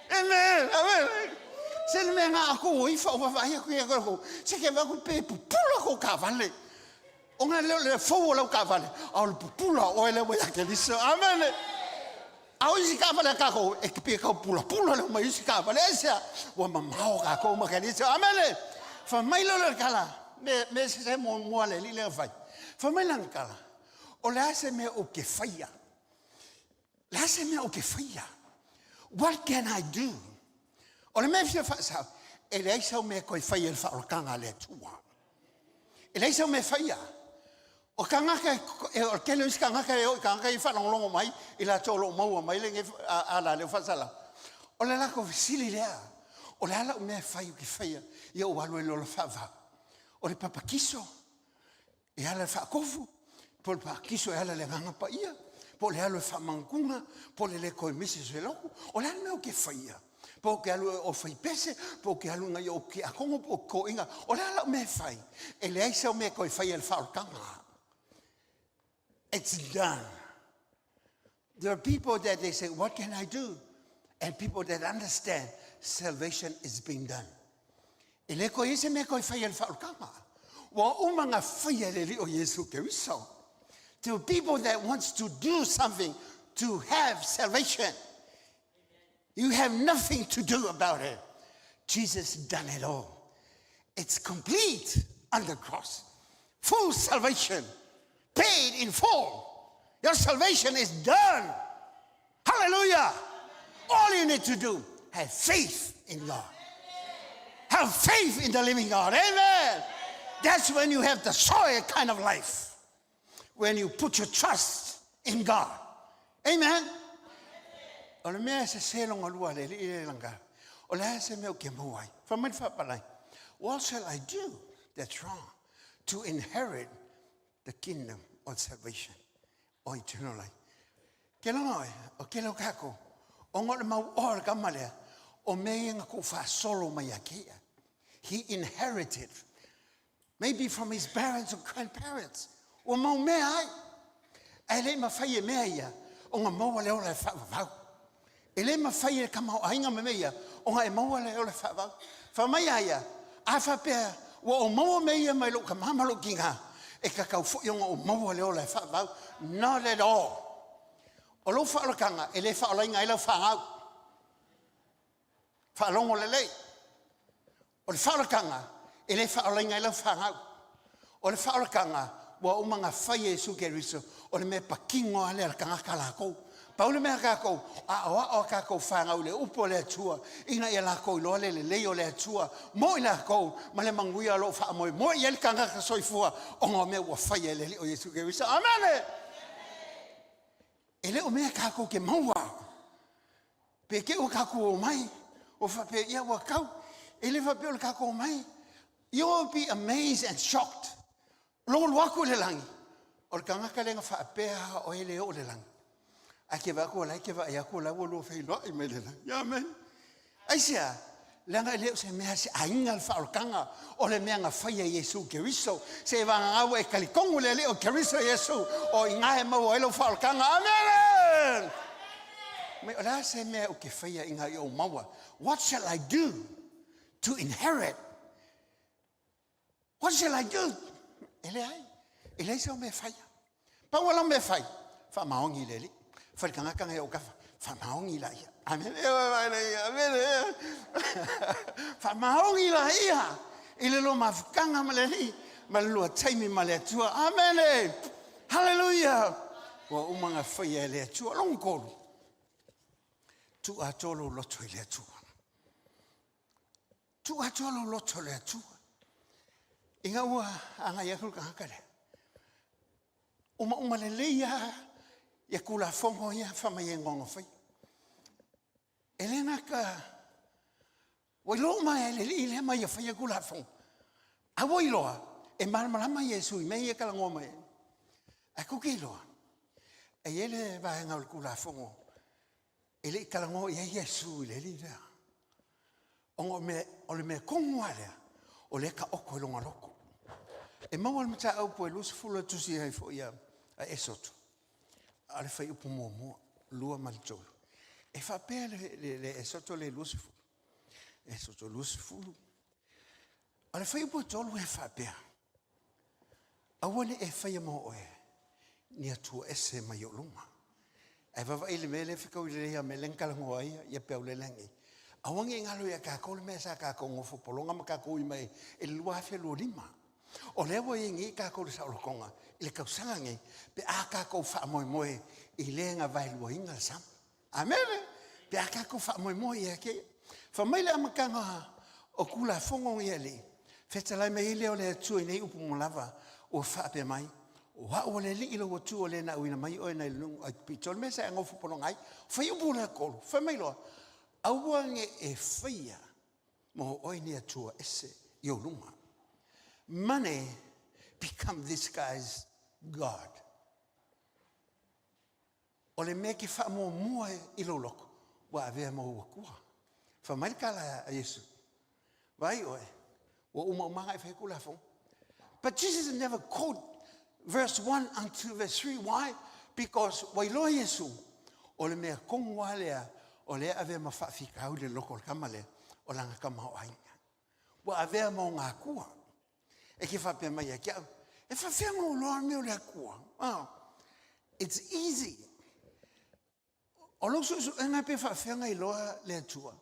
Amen. Amen. Se le menga ako I fa o vai ko se ke va ko pe pula ko kavale. O nga le fo lo kavale. Au pula o le wa ke diso. Amen. Au isi kavale ka ko e ke pe ka pula le mai isi kavale esa. Wa mamao ka ko ma ke diso. Amen. Fa mai lo le kala. Me se mo le le vai. Fa mai lang kala. O le ase me o ke faia. Le ase me o ke faia. What can I do? O le me fia fa e le aisa me ko faia le fa o kanga le tua. E le aisa me faia. O kanga ke o ke le kanga ke o kanga I fa longo mai I la tolo mau mai le ala le fa sala. O le la ko sili le. O le ala me faia ke faia. Ia o alu lo fa va. O le papa kiso. E ala fa kofu. Por pa kiso ala le nganga pa ia po le alo fa mankunga po le ko misi se lo o la me o ke faia po ke alo o fai pese po ke alo nga o ke akongo po ko inga o la me fai e le ai sa me ko fai el fa kanga. It's done. There are people that they say what can I do, and people that understand salvation is being done. E le ko ise me ko fai el fa kanga Wa umanga whaia le li o Yesu Keriso. To people that wants to do something to have salvation. You have nothing to do about it. Jesus done it all. It's complete on the cross. Full salvation. Paid in full. Your salvation is done. Hallelujah. All you need to do, have faith in God. Have faith in the living God. Amen. That's when you have the soil kind of life. When you put your trust in God. Amen. What shall I do that's wrong to inherit the kingdom of salvation or eternal life? He inherited, maybe from his parents or grandparents. Not at all. Olo whaalakanga, ele whaalainga ele whaangau. Whaalongo lelei. O le whaalakanga, ele whaalainga ele whaangau. O le whaalakanga, wa umanga whai Jesu Keriso, o le me pakingo ale ala kanga kalako. Paule mea kako, a oa kako whaangau le upo le atua, ina ia lako i loa le leo le atua, mo i lako, ma le manguia lo whaamoe, mo i ele kanga ka soifua, o ngā mea ua whai ele li o Jesu Keriso. Amen! Ele o mea kako ke maua. Pe ke o kako o mai. O whape ia wa kau. Ele whape o le kako o mai. You will be amazed and shocked. Lolo wako le langi. O le kangaka lenga whapea o ele o le langi. Ake wako la ke wa ia ko la wo lo fei lo i me le langi. Amen. Aisia. Langa leo se mea se ainga al whaorkanga o le mea ngā whaia Jesu Keriso. Se wanga ngau e kalikongu le leo Keriso Jesu o i ngahe mau elo whaorkanga. Amen! Me o la se mea o ke whaia i ngā i o maua. What shall I do to inherit? What shall I do? Ele ai. Ele se o me whaia. Pa wala me whai. Wha maongi le li. Whaikangakanga e o kawa. Wha maongi la ia. Amen. Amen. Whamaongi la ia. Ile lo mafukanga maleli. Malua taimi male atua. Amen. Hallelujah. Wa umanga whaia le atua. Longkolu. Tu atolo loto le atua. Tu atolo loto le atua. Inga ua anga yakul kahakale. Uma le leia. Yakula fongo ia. Whamayengonga whai. Elena ka wailoma ele ile mai fa ia kula fon a wailoa e malama Yesu me ia kala ngoma a kukiloa e ele va nga kula fon ele kala ngo ia Yesu le lida o me kongwala o le ka oko longa loko e mawal mata au po lu fulu tu si ai fo ia a esoto ale fa upo mo lua maltolo. E fa pe le sotto le lucifu. E sotto lucifu. Ale fa po tolo e fa pe. A wole e fa mo oe. Ni atu ese mai oluma. E va ile mele fika ile ya melenkala ngoi ya pe ole lengi. A wangi ngalo ya ka ko le mesa ka ko ngofo polonga ma ka ko i mai e lua fe lo lima. O le wo ngi ka ko le sa konga ile ka usanga ngi pe a ka ko fa mo ile nga vai lo inga sam. Amen. Pe aka ko fa mo ia ke. Fa mai le amakanga o kula fongo ia le. Fetala me ile o le tu nei upu mo lava o fa pe mai. O wa o le li lo tu o le na uina mai o na lu a pitol me sa ngofu po ngai. Fa upu le ko. Fa mai lo. A wange e fia mo o ni tu ese yo luma. Money become this guy's God. O le me ki fa mo mua I lo loko. Wa avea mo wakua. Fa mai kala a Yesu. Vai oe. Wa umanga e kula fo. But Jesus never quote verse 1 until verse 3. Why? Because wa ilo Yesu. O le me kongwa lea. O le avea ma whaafika au le loko kamale. O langa kamao ainga. Wa avea mo ngā kua. E ke whapea mai a kia au. E whawhianga o loa meo lea kua. It's easy. O lo su e ngai pe whawhianga I loa lea tua.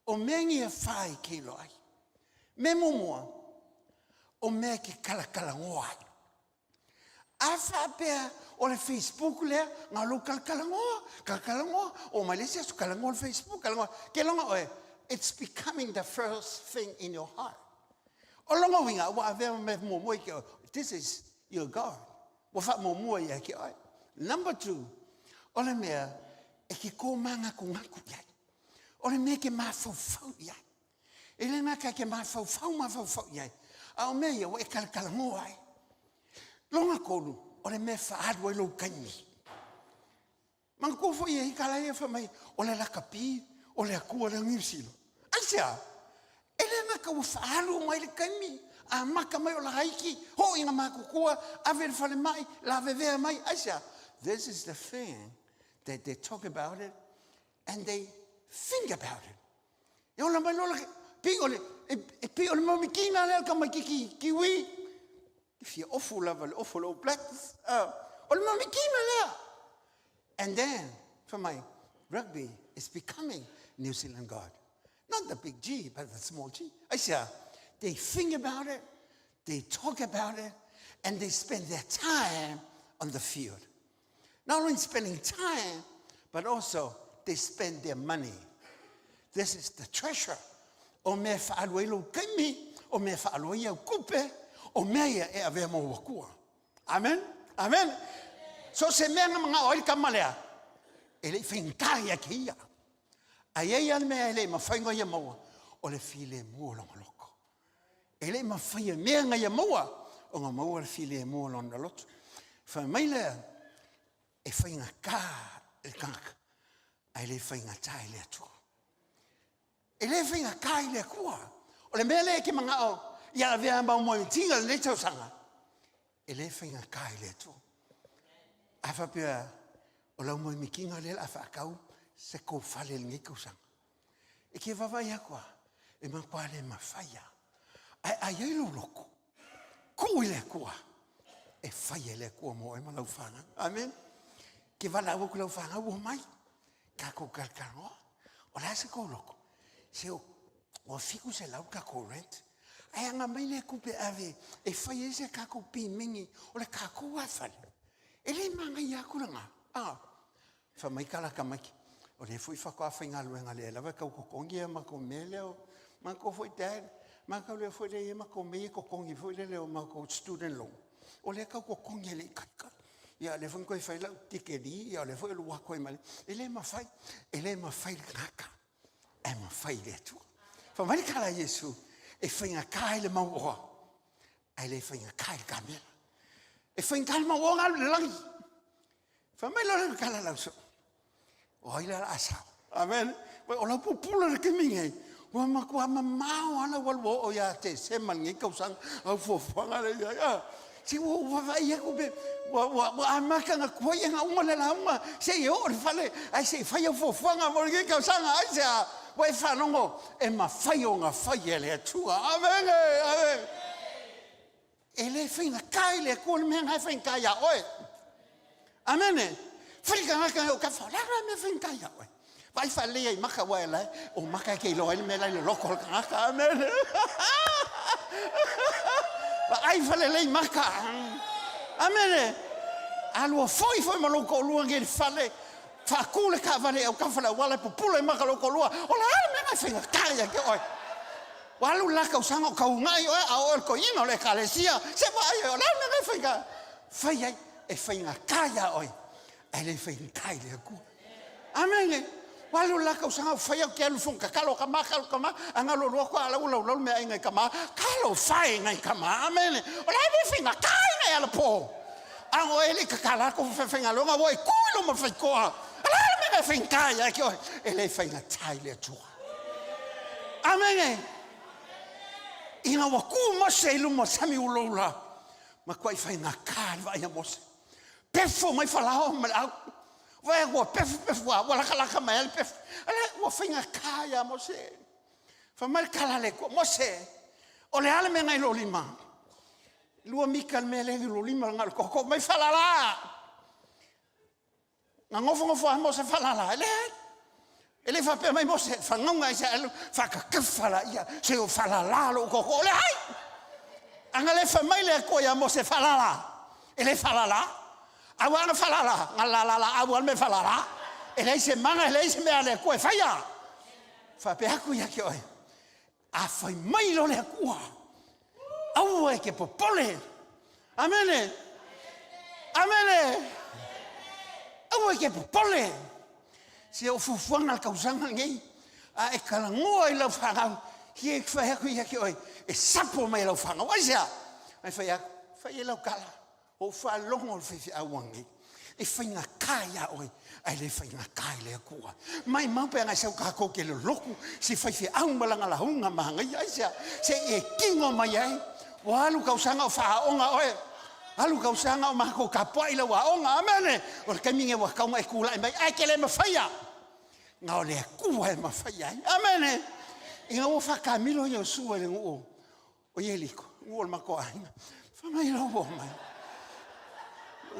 O mengi e whai ke loa ai. Me mumua. O mea ke kalakala ngoa. A whapea o le Facebook lea. Ngā lo kalakala ngoa. Kalakala ngoa. O Malaysia su kalakala ngoa Facebook. Kalakala ngoa. Ke longa oe. It's becoming the first thing in your heart. O longa winga. Wa avea me mumua ke oe. This is your God. Wa wha mumua ia ke oe. Number 2. O le mea. E ke kō manga ko ngaku iai. O le mea ke mawhauwhau iai. E le naka ke mawhauwhau iai. A o mea ia wa e kalakala ngoa ai. Longa kolu, o le mea whaadwa I lau kaimi. Mang kofo ia I kala ia whamai, o le lakapi, o le akua le ngirsilo. Aisea, e le naka ua whaalu mai le kaimi. A maka mai o la haiki, ho inga makukua, a vere whale mai, la vevea mai. Aisea, this is the thing that they talk about it, and they think about it. E ola mai lola, pi ole mamikina lea ka mai kiwi. If you're awful level, awful low black, and then, for my rugby, is becoming New Zealand God. Not the big G, but the small G. I say, they think about it, they talk about it, and they spend their time on the field. Not only spending time, but also they spend their money. This is the treasure. O me whaalua ilo kaimi, o me whaalua iau kupe, o mea e avea mo wakua. Amen? Amen? So se mea nga mga oil kamalea, e le whinkai a ki ia. A iei an mea e le mawhainga ia maua, o le file mua longa loko. E le mawhainga mea nga ia maua, o nga maua le file mua longa loto. Wha mai lea, e whainga kā e kaka, a le whainga tai lea tua. E le whainga kā I lea kua, o le mea lea ki mga o, ia vea mau moi tinga le tau sanga. E le whainga kai le tu. A whapea o lau moi mikinga le la whaakau se kou whale le ngikau sanga. E ke wawai akua, e makua le mawhaia. A iei lo loko. Kou le kua. E whaia le kua mo e malau whanga. Amen. Ke wala waku lau whanga ua mai. Ka kou kalkaroa. O la se kou loko. Se o fiku se lau ka kou rent. Ai anga mai le kupe ave e whai e se kako pi mingi o le kako wafale. E le manga I akuranga. Wha mai kala ka maki. O le fui whakoa whainga luenga le lawa kau kokongi e mako meleo. Mako fui dad. Mako le fui le e mako mei kokongi fui le leo mako student loan. O le kau kokongi le kaikai. Ia le fui koe whai lau tikeri. Ia le fui lua koe male. E le mawhai. E le mawhai le kaka. E mawhai le tu. Wha mai kala Yesu. E whainga kai le mauoa. Ai le whainga kai le kamera. E whainga kai le mauoa ngā le langi. Whamai lora kala lau so. O haila la asau. Amen. O lau pupula le kemingai. Wa makua mamao ana walwo o ya te seman ngi kausang. Au fofanga le ya. Si wa vai ko be. Wa amaka nga kua nga uma le la uma. Se yo o fale. Ai se whaia fofanga mo ngi kausang. Ai se wai whanongo, e ma whai o ngā whai e lea tua. Amen, amen. E le whainga kai lea kua le mea ngai whainga kai a oe. Amen. Whainga ngaka o ka whalara me whainga kai a oe. Vai whalea I maka wae lai, o maka kei loa ele me lai le loko ka ngaka. Amen. Ai whalelei maka. Amen. Alua foi ma loko o lua ngeri whale. Whakule ka vale au kawhala wala pupula I maka loko lua. O la ala mea whainga kaya ke oi. Walu laka usanga o kau ngai oe a oe ko ino le kalesia. Se vai o la mea whainga. Whaiai e whainga kaya oi. E le whainga kai le aku. Amen. Walu laka usanga o whai au ke alu funga. Kalo kama. Angalo loko ala ula mea ingai kama. Kalo whai ngai kama. Amen. O la mea whainga kai ngai ala po. Ango ele kakala ko whainga longa woi kuilo ma whaikoa. E whainkai ki oi, e le whainga tai le tua. Amen. Inga waku mose ilu mo sami uloula. Ma koe whainga kāri vai a mose. Pefo mai whalao ma lau. Vai agua pefo wa, wala kalaka mai ale pefo. Ale wa whainga kāi a mose. Whamai kala le kua mose. O le ale me ngai lo lima. Lua mika me le lo lima ngal koko mai falala. Nga ngofo amo se falala. Ele fa pe mai mo se fa ngonga se fa ka kafala ia se o falala lo koko le ai. Anga le fa mai le ko ya mo se falala. Ele falala. Awana falala ngalala awan me falala. Ele se manga ele se me ale ko fa ya. Fa pe aku ya ki oi. A fai mai lo le kua. Au e ke popole. Amene. Amene. Au e ke popole. Se o fufuanga kausanga ngai. A e kalangoa I lau whangau. Hi e whai aku ia ki oi. E sapo mai lau whangau. Aisea. Ai whai aku. Whai e lau kala. O whalongo o whai awangi. E whai ngā kāia oi. Ai le whai ngā kāi le kua. Mai maupe ngai sau kako ke le loku. Se whai au malanga la hunga mahangai. Aisea. Se e kingo mai ai. Wa alu kausanga o whaonga oe. Alu kausanga o mahako kapua ila waonga. Amene. O le kaiminge wa kaunga e kula. Ai ke le mawhaia. Ngā o le kua e mawhaia. Amene. Inga o whakamilo i o sua le ngō. O ieliko. Ngō le mako ainga. Whamai lau o mai.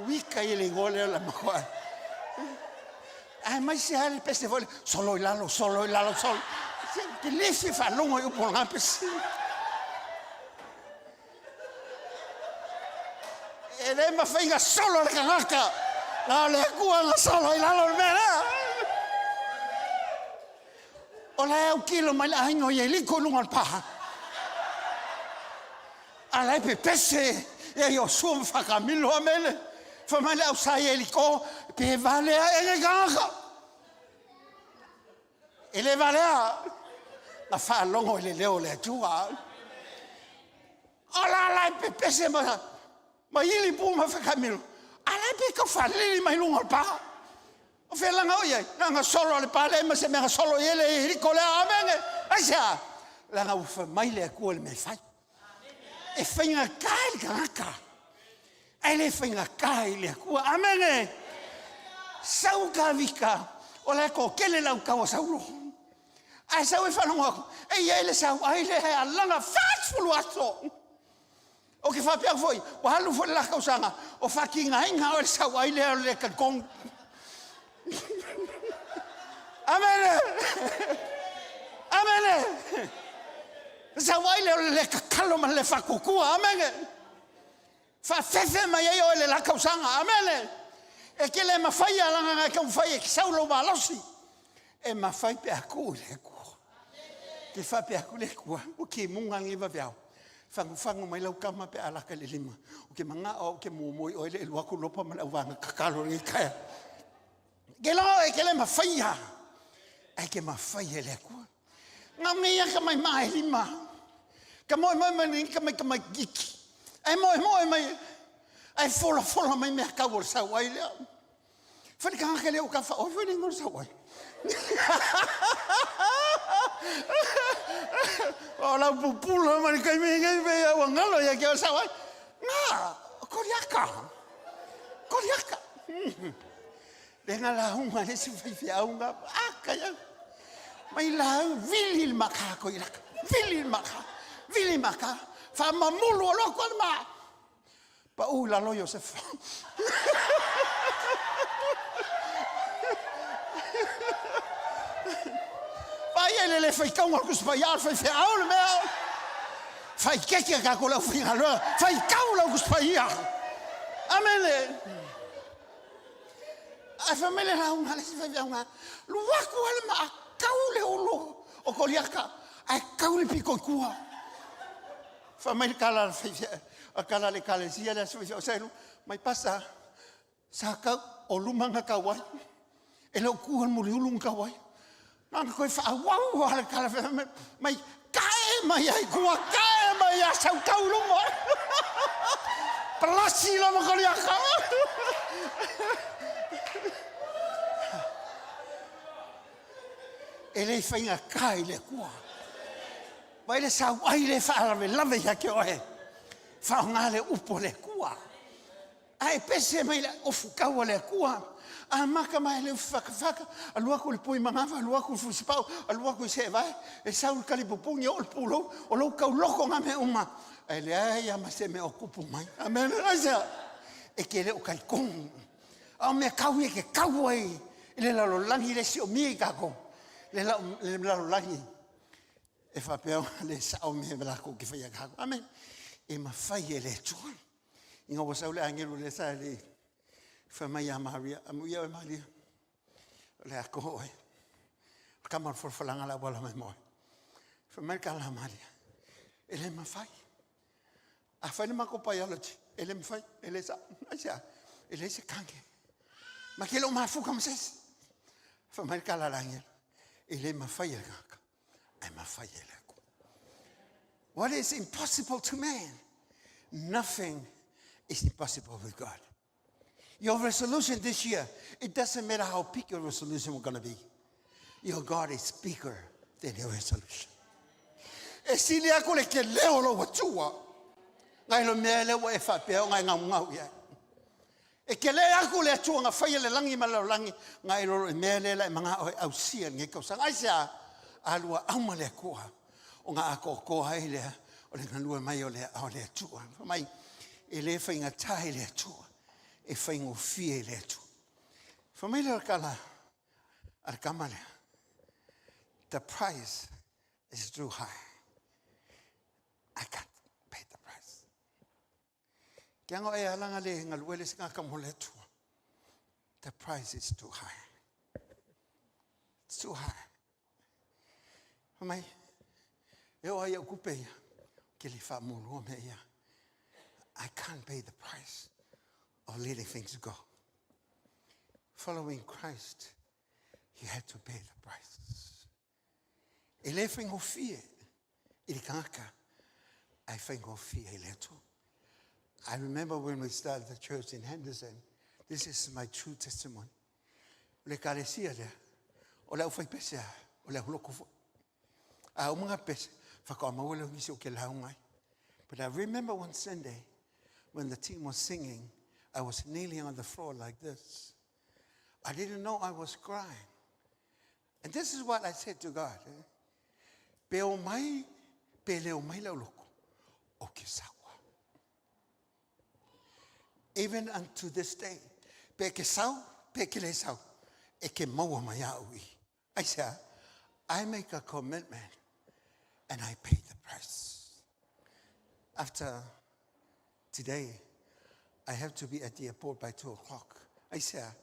Wika i le ngō le la mako ai. Ai mai se hale peste vole. Solo I lalo, solo. Ke lefi whalongo I upo ngā pesi. E le mawhainga solo le kangaka. Nā le kua ngā solo I lalo le mea. O le au kilo mai le aingo I liko lunga paha. A le pe pese e o suam whakamilo a mele. Whamai le au sai e liko pe valea e le kangaka. E le valea. Na whalongo I le leo le atua. O la pe pese ma. Ma ili pu ma whakamilo. Alai pe ka whalili mai lunga paha. O whelanga o iei. Nanga solo le pale ma se mea solo ele I riko le amenge. Aisea. Langa ufa mai le kua le me whai. E whainga kai le kangaka. Ai le whainga kai le kua amenge. Sau ka vika. O le ko kele lau kawa saulo. Ai sau e whanonga ako. E iei le sau ai le hea langa whatsfulu ato. O ke whapea foi, o halu foi la kausanga, o whakinga inga o le sau ai leo le kakong. Amene! Amene! Sau ai leo le kakalo ma le whakukua, amene! Whawhewe mai ei o le la kausanga, amene! E ke le mawhai alanga ngai kau whai e ki saulo malosi. E mawhai pe aku le kua. Ke whape aku le kua, o ke munga ngiwa veau. Fangu mai lau kama pe alaka le lima. O ke manga o ke mumoi o ele luaku lopa ma lau wanga kakalo ni kaya. Ke lao e ke le mawhaia. E ke mawhaia le kua. Ngā mea ka mai mai lima. Ka moe mani ka mai giki. E moe mai. E fola mai mea kau o sau ai lea. Whani ka ngake leo ka wha o whani ngor sau ai. O la pupula mani kai me ngai me o ngalo ya ke o sawai. Nga, koriaka. Denga la hunga le si fi aunga aka ya. Mai la vilil maka ko iraka. Vilil maka. Fa mamulu o lo ko ma. Pa u la lo Josef. Ele le fai kau ku spaiar fai fe aule mea. Fai keke ka ko la finga lo. Fai kau la ku spaiar. Amene. A famele la un hale fai nga. Lu waku ale ma kau le olo. O ko liaka. Ai kau le piko kua. Famele kala fai a kala le kala sia le fai o selu. Mai pasa sa ka o lumanga kawai. E lo ku han muri ulung kawai. Nanga koe whawau ala kala mai kae mai ai kua kae mai a sau kaulungo. Palasi la makari aka. Ele whainga kae le kua. Vai le sau ai le whaarawe lawe ya ke ohe. Whaonga le upo le kua. Ai pese mai le ofu kaua le kua. A maka mai le whakawhaka, a luaku le pui mangawa, a luaku fusipau, a luaku se vai, e sau kali pupungi o le pulo, o lo kau loko ngā me uma, ai le ai ama se me okupu mai. Amen. Aisa. E ke le o kai kong. Au me kau e ke kau ai. Le la lo langi le si o mi ka ko. Le la lo langi. E fa peo le sa o me la ko ke fa ya ka. Amen. E ma fai e le tuan. Inga wa sa le angelu le sa le. Fa mai ya Maria, amu ya Maria. Le ako ai. Kamar for falanga la wala mai mo. Fa mai ka la Maria. Ele ma fai. A fai ma ko pa ya lo chi. Ele ma fai, ele sa. Asia. Ele se kange. Ma ke lo ma fu comme ça. Fa mai ka la angel. Ele ma fai ya ka. Ai ma fai ya. What is impossible to man? Nothing is impossible with God. Your resolution this year, it doesn't matter how big your resolution is going to be. Your God is bigger than your resolution. E sili ako le ke leo lo watua. Ngai lo mele wa e fapeo ngai ngau ya. E ke le ako le atua nga fai le langi malo langi ngai lo mele la mga au sia ngai ko sang aisa alua au le koa. O nga ako ko hai le o le ngalua mai o le atua. Mai e le fai nga tai le atua. E fai ngo fie le atua. For me le kala al kamale. The price is too high. I can't pay the price. Kiango e alanga le ngalua le singa kamole atua. The price is too high. It's too high. For me I can't pay the price of letting things go. Following Christ, you had to pay the price. Elefing of fear, I think of fear a little. I remember when we started the church in Henderson, this is my true testimony. Le carecia there, o la ufai pesa, o la huloko. A umunga pesa. But I remember one Sunday when the team was singing, I was kneeling on the floor like this. I didn't know I was crying. And this is what I said to God. Even unto this day, I said, I make a commitment. And I paid the price. After today, I have to be at the airport by 2 o'clock. I said,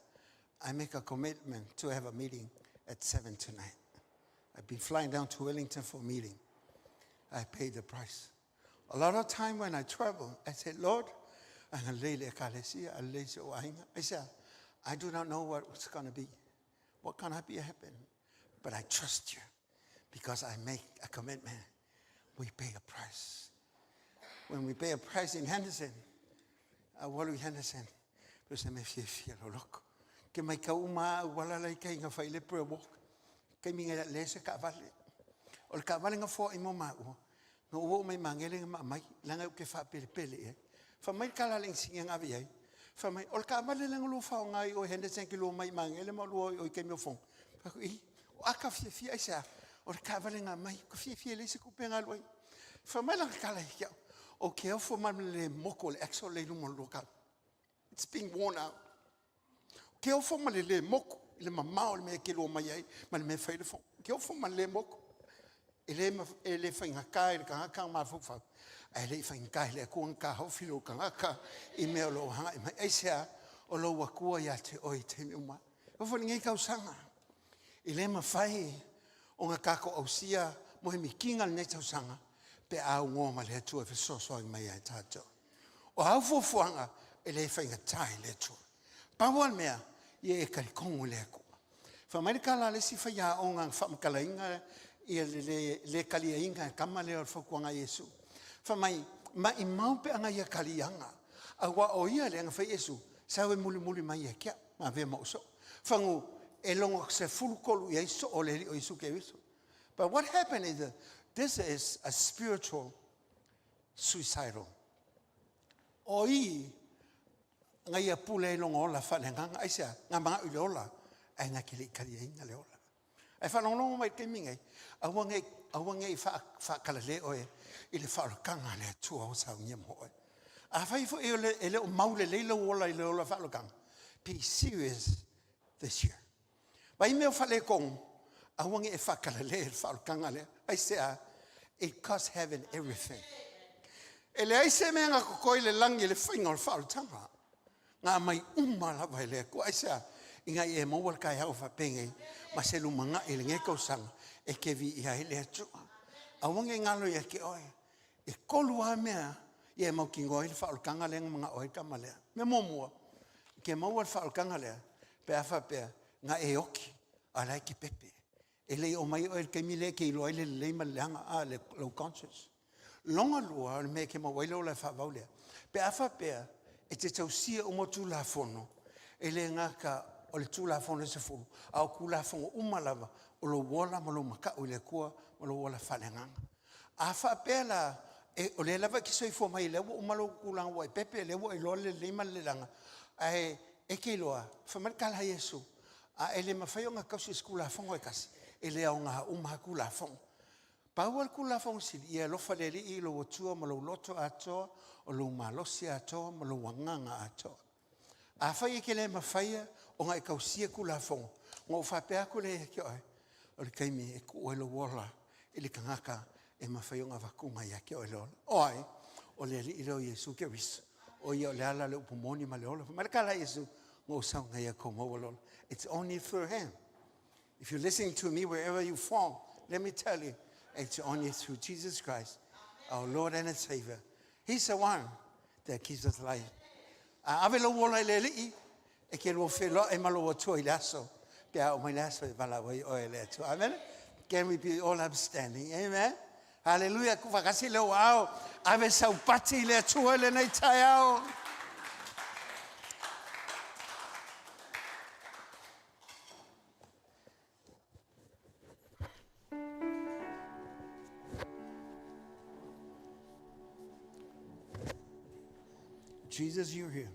I make a commitment to have a meeting at 7 tonight. I've been flying down to Wellington for a meeting. I paid the price. A lot of time when I travel, I said, Lord, I said, I do not know what's going to be. What can happen? But I trust you. Because I make a commitment, we pay a price. When we pay a price in Henderson, Henderson, ke mai ka uma wala lai kai nga fai le pre walk kai mi nga le se ka vale o ka vale nga fo i mo ma o no o mai mangele nga mai langa ke fa pele e fa mai kala ling singa nga vi ai fa mai o ka vale langa lo fa nga o Henderson ki lo mai mangele mo lo o ke mi fo fa i o aka fi ai sa o ka vale nga mai ko fi le se ku penga lo fa mai langa kala ya o ke o fo ma le moko le exo le mo local it's being worn out. Ke o fo male le moko le mama o me ke lo mai ai ma me fa le fo ke o fo male moko ele fa nga kai ka ma fo fa ele fa nga le ko nga ho filo ka ka I me lo ha ai sia o lo wa ku ya te o te uma o fo ngai ka usanga ele ma fai o nga ka ko o sia mo mi kinga le ta usanga pe a ngo ma le tu e so mai ai tato o ha fo fuanga ele fa nga tai le tu Pawal mea, ye e kari kongo le ako. Whamarika la le si whaia o ngā whamakala inga, i le kali inga, kama leo whakuanga Yesu. Whamai, ma I maupe anga ia kali anga, a wa o ia le anga whai Yesu, sawe muli mai e kia, ma vea mauso. Whangu, e longo se fulukolu i Yesu, o le li o Yesu ke Yesu. But what happened is that this is a spiritual suicidal. Oi, ngai pule longo la fa lenga ai sia nga ma ulola ai na kili kali inga leola ai fa longo mai ke mingai a wa ngai awange fa kalale oe ile fa kanga le tua o sa nge mo a fa ifo ele o maule le lo wala ile o fa kanga be serious this year vai me fa le kong awange fa kalale fa kanga le I say it costs heaven everything ele ai se me nga ko ile lang ile finga fa tanga nga mai umala vai le ko ai sa inga e mo wal kai ha fa penge ma se lu manga ile nge ko sang e ke vi ia ile tu awange ngalo ia ke oi e kolua mea ia mau ki ngoi fa kanga le mga oi ka male me momo ke mau wal fa kanga le pe afa pe nga e oki ala ki pepe ele o mai o ke mile ke lo ile le malanga a le low conscious longa lua me ke mo wile la fa vaule pe afa pe e te tau sia o mo tu la fono ele nga ka o le tu la fono se fu au ku la fono umalava o lo wola mo lo maka o le kua mo lo wola falenga afa pe la e o le lava ki soi fo mai le o malo ku la wa pepe le o lo le malanga ai e ke loa fa mal kala yesu a ele ma fa yo nga ka si skula fono e kasi ele au nga uma ku la fono Pawal kula fong sil ia lo faleri I lo tua ma lo loto ato o lo malosi ato ma lo wanganga ato. A fai ke le mafaya o ngai kausia kula fong. Ngo fa pe aku le ke oi. O le kaimi e ku lo wola ile kangaka e mafaya nga vakunga ya ke oi lo. Oi o le I lo Yesu ke wis. O ia le ala le upomoni ma le ola. Ma le kala Yesu ngo sa nga ya ko mo lo. It's only through him. If you're listening to me wherever you fall, let me tell you it's only through Jesus Christ, our Lord and Savior. He's the one that keeps us alive. Ave lo wola le li e ke lo felo e malo to I lasso. Pe o mai lasso e vala voi o le to. Amen. Can we be all upstanding? Amen. Hallelujah. Ku va kasi lo au. Ave sa upati le to le nei tai au. Jesus, you're here.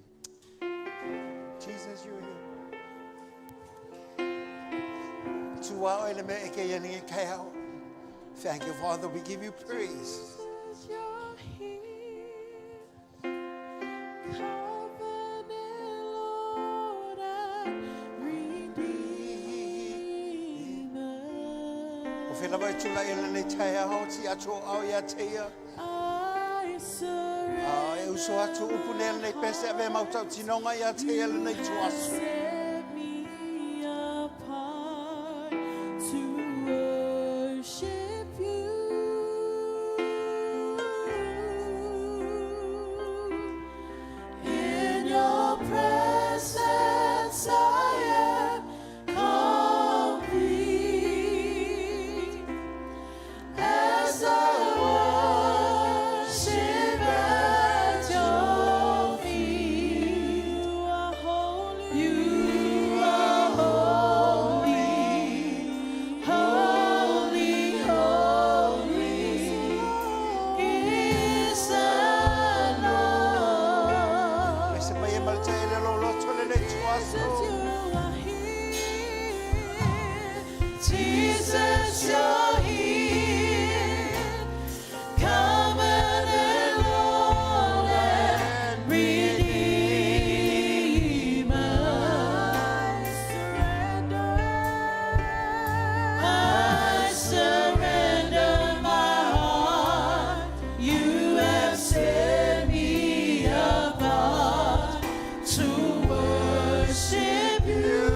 Jesus, you're here. Thank you, Father. We give you praise. You're here. Covenant, Lord, and Redeemer. I surrender. So atu upunel nei pese ave mautau tinonga ia te ele nei tuasu. Set me apart to worship you. In your presence I am complete. As I worship at your feet, you are holy, holy, holy is the Lord. Se mai mal te ele lo tole nei tuasu. Jesus, you're here. Covenant, Lord, and Redeemer. I surrender my heart. You have set me apart to worship you.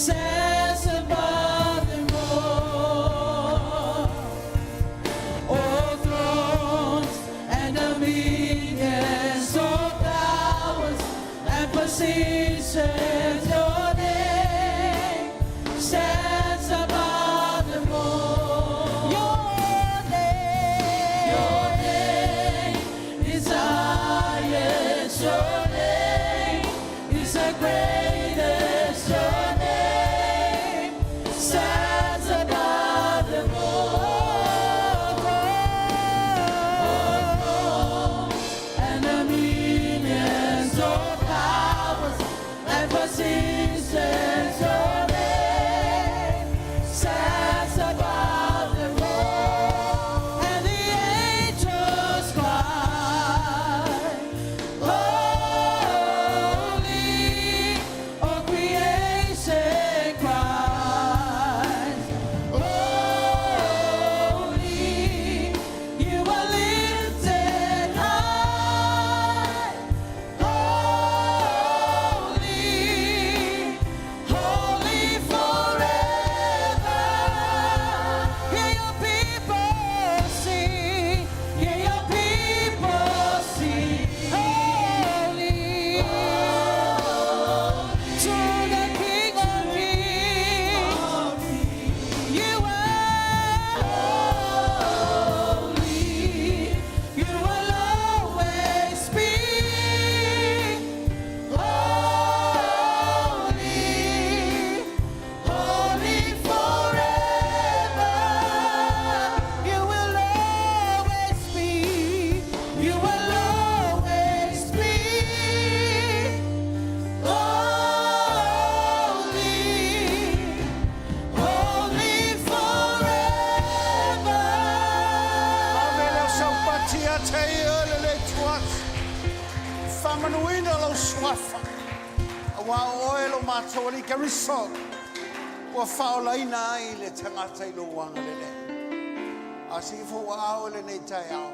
stands above them all. All thrones and dominions, all powers and positions, your name stands above them all. Your name is highest. Your name is the greatest. Your name stands above them all. And dominions, all powers and positions, your name stands above them all. And the angels cry, holy, all creation cries, holy, you are lifted high, holy, holy forever. Hear your people sing, hear your people sing, holy, to the King of Kings. You are holy, you will always be holy, holy forever. You will always be, you will always be holy, holy forever. Avela sau patia te ole le tuas. Whamanuina lau swafa. Awa oe lo mātawari ka riso. Wa whaolaina ai le tangata i lo wanga le le. A si fo wa ao le nei tai ao.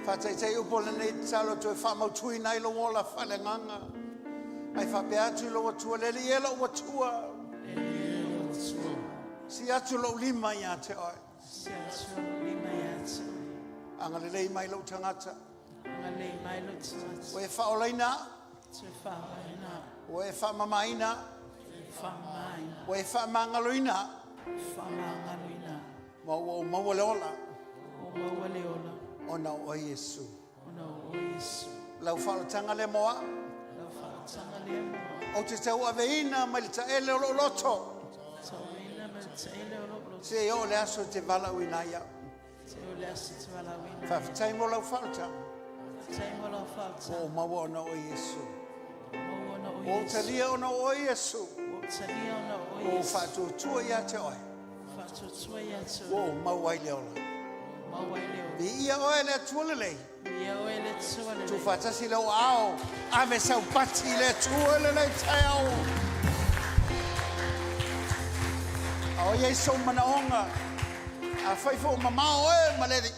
Whatai te upo le nei talo tue whamautuina i lo wola whalenganga. Ai whapea atu lo watua le li ela watua. Si atu lo lima ia te oe. Anga le lei mai lo tangata. Oe whaolaina. Oe whamamaina. Oe whamangaloina. Maua leola. Ona o Yesu. Lau whaotanga le moa. O te tau aveina mai le taele o lo loto. Se o le aso te vala uina ia. Whawhitai mo lau whaotanga. O maua ona o Yesu. O talia ona o Yesu. O whatutua ia te oe. O maua i leola. Bi ia oe le tuolelei. Tu whatasi leo ao. Ave sau pati le tuolelei tai ao. A o Yesu manaonga. A whaifo mamao oe maleri.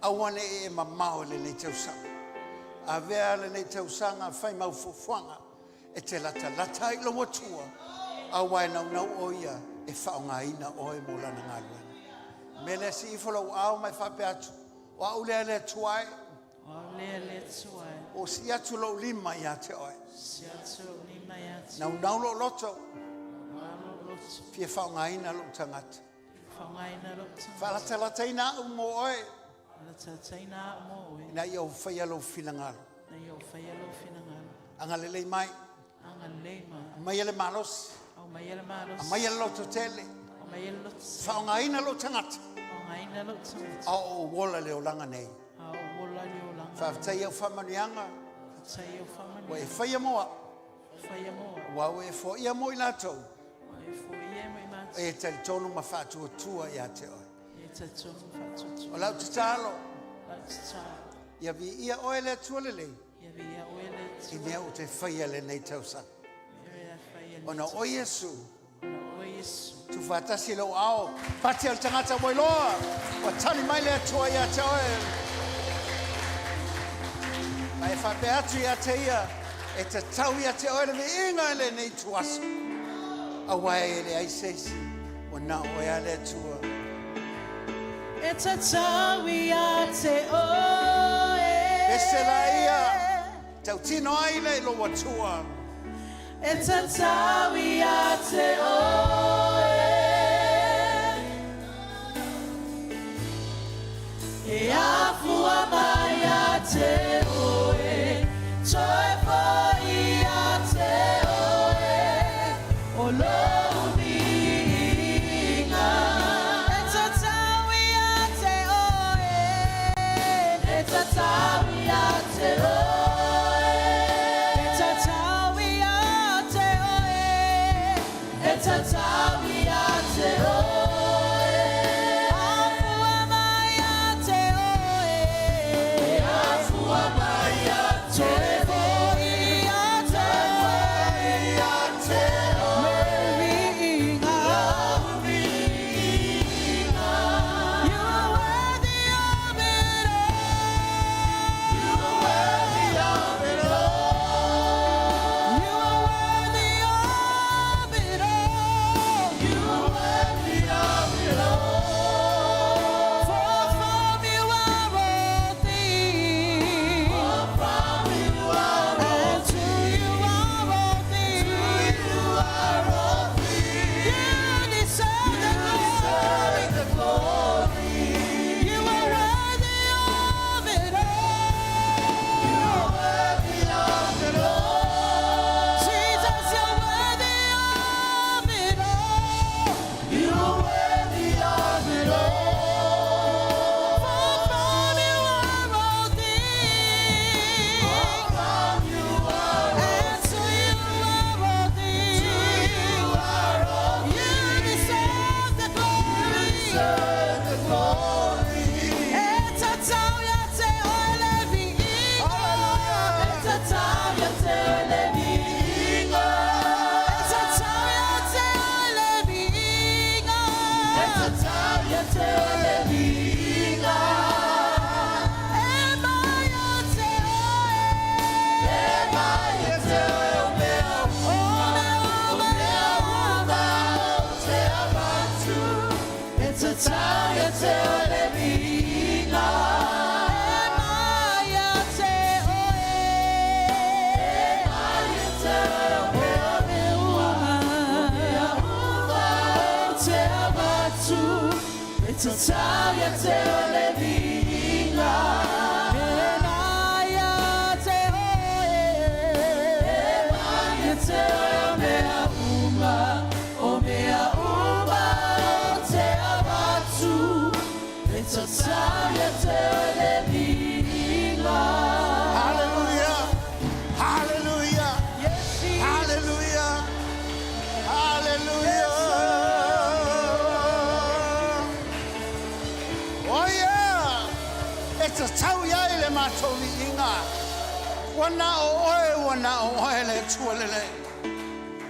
Awane e mamao le nei tausanga. A vea le nei tausanga whai mau fufuanga. E te lata lata i lo watua. A wai nau nau oia e whaonga ina oe mo lana ngalua. Mele si ifolo au mai whape atu. O au lea le tuai. O si atu lo lima ia te oe. Nau nau lo loto. Fie whaonga ina lo tangata. Whalata lata ina u mo oe. Na iau whaia lo finangalo. Angalelei mai. Mai ele malos. Mai ele loto tele. Whaonga ina lo tangata. Au wola leo langa nei. Whawhitai au whamanianga. Wa e whaia moa. Wa e fo ia mo i latou. E tali tonu ma whātua tua ia te oe. O lau te talo. Ia vi ia oe le tualelei. I mea o te whaia le nei tausanga. Ona o Yesu. Tu whatasi lo ao. Pati al tangata moiloa. Wa tani mai le atua ia te oe. Ai whape atu ia te ia. E te tau ia te oe le vi inga le nei tuasa. Away le ai seisi. O na o ya le tua. It's a tawi a te oe. Esela ia. Tau tino ai le lo watua. It's a tawi a te oe. E a fua mai a te oe. Toi foi a te oe. O lo minga. It's a tawi a te oe. It's a tawi a te oe. It's a tawi a te oe. It's a tawi a te oe. Afua mai a te oe. Afua mai a te oe.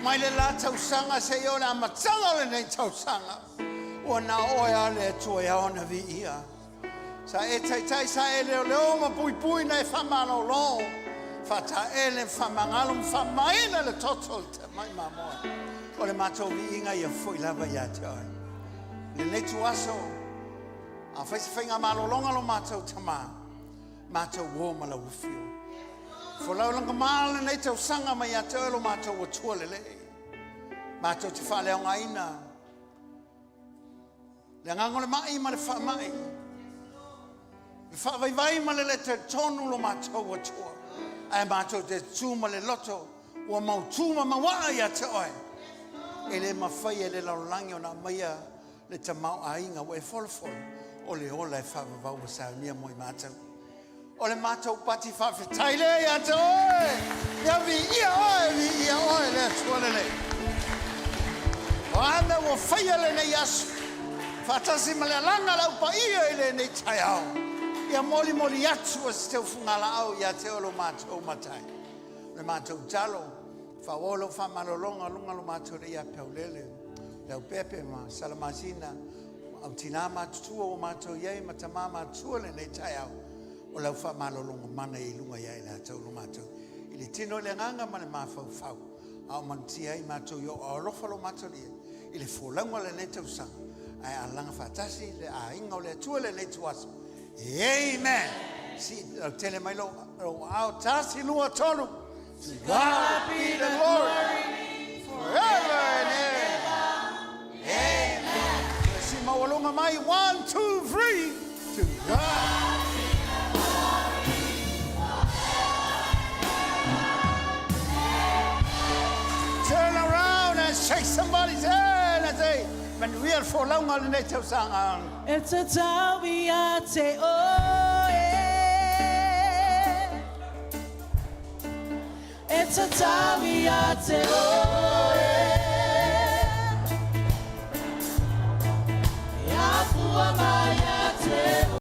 Mai le la tausanga se yo na matanga le nei tausanga. O na oia le tua ona vi ia. Sa e tai sa e leo ma pui pui na e whamano lo. Fata e le whamangalo whamaina le totol te mai mamoa. O le matou vi inga ia fui lava ia te oi. Le nei tuaso. A whaise whainga malo longa lo matou tama. Matou wo ma la ufio. Folau langa male nei tau sanga mai a te olo mātou o tualele. Mātou te whaleo ngaina. Le ngangole mai ma le wha mai. Le wha vai ma le te tonu lo mātou o tua. Ai mātou te tūma le loto. Ua mau tūma mawaa i a te oe. E le mawhai e le laulangi o na maia le te mau a inga o e folofolo. O le ola e wha vau o saunia mo i mātou. O le mātou pati whawhetai le ia te oe. Ia vi ia oe le tualele. O ame o whaia le nei asu. Whatasi ma le langa lau pa ia i le nei tai au. Ia moli atu a se teo whungala au ia te olo mātou matai. Le mātou talo. Whawolo whamalolonga lunga lo mātou le ia peulele. Leo pepe ma salamazina. Au tina mātutua o mātou iei ma tamā mātua le nei tai au. O lau wha malolonga mana i lunga ia i la tau lo mātou. I le tino le nganga ma le mawhau whau. Au mantia I mato yo o lofalo matali. Ile fulango le ne tausanga. Ai alanga fatasi le a inga le tua le ne tuas. Amen. Si tele mai lo au tasi lua tonu. To God be the glory forever and ever. Amen. Si mawalunga mai 1, 2, 3. To God. Turn around and shake somebody's hand and say, "Man, we are for long on the native song." It's a time we are say, oh yeah. It's a time we are say, oh